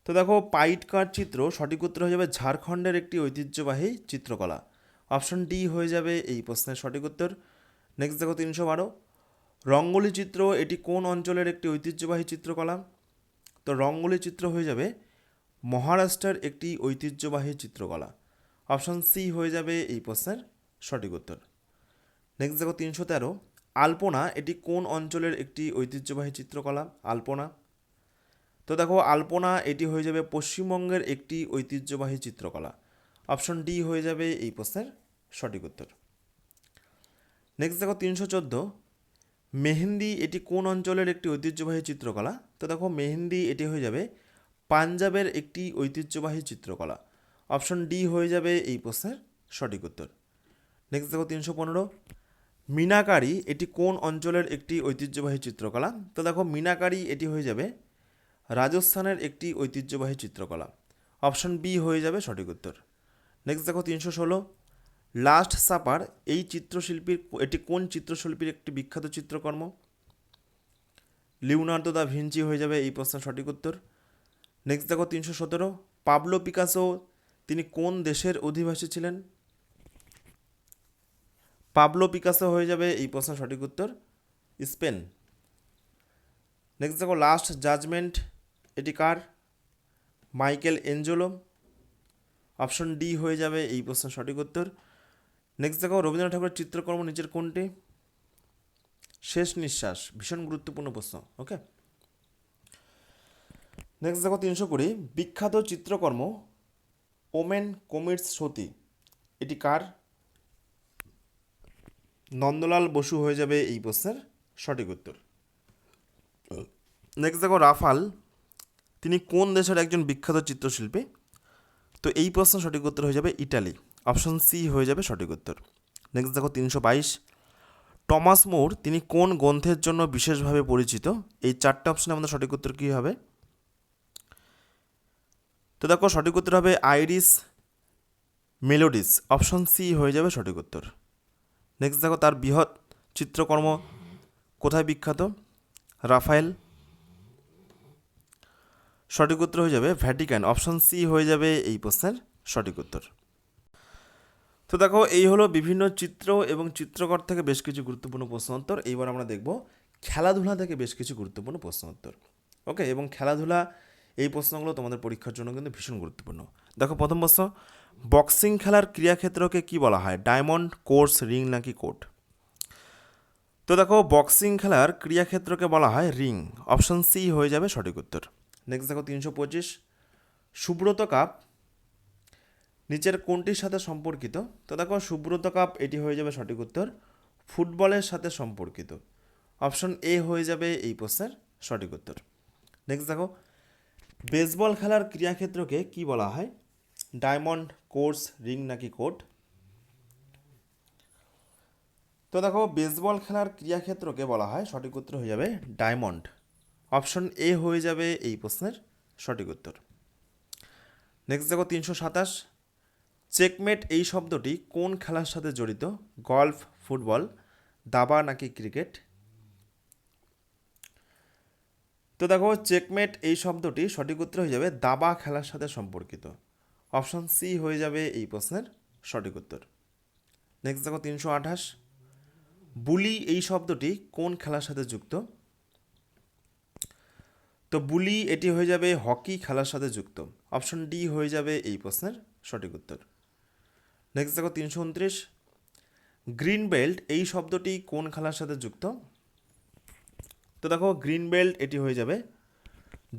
S1: তো দেখো পাইটকার চিত্র সঠিক উত্তর হয়ে যাবে ঝাড়খণ্ডের একটি ঐতিহ্যবাহী চিত্রকলা। অপশন ডি হয়ে যাবে এই প্রশ্নের সঠিক উত্তর। নেক্সট দেখো 312, রঙ্গোলি চিত্র এটি কোন অঞ্চলের একটি ঐতিহ্যবাহী চিত্রকলা? তো রঙ্গোলি চিত্র হয়ে যাবে মহারাষ্ট্রের একটি ঐতিহ্যবাহী চিত্রকলা। অপশন সি হয়ে যাবে এই প্রশ্নের সঠিক উত্তর। নেক্সট দেখো 313, আলপনা এটি কোন অঞ্চলের একটি ঐতিহ্যবাহী চিত্রকলা? আলপনা। তো দেখো আলপনা এটি হয়ে যাবে পশ্চিমবঙ্গের একটি ঐতিহ্যবাহী চিত্রকলা। অপশন ডি হয়ে যাবে এই প্রশ্নের সঠিক উত্তর। নেক্সট দেখো 314, মেহেন্দি এটি কোন অঞ্চলের একটি ঐতিহ্যবাহী চিত্রকলা? তো দেখো মেহেন্দি এটি হয়ে যাবে পাঞ্জাবের একটি ঐতিহ্যবাহী চিত্রকলা। অপশন ডি হয়ে যাবে এই প্রশ্নের সঠিক উত্তর। নেক্সট দেখো 315, মিনাকারি এটি কোন অঞ্চলের একটি ঐতিহ্যবাহী চিত্রকলা? তো দেখো মিনাকারি এটি হয়ে যাবে রাজস্থানের একটি ঐতিহ্যবাহী চিত্রকলা। অপশন বি হয়ে যাবে সঠিক উত্তর। নেক্সট দেখো 316, লাস্ট সাপার এই চিত্রশিল্পীর এটি কোন চিত্রশিল্পীর একটি বিখ্যাত চিত্রকর্ম? লিওনার্দো দা ভিঞ্চি হয়ে যাবে এই প্রশ্নের সঠিক উত্তর। নেক্সট দেখো 317, পাবলো পিকাসো তিনি কোন দেশের অধিবাসী ছিলেন? পাবলো পিকাসো হয়ে যাবে এই প্রশ্নের সঠিক উত্তর স্পেন। নেক্সট দেখো লাস্ট জাজমেন্ট এটি কার? Michelangelo. অপশন ডি হয়ে যাবে এই প্রশ্নের সঠিক উত্তর। নেক্সট দেখো রবীন্দ্রনাথ ঠাকুরের চিত্রকর্ম নিচের কোনটি? শেষ নিঃশ্বাস, ভীষণ গুরুত্বপূর্ণ প্রশ্ন। ওকে, নেক্সট দেখো 320, বিখ্যাত চিত্রকর্ম ওমেন কমিটস সতী এটি কার? নন্দলাল বসু হয়ে যাবে এই প্রশ্নের সঠিক উত্তর। নেক্সট দেখো রাফাল তিনি কোন দেশের একজন বিখ্যাত চিত্রশিল্পী? তো এই প্রশ্নের সঠিক উত্তর হয়ে যাবে ইটালি। অপশন সি হয়ে যাবে সঠিক উত্তর। নেক্সট দেখো 322, টমাস মোর তিনি কোন গ্রন্থের জন্য বিশেষভাবে পরিচিত? এই চারটে অপশনে আমাদের সঠিক উত্তর কী হবে? তো দেখো সঠিক উত্তর হবে আইরিশ মেলোডিস, অপশন সি হয়ে যাবে সঠিক উত্তর। নেক্সট দেখো তার বৃহৎ চিত্রকর্ম কোথায় বিখ্যাত? রাফায়েল। সঠিক উত্তর হয়ে যাবে ভ্যাটিকান, অপশন সি হয়ে যাবে এই প্রশ্নের সঠিক উত্তর। তো দেখো এই হলো বিভিন্ন চিত্র এবং চিত্রকর থেকে বেশ কিছু গুরুত্বপূর্ণ প্রশ্ন উত্তর। এইবার আমরা দেখব খেলাধুলা থেকে বেশ কিছু গুরুত্বপূর্ণ প্রশ্ন উত্তর। ওকে, এবং খেলাধুলা এই প্রশ্নগুলো তোমাদের পরীক্ষার জন্য কিন্তু ভীষণ গুরুত্বপূর্ণ। দেখো প্রথম প্রশ্ন, বক্সিং খেলার ক্রীড়াক্ষেত্রকে কি বলা হয়? ডায়মন্ড, কোর্স, রিং নাকি কোর্ট? তো দেখো বক্সিং খেলার ক্রীড়াক্ষেত্রকে বলা হয় রিং, অপশন সি হয়ে যাবে সঠিক উত্তর। নেক্সট দেখো 325, সুব্রত কাপ নিচের কোনটির সাথে সম্পর্কিত? তো দেখো সুব্রত কাপ এটি হয়ে যাবে সঠিক উত্তর, ফুটবলের সাথে সম্পর্কিত, অপশন এ হয়ে যাবে এই প্রশ্নের সঠিক উত্তর। নেক্সট দেখো বেসবল খেলার ক্রীড়াক্ষেত্রকে কি বলা হয়? ডায়মন্ড, কোর্স, রিং নাকি কোর্ট? তো দেখো বেসবল খেলার ক্রীড়াক্ষেত্রকে বলা হয় সঠিক উত্তর হয়ে যাবে ডায়মন্ড, অপশন এ হয়ে যাবে এই প্রশ্নের সঠিক উত্তর। নেক্সট দেখো 327, চেকমেট এই শব্দটি কোন খেলার সাথে জড়িত? গলফ, ফুটবল, দাবা নাকি ক্রিকেট? তো দেখো চেকমেট এই শব্দটি সঠিক উত্তর হয়ে যাবে দাবা খেলার সাথে সম্পর্কিত, অপশন সি হয়ে যাবে এই প্রশ্নের সঠিক উত্তর। নেক্সট দেখো 328, বুলি এই শব্দটি কোন খেলার সাথে যুক্ত? তো বুলি এটি হয়ে যাবে হকি খেলার সাথে যুক্ত, অপশন ডি হয়ে যাবে এই প্রশ্নের সঠিক উত্তর। নেক্সট দেখো 329, গ্রিন বেল্ট এই শব্দটি কোন খেলার সাথে যুক্ত? তো দেখো গ্রিন বেল্ট এটি হয়ে যাবে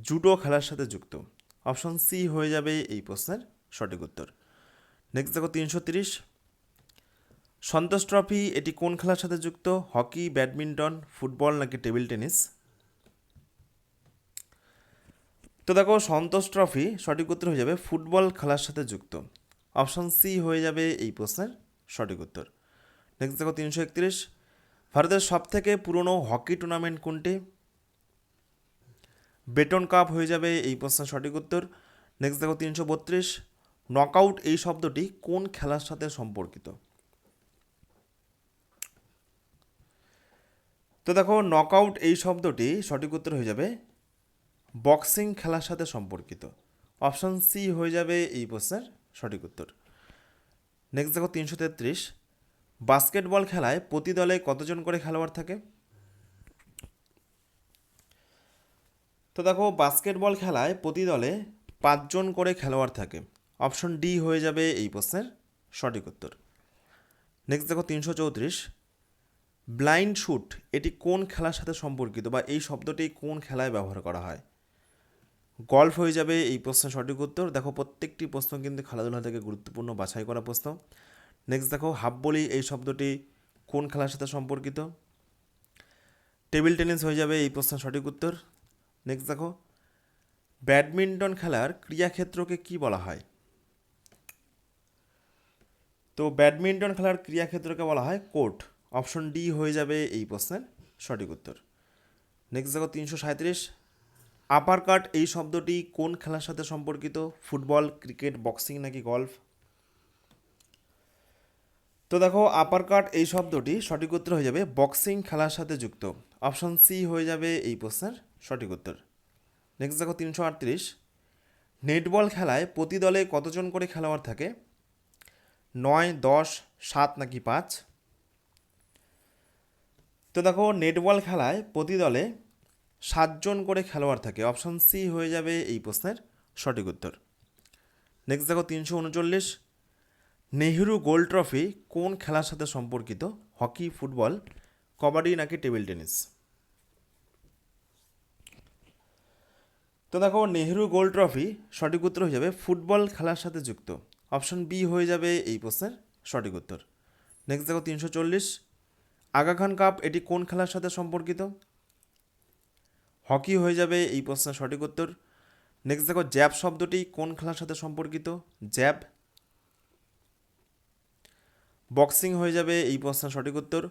S1: জুডো খেলার সাথে যুক্ত, অপশন সি হয়ে যাবে এই প্রশ্নের সঠিক উত্তর। নেক্সট দেখো 330, সন্তোষ ট্রফি এটি কোন খেলার সাথে যুক্ত? হকি, ব্যাডমিন্টন, ফুটবল নাকি টেবিল টেনিস? তো দেখো সন্তোষ ট্রফি সঠিক উত্তর হয়ে যাবে ফুটবল খেলার সাথে যুক্ত, অপশন সি হয়ে যাবে এই প্রশ্নের সঠিক উত্তর। নেক্সট দেখো 331, ভারতের সবথেকে পুরনো হকি টুর্নামেন্ট কোনটি? বেটন কাপ হয়ে যাবে এই প্রশ্নের সঠিক উত্তর। নেক্সট দেখো 332, নকআউট এই শব্দটি কোন খেলার সাথে সম্পর্কিত? তো দেখো নকআউট এই শব্দটি সঠিক উত্তর হয়ে যাবে বক্সিং খেলার সাথে সম্পর্কিত, অপশন সি হয়ে যাবে এই প্রশ্নের সঠিক উত্তর। নেক্সট দেখো 333, বাস্কেটবল খেলায় প্রতি দলে কতজন করে খেলোয়াড় থাকে? তো দেখো বাস্কেটবল খেলায় প্রতি দলে 5জন করে খেলোয়াড় থাকে, অপশন ডি হয়ে যাবে এই প্রশ্নের সঠিক উত্তর। নেক্সট দেখো 334, ব্লাইন্ড শুট এটি কোন খেলার সাথে সম্পর্কিত বা এই শব্দটি কোন খেলায় ব্যবহার করা হয়? গলফ হয়ে যাবে এই প্রশ্নের সঠিক উত্তর। দেখো প্রত্যেকটি প্রশ্ন কিন্তু খেলাধুলা থেকে গুরুত্বপূর্ণ বাছাই করা প্রশ্ন। নেক্সট দেখো হাফ ভলি এই শব্দটি কোন খেলার সাথে সম্পর্কিত? টেবিল টেনিস হয়ে যাবে এই প্রশ্নের সঠিক উত্তর। নেক্সট দেখো ব্যাডমিন্টন খেলার ক্রীড়াক্ষেত্রকে কি বলা হয়? তো ব্যাডমিন্টন খেলার ক্রীড়াক্ষেত্রকে বলা হয় কোর্ট, অপশন ডি হয়ে যাবে এই প্রশ্নের সঠিক উত্তর। নেক্সট দেখো 337, আপার কাট এই শব্দটি কোন খেলার সাথে সম্পর্কিত? ফুটবল, ক্রিকেট, বক্সিং নাকি গলফ? তো দেখো আপার কাট এই শব্দটি সঠিক উত্তর হয়ে যাবে বক্সিং খেলার সাথে যুক্ত, অপশন সি হয়ে যাবে এই প্রশ্নের সঠিক উত্তর। নেক্সট দেখো 338, নেটবল খেলায় প্রতি দলে কতজন করে খেলোয়াড় থাকে? 9, 10, 7 নাকি 5? তো দেখো নেটবল খেলায় প্রতি দলে 7জন করে খেলোয়াড় থাকে, অপশন সি হয়ে যাবে এই প্রশ্নের সঠিক উত্তর। নেক্সট দেখো 339, নেহেরু গোল্ড ট্রফি কোন খেলার সাথে সম্পর্কিত? হকি, ফুটবল, কবাডি নাকি টেবিল টেনিস? তো দেখো নেহেরু গোল্ড ট্রফি সঠিক উত্তর হয়ে যাবে ফুটবল খেলার সাথে যুক্ত, অপশন বি হয়ে যাবে এই প্রশ্নের সঠিক উত্তর। নেক্সট দেখো 340, আগা খান কাপ এটি কোন খেলার সাথে সম্পর্কিত? হকি হয়ে যাবে এই প্রশ্নের সঠিক উত্তর। নেক্সট দেখো জ্যাব শব্দটি কোন খেলার সাথে সম্পর্কিত? জ্যাব। বক্সিং হয়ে যাবে এই প্রশ্নের সঠিক উত্তর।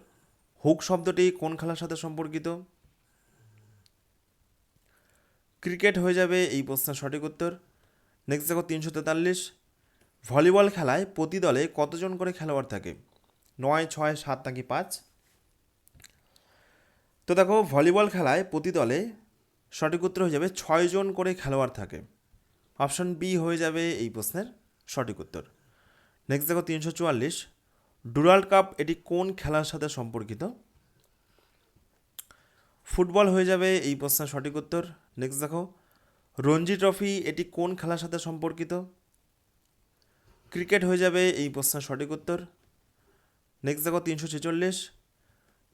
S1: হুক শব্দটি কোন খেলার সাথে সম্পর্কিত? ক্রিকেট হয়ে যাবে এই প্রশ্নের সঠিক উত্তর। নেক্সট দেখো 343, ভলিবল খেলায় প্রতি দলে কতজন করে খেলোয়াড় থাকে? 9, 6, 7 নাকি 5? তো দেখো ভলিবল খেলায় প্রতি দলে সঠিক উত্তর হয়ে যাবে 6 জন করে খেলোয়াড় থাকে। অপশন বি হয়ে যাবে এই প্রশ্নের সঠিক উত্তর। নেক্সট দেখো 344, ডুরান্ড কাপ এটি কোন খেলার সাথে সম্পর্কিত? ফুটবল হয়ে যাবে এই প্রশ্নের সঠিক উত্তর। নেক্সট দেখো রঞ্জি ট্রফি এটি কোন খেলার সাথে সম্পর্কিত? ক্রিকেট হয়ে যাবে এই প্রশ্নের সঠিক উত্তর। নেক্সট দেখো 346,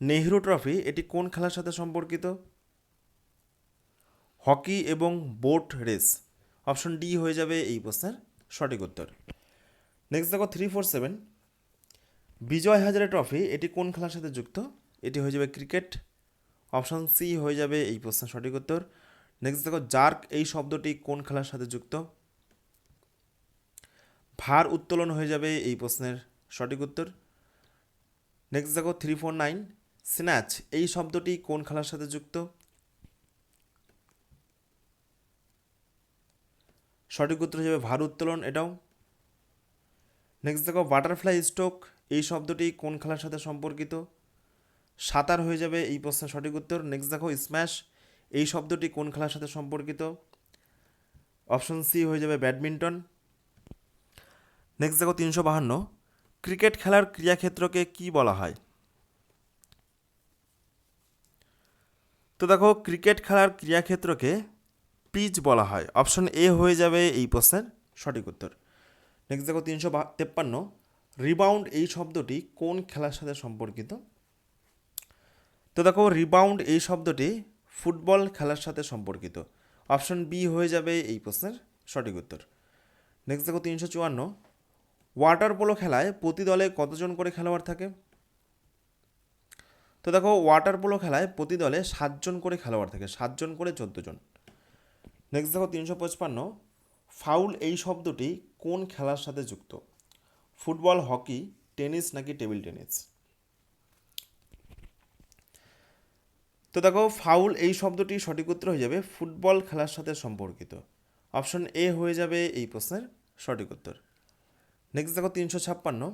S1: নেহরু ট্রফি এটি কোন খেলার সাথে সম্পর্কিত? হকি এবং বোট রেস। অপশন ডি হয়ে যাবে এই প্রশ্নের সঠিক উত্তর। নেক্সট দেখো 347, বিজয় হাজারে ট্রফি এটি কোন খেলার সাথে যুক্ত? এটি হয়ে যাবে ক্রিকেট। অপশন সি হয়ে যাবে এই প্রশ্নের সঠিক উত্তর। নেক্সট দেখো জার্ক এই শব্দটি কোন খেলার সাথে যুক্ত? ভার উত্তোলন হয়ে যাবে এই প্রশ্নের সঠিক উত্তর। নেক্সট দেখো 349, স্ন্যাচ এই শব্দটি কোন খেলার সাথে যুক্ত? সঠিক উত্তর হয়ে যাবে ভার উত্তোলন এটাও। নেক্সট দেখো বাটারফ্লাই স্ট্রোক এই শব্দটি কোন খেলার সাথে সম্পর্কিত? সাঁতার হয়ে যাবে এই প্রশ্নের সঠিক উত্তর। নেক্সট দেখো স্ম্যাশ এই শব্দটি কোন খেলার সাথে সম্পর্কিত? অপশন সি হয়ে যাবে ব্যাডমিন্টন। নেক্সট দেখো 352, ক্রিকেট খেলার ক্রীড়াক্ষেত্রকে কি বলা হয়? তো দেখো ক্রিকেট খেলার ক্রীড়াক্ষেত্রকে পিচ বলা হয়। অপশন এ হয়ে যাবে এই প্রশ্নের সঠিক উত্তর। নেক্সট দেখো 353, রিবাউন্ড এই শব্দটি কোন খেলার সাথে সম্পর্কিত? তো দেখো রিবাউন্ড এই শব্দটি ফুটবল খেলার সাথে সম্পর্কিত। অপশন বি হয়ে যাবে এই প্রশ্নের সঠিক উত্তর। নেক্সট দেখো 354, ওয়াটার পোলো খেলায় প্রতি দলে কতজন করে খেলোয়াড় থাকে? তো দেখো ওয়াটার পোলো খেলায় প্রতি দলে 7 জন করে খেলোয়াড় থাকে, 7 জন করে 14 জন। নেক্সট দেখো 355, ফাউল এই শব্দটি কোন খেলার সাথে যুক্ত? ফুটবল, হকি, টেনিস নাকি টেবিল টেনিস? তো দেখো ফাউল এই শব্দটি সঠিক উত্তর হয়ে যাবে ফুটবল খেলার সাথে সম্পর্কিত। অপশন এ হয়ে যাবে এই প্রশ্নের সঠিক উত্তর। নেক্সট দেখো 356,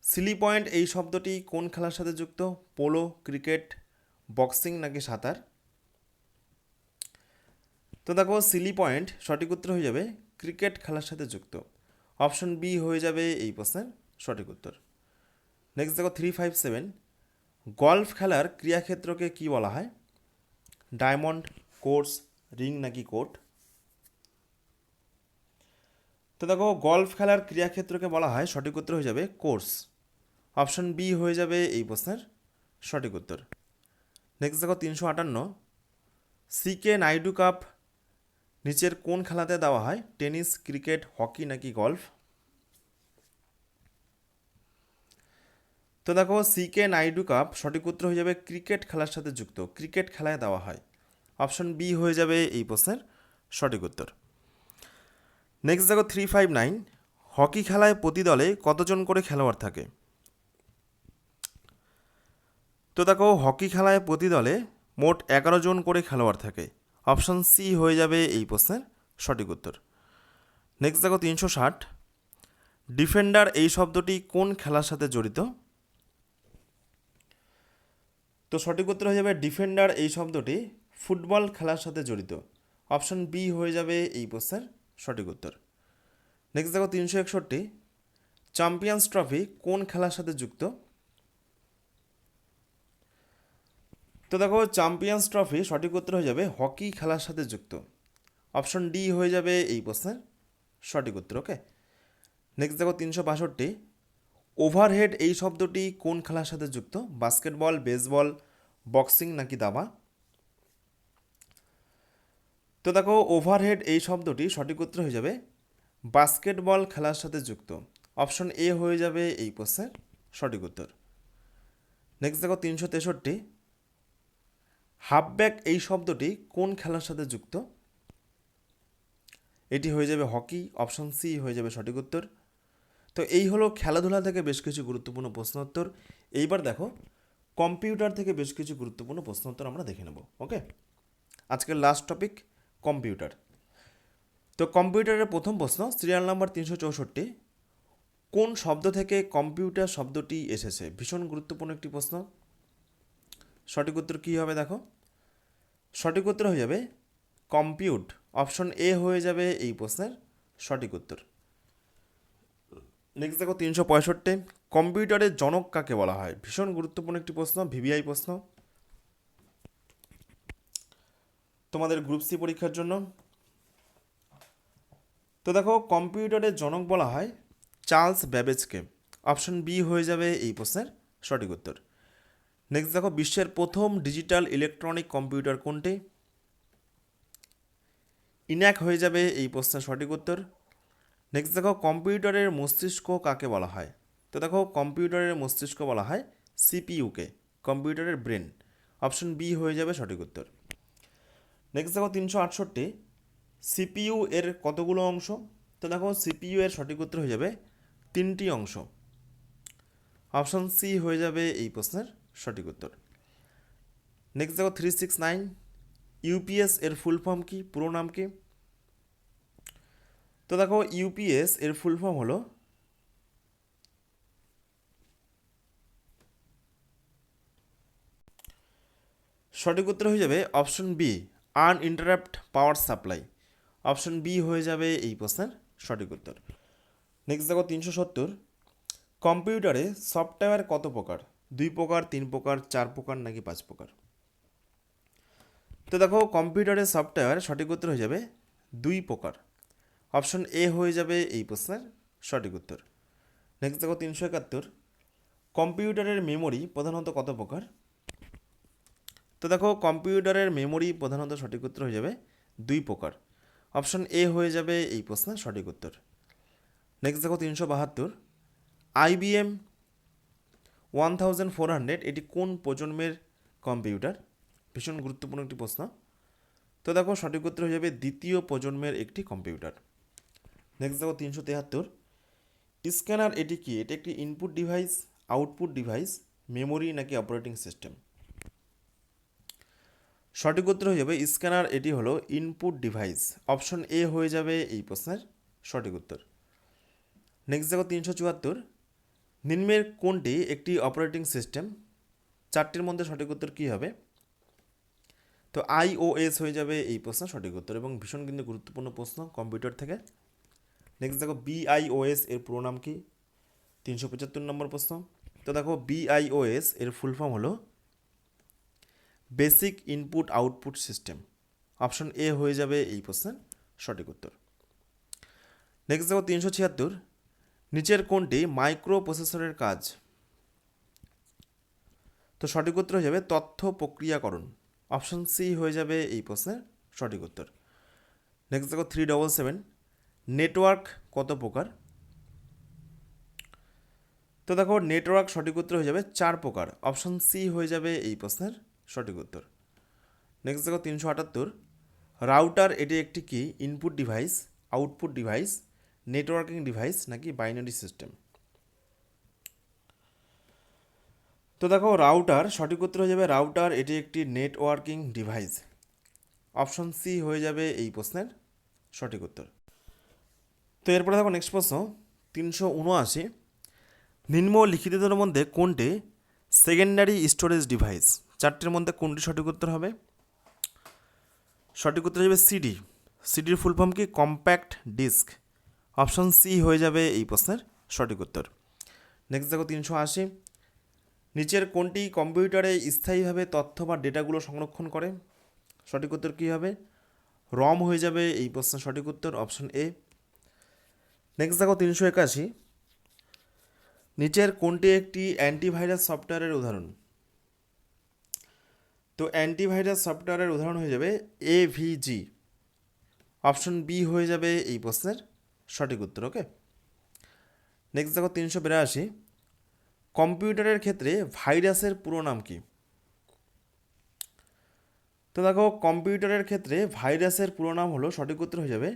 S1: সিলি পয়েন্ট এই শব্দটি কোন খেলার সাথে যুক্ত? পোলো, ক্রিকেট, বক্সিং নাকি সাঁতার? তো দেখো সিলি পয়েন্ট সঠিক উত্তর হয়ে যাবে ক্রিকেট খেলার সাথে যুক্ত। অপশন বি হয়ে যাবে এই প্রশ্নের সঠিক উত্তর। নেক্সট দেখো 357, গলফ খেলার ক্রীড়াক্ষেত্রকে কি বলা হয়? ডায়মন্ড, কোর্স, রিং নাকি কোর্ট? তো দেখো গলফ খেলার ক্রীড়াক্ষেত্রকে বলা হয় সঠিক উত্তর হয়ে যাবে কোর্স। অপশন বি হয়ে যাবে এই প্রশ্নের সঠিক উত্তর। নেক্সট দেখো 358, সিকে নাইডু কাপ নিচের কোন খেলাতে দেওয়া হয়? টেনিস, ক্রিকেট, হকি নাকি গলফ? তো দেখো সিকে নাইডু কাপ সঠিক উত্তর হয়ে যাবে ক্রিকেট খেলার সাথে যুক্ত, ক্রিকেট খেলায় দেওয়া হয়। অপশন বি হয়ে যাবে এই প্রশ্নের সঠিক উত্তর। নেক্সট দেখো 359, হকি খেলায় প্রতি দলে কতজন করে খেলোয়াড় থাকে? তো দেখো হকি খেলায় প্রতি দলে মোট 11 জন করে খেলোয়াড় থাকে। অপশন সি হয়ে যাবে এই প্রশ্নের সঠিক উত্তর। নেক্সট দেখো 360, ডিফেন্ডার এই শব্দটি কোন খেলার সাথে জড়িত? তো সঠিক উত্তর হয়ে যাবে ডিফেন্ডার এই শব্দটি ফুটবল খেলার সাথে জড়িত। অপশন বি হয়ে যাবে এই প্রশ্নের সঠিক উত্তর। নেক্সট দেখো 361, চ্যাম্পিয়ন্স ট্রফি কোন খেলার সাথে যুক্ত? তো দেখো চ্যাম্পিয়ন্স ট্রফি সঠিক উত্তর হয়ে যাবে হকি খেলার সাথে যুক্ত। অপশন ডি হয়ে যাবে এই প্রশ্নের সঠিক উত্তর। ওকে, নেক্সট দেখো 362, ওভারহেড এই শব্দটি কোন খেলার সাথে যুক্ত? বাস্কেটবল, বেসবল, বক্সিং নাকি দাবা? তো দেখো ওভারহেড এই শব্দটি সঠিক উত্তর হয়ে যাবে বাস্কেটবল খেলার সাথে যুক্ত। অপশন এ হয়ে যাবে এই প্রশ্নের সঠিক উত্তর। নেক্সট দেখো 363, হাফব্যাক এই শব্দটি কোন খেলার সাথে যুক্ত? এটি হয়ে যাবে হকি। অপশন সি হয়ে যাবে সঠিক উত্তর। তো এই হলো খেলাধুলা থেকে বেশ কিছু গুরুত্বপূর্ণ প্রশ্ন উত্তর। এইবার দেখো কম্পিউটার থেকে বেশ কিছু গুরুত্বপূর্ণ প্রশ্ন উত্তর আমরা দেখে নেব। ওকে, আজকের লাস্ট টপিক কম্পিউটার। তো কম্পিউটারের প্রথম প্রশ্ন সিরিয়াল নাম্বার 364, কোন শব্দ থেকে কম্পিউটার শব্দটি এসেছে? ভীষণ গুরুত্বপূর্ণ একটি প্রশ্ন। সঠিক উত্তর কী হবে দেখো, সঠিক উত্তর হয়ে যাবে কম্পিউট। অপশন এ হয়ে যাবে এই প্রশ্নের সঠিক উত্তর। নেক্সট দেখো 365, কম্পিউটারের জনক কাকে বলা হয়? ভীষণ গুরুত্বপূর্ণ একটি প্রশ্ন, ভিভিআই প্রশ্ন তোমাদের গ্রুপ সি পরীক্ষার জন্য। তো দেখো কম্পিউটারের জনক বলা হয় চার্লস ব্যাবেজকে। অপশন বি হয়ে যাবে এই প্রশ্নের সঠিক উত্তর। নেক্সট দেখো বিশ্বের প্রথম ডিজিটাল ইলেকট্রনিক কম্পিউটার কোনটি? ইন্যাক হয়ে যাবে এই প্রশ্নের সঠিক উত্তর। নেক্সট দেখো কম্পিউটারের মস্তিষ্ক কাকে বলা হয়? তো দেখো কম্পিউটারের মস্তিষ্ক বলা হয় সিপিইউকে, কম্পিউটারের ব্রেন। অপশন বি হয়ে যাবে সঠিক উত্তর। নেক্সট দেখো 368, সিপিইউ এর কতগুলো অংশ? তো দেখো সিপিইউ এর সঠিক উত্তর হয়ে যাবে 3টি অংশ। অপশন সি হয়ে যাবে এই প্রশ্নের সঠিক উত্তর। নেক্সট দেখো 369, ইউপিএস এর ফুল ফর্ম কি, পুরো নাম কি? তো দেখো ইউপিএস এর ফুল ফর্ম হলো সঠিক উত্তর হয়ে যাবে option B, uninterrupted power supply. Option B হয়ে যাবে এই প্রশ্নের সঠিক উত্তর। নেক্সট দেখো 370, কম্পিউটারে সফটওয়্যার কত প্রকার? 2 প্রকার, 3 প্রকার, 4 প্রকার নাকি 5 প্রকার? তো দেখো কম্পিউটারের সফটওয়্যার সঠিক উত্তর হয়ে যাবে 2 প্রকার। অপশন এ হয়ে যাবে এই প্রশ্নের সঠিক উত্তর। নেক্সট দেখো 371, কম্পিউটারের মেমোরি প্রধানত কত প্রকার? তো দেখো কম্পিউটারের মেমোরি প্রধানত সঠিক উত্তর হয়ে যাবে 2 প্রকার। অপশন এ হয়ে যাবে এই প্রশ্নের সঠিক উত্তর। নেক্সট দেখো 372, IBM 1400 এটি কোন প্রজন্মের কম্পিউটার? ভীষণ গুরুত্বপূর্ণ একটি প্রশ্ন। তো দেখো সঠিক উত্তর হয়ে যাবে 2য় প্রজন্মের একটি কম্পিউটার। নেক্সট দেখো 373, স্ক্যানার এটি কি? এটি একটি input device, output device, memory নাকি অপারেটিং সিস্টেম? সঠিক উত্তর হয়ে যাবে স্ক্যানার এটি হলো ইনপুট ডিভাইস। অপশন এ হয়ে যাবে এই প্রশ্নের সঠিক উত্তর। নেক্সট দেখো 374, নিম্নের কোনটি একটি অপারেটিং সিস্টেম? 4টির মধ্যে সঠিক উত্তর কী হবে? তো iOS হয়ে যাবে এই প্রশ্নের সঠিক উত্তর, এবং ভীষণ কিন্তু গুরুত্বপূর্ণ প্রশ্ন কম্পিউটার থেকে। নেক্সট দেখো BIOS এর পুরো নাম কি? 375 নম্বর প্রশ্ন। তো দেখো BIOS এর ফুল ফর্ম হলো basic input output system. Option A হয়ে যাবে এই প্রশ্নের সঠিক উত্তর। নেক্সট দেখো 376, নিচের কোনটি মাইক্রো প্রসেসরের কাজ? তো সঠিক উত্তর হয়ে যাবে তথ্য প্রক্রিয়াকরণ। অপশন সি হয়ে যাবে এই প্রশ্নের সঠিক উত্তর। নেক্সট দেখো 377, নেটওয়ার্ক কত প্রকার? তো দেখো নেটওয়ার্ক সঠিক উত্তর হয়ে যাবে 4 প্রকার। অপশন সি হয়ে যাবে এই প্রশ্নের সঠিক উত্তর। নেক্সট দেখো 378, রাউটার এটি একটি কি? Input device, output device, networking device নাকি বাইনারি সিস্টেম? তো দেখো রাউটার সঠিক উত্তর হয়ে যাবে রাউটার এটি একটি নেটওয়ার্কিং ডিভাইস। অপশন সি হয়ে যাবে এই প্রশ্নের সঠিক উত্তর। তো এরপরে দেখো নেক্সট প্রশ্ন 379, নিম্নলিখিতদের মধ্যে কোনটি সেকেন্ডারি স্টোরেজ ডিভাইস? 4টির মধ্যে কোনটি সঠিক উত্তর হবে? সঠিক উত্তর যাবে সিডি। সিডির ফুল ফর্ম কি? Compact disc. অপশন সি হয়ে যাবে এই প্রশ্নের সঠিক উত্তর। নেক্সট দেখো 380, নিচের কোনটি কম্পিউটারে স্থায়ীভাবে তথ্য বা ডেটাগুলো সংরক্ষণ করে? সঠিক উত্তর কী হবে? রম হয়ে যাবে এই প্রশ্নের সঠিক উত্তর। Option A. নেক্সট দেখো 381, নিচের কোনটি একটি অ্যান্টিভাইরাস সফটওয়্যারের উদাহরণ? তো অ্যান্টিভাইরাস সফটওয়্যারের উদাহরণ হয়ে যাবে AVG। অপশন বি হয়ে যাবে এই প্রশ্নের সঠিক উত্তর। ওকে। নেক্সট দেখো 382, কম্পিউটারের ক্ষেত্রে ভাইরাসের পুরো নাম কি? তো দেখো কম্পিউটারের ক্ষেত্রে ভাইরাসের পুরো নাম হলো, সঠিক উত্তর হয়ে যাবে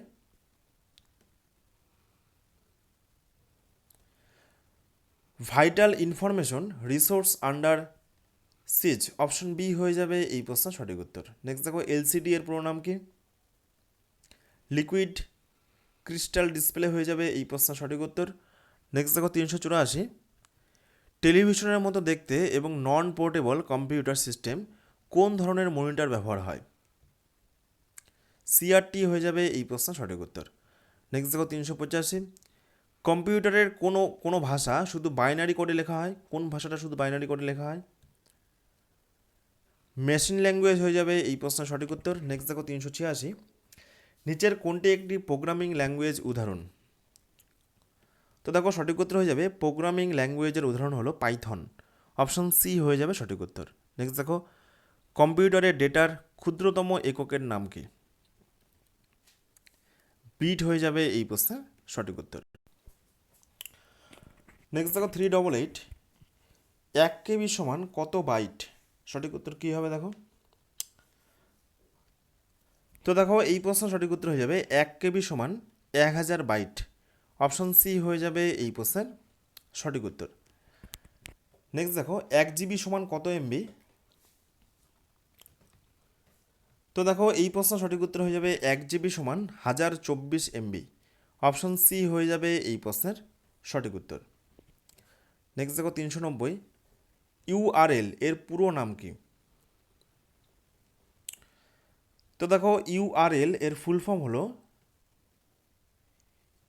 S1: ভাইটাল ইনফরমেশন রিসোর্স আন্ডার সিজ। অপশন বি হয়ে যাবে এই প্রশ্নের সঠিক উত্তর। নেক্সট দেখো LCD এর পুরো নাম কি? লিকুইড ক্রিস্টাল ডিসপ্লে হয়ে যাবে এই প্রশ্নের সঠিক উত্তর। নেক্সট দেখো 384, টেলিভিশনের মতো দেখতে এবং নন পোর্টেবল কম্পিউটার সিস্টেম কোন ধরনের মনিটর ব্যবহার হয়? সিআরটি হয়ে যাবে এই প্রশ্নের সঠিক উত্তর। নেক্সট দেখো 385, কম্পিউটারের কোনো ভাষা শুধু বাইনারি কোডে লেখা হয়? কোন ভাষাটা শুধু বাইনারি কোডে লেখা হয়? মেশিন ল্যাঙ্গুয়েজ হয়ে যাবে এই প্রশ্নের সঠিক উত্তর। নেক্সট দেখো 386, নিচের কোনটি একটি প্রোগ্রামিং ল্যাঙ্গুয়েজ উদাহরণ? তো দেখো সঠিক উত্তর হয়ে যাবে প্রোগ্রামিং ল্যাঙ্গুয়েজের উদাহরণ হলো পাইথন। অপশন সি হয়ে যাবে সঠিক উত্তর। নেক্সট দেখো, কম্পিউটারের ডেটার ক্ষুদ্রতম এককের নাম কি? বিট হয়ে যাবে এই প্রশ্নের সঠিক উত্তর। নেক্সট দেখো 388, 1 KB সমান কত বাইট? সঠিক উত্তর কী হবে দেখো। তো দেখো এই প্রশ্নের সঠিক উত্তর হয়ে যাবে 1 KB সমান 1000 বাইট। অপশন সি হয়ে যাবে এই প্রশ্নের সঠিক উত্তর। নেক্সট দেখো 1 GB সমান কত MB? তো দেখো এই প্রশ্নের সঠিক উত্তর হয়ে যাবে 1 GB সমান 1024 MB। অপশন সি হয়ে যাবে এই প্রশ্নের সঠিক উত্তর। নেক্সট দেখো 390, ইউআরএল এর পুরো নাম কি? তো দেখো ইউআরএল এর ফুল ফর্ম হলো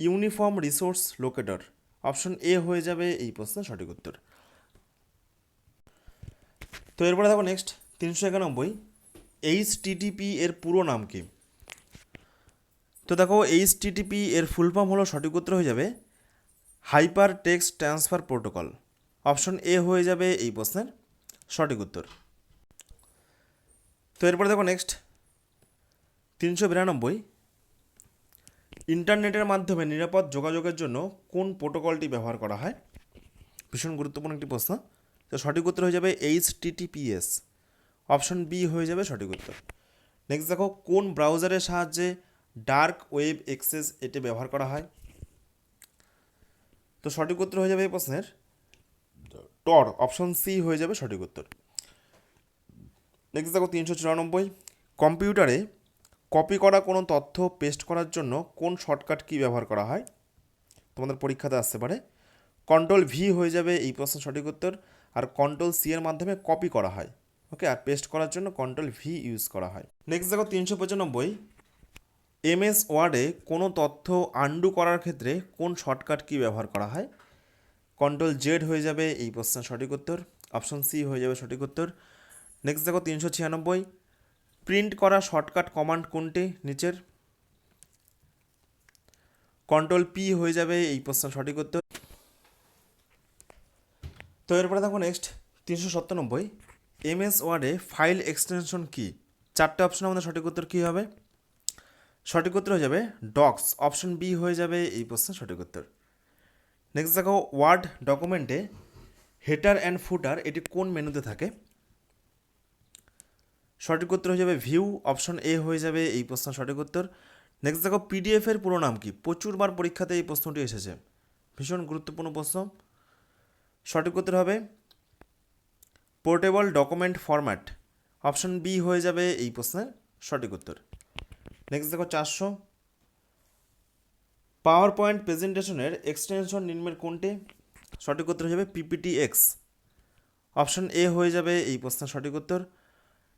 S1: uniform resource locator. Option A হয়ে যাবে এই প্রশ্নের সঠিক উত্তর। তো এরপরে দেখো নেক্সট 391, এইচটিটিপি এর পুরো নাম কি? তো দেখো এইচটিটিপি এর ফুল ফর্ম হলো সঠিক উত্তর হয়ে যাবে hyper text transfer protocol. Option A হয়ে যাবে এই প্রশ্নের সঠিক উত্তর। তো এরপরে দেখো নেক্সট 392, ইন্টারনেটের মাধ্যমে নিরাপদ যোগাযোগের জন্য কোন প্রোটোকলটি ব্যবহার করা হয়? ভীষণ গুরুত্বপূর্ণ একটি প্রশ্ন। তো সঠিক উত্তর হয়ে যাবে এইচটিটিপিএস। অপশন বি হয়ে যাবে সঠিক উত্তর। নেক্সট দেখো, কোন ব্রাউজারের সাহায্যে ডার্ক ওয়েব অ্যাক্সেস এটি ব্যবহার করা হয়? তো সঠিক উত্তর হয়ে যাবে এই প্রশ্নের টর। অপশন সি হয়ে যাবে সঠিক উত্তর। নেক্সট দেখো 394, কম্পিউটারে কপি করা কোনো তথ্য পেস্ট করার জন্য কোন শর্টকাট কি ব্যবহার করা হয়? তোমাদের পরীক্ষাতে আসতে পারে। কন্ট্রোল ভি হয়ে যাবে এই প্রশ্নের সঠিক উত্তর। আর কন্ট্রোল সি এর মাধ্যমে কপি করা হয়। ওকে, আর পেস্ট করার জন্য কন্ট্রোল ভি ইউজ করা হয়। নেক্সট দেখো 395, এমএস ওয়ার্ডে কোনো তথ্য আন্ডু করার ক্ষেত্রে কোন শর্টকাট কি ব্যবহার করা হয়? কন্ট্রোল জেড হয়ে যাবে এই প্রশ্নের সঠিক উত্তর। অপশন সি হয়ে যাবে সঠিক উত্তর। নেক্সট দেখো 396, প্রিন্ট করা শর্টকাট কমান্ড কোনটি নিচের? কন্ট্রোল পি হয়ে যাবে এই প্রশ্নের সঠিক উত্তর। তো এরপরে দেখো নেক্সট 397, এমএস ওয়ার্ডে ফাইল এক্সটেনশন কি? চারটে অপশন আমাদের সঠিক উত্তর কী হবে? সঠিক উত্তর হয়ে যাবে ডক্স। অপশন বি হয়ে যাবে এই প্রশ্নের সঠিক উত্তর। নেক্সট দেখো, ওয়ার্ড ডকুমেন্টে হেডার অ্যান্ড ফুটার এটি কোন মেনুতে থাকে? সঠিক উত্তর হয়ে যাবে ভিউ। অপশন এ হয়ে যাবে এই প্রশ্নের সঠিক উত্তর। নেক্সট দেখো, পিডিএফ এর পুরো নাম কি? প্রচুরবার পরীক্ষাতে এই প্রশ্নটি এসেছে, ভীষণ গুরুত্বপূর্ণ প্রশ্ন। সঠিক উত্তর হবে portable document format. Option B হয়ে যাবে এই প্রশ্নের সঠিক উত্তর। নেক্সট দেখো 400, পাওয়ার পয়েন্ট প্রেজেন্টেশনের এক্সটেনশন নিম্নের কোনটি? সঠিক উত্তর হয়ে যাবে পিপিটি এক্স। অপশন এ হয়ে যাবে এই প্রশ্নের সঠিক উত্তর।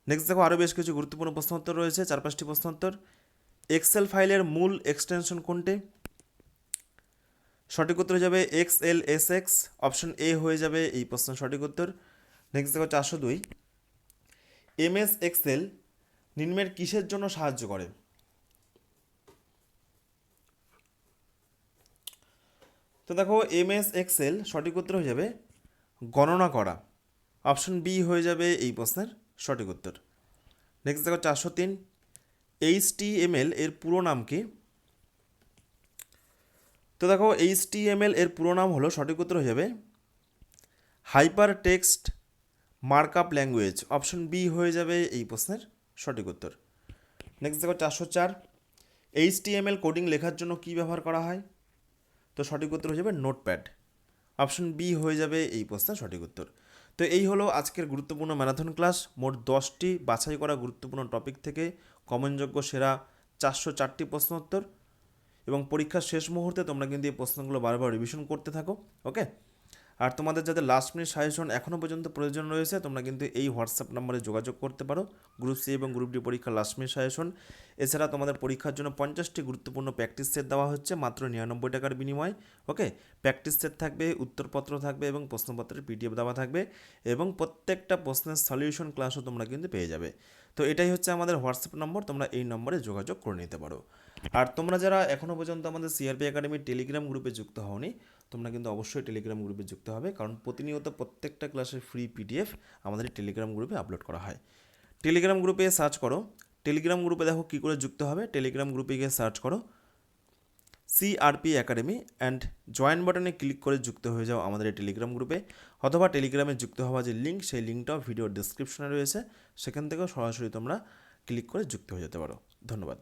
S1: নেক্সট দেখো আরও বেশ কিছু গুরুত্বপূর্ণ প্রশ্ন উত্তর রয়েছে, 4-5টি প্রশ্ন উত্তর। এক্সেল ফাইলের মূল এক্সটেনশন কোনটি? সঠিক উত্তর হয়ে যাবে XLSX। অপশন এ হয়ে যাবে এই প্রশ্নের সঠিক উত্তর। নেক্সট দেখো 402, MS এক্সেল নিম্নের কিসের জন্য সাহায্য করে? তো দেখো MS এক্সেল সঠিক উত্তর হয়ে যাবে গণনা করা। অপশন বি হয়ে যাবে এই প্রশ্নের সঠিক উত্তর। নেক্সট দেখো 403, HTML এর পুরো নাম কি? তো দেখো HTML এর পুরো নাম হলো, সঠিক উত্তর হয়ে যাবে hyper text markup language. Option B হয়ে যাবে এই প্রশ্নের সঠিক উত্তর। নেক্সট দেখো 404, HTML কোডিং লেখার জন্য কি ব্যবহার করা হয়? তো সঠিক উত্তর হয়ে যাবে নোটপ্যাড। অপশন বি হয়ে যাবে এই প্রশ্নের সঠিক উত্তর। তো এই হলো আজকের গুরুত্বপূর্ণ ম্যারাথন ক্লাস। মোট 10টি বাছাই করা গুরুত্বপূর্ণ টপিক থেকে কমনযোগ্য সেরা 404টি প্রশ্ন উত্তর। এবং পরীক্ষার শেষ মুহূর্তে তোমরা কিন্তু এই প্রশ্নগুলো বারবার রিভিশন করতে থাকো। ওকে, আর তোমাদের যাদের লাস্ট মিনিট সাজেশন এখনও পর্যন্ত প্রয়োজন রয়েছে তোমরা কিন্তু এই হোয়াটসঅ্যাপ নম্বরে যোগাযোগ করতে পারো। গ্রুপ সি এবং গ্রুপ ডি পরীক্ষার লাস্ট মিনিট সাজেশন, এছাড়া তোমাদের পরীক্ষার জন্য 50টি গুরুত্বপূর্ণ প্র্যাকটিস সেট দেওয়া হচ্ছে মাত্র 99 টাকার বিনিময়ে। ওকে, প্র্যাকটিস সেট থাকবে, উত্তরপত্র থাকবে এবং প্রশ্নপত্রের পিডিএফ দেওয়া থাকবে এবং প্রত্যেকটা প্রশ্নের সলিউশন ক্লাসও তোমরা কিন্তু পেয়ে যাবে। তো এটাই হচ্ছে আমাদের হোয়াটসঅ্যাপ নম্বর, তোমরা এই নম্বরে যোগাযোগ করে নিতে পারো। আর তোমরা যারা এখনও পর্যন্ত আমাদের সিআরপি একাডেমির টেলিগ্রাম গ্রুপে যুক্ত হওনি, তোমরা কিন্তু অবশ্যই টেলিগ্রাম গ্রুপে যুক্ত হবে, কারণ প্রতিনিয়ত প্রত্যেকটা ক্লাসের ফ্রি পিডিএফ আমাদের টেলিগ্রাম গ্রুপে আপলোড করা হয়। টেলিগ্রাম গ্রুপে সার্চ করো, টেলিগ্রাম গ্রুপে দেখো কী করে যুক্ত হবে। টেলিগ্রাম গ্রুপে গিয়ে সার্চ করো সিআরপি একাডেমি অ্যান্ড জয়েন বাটনে ক্লিক করে যুক্ত হয়ে যাও আমাদের এই টেলিগ্রাম গ্রুপে, অথবা টেলিগ্রামে যুক্ত হওয়া যে লিঙ্ক, সেই লিঙ্কটাও ভিডিওর ডিসক্রিপশনে রয়েছে, সেখান থেকেও সরাসরি তোমরা ক্লিক করে যুক্ত হয়ে যেতে পারো। ধন্যবাদ।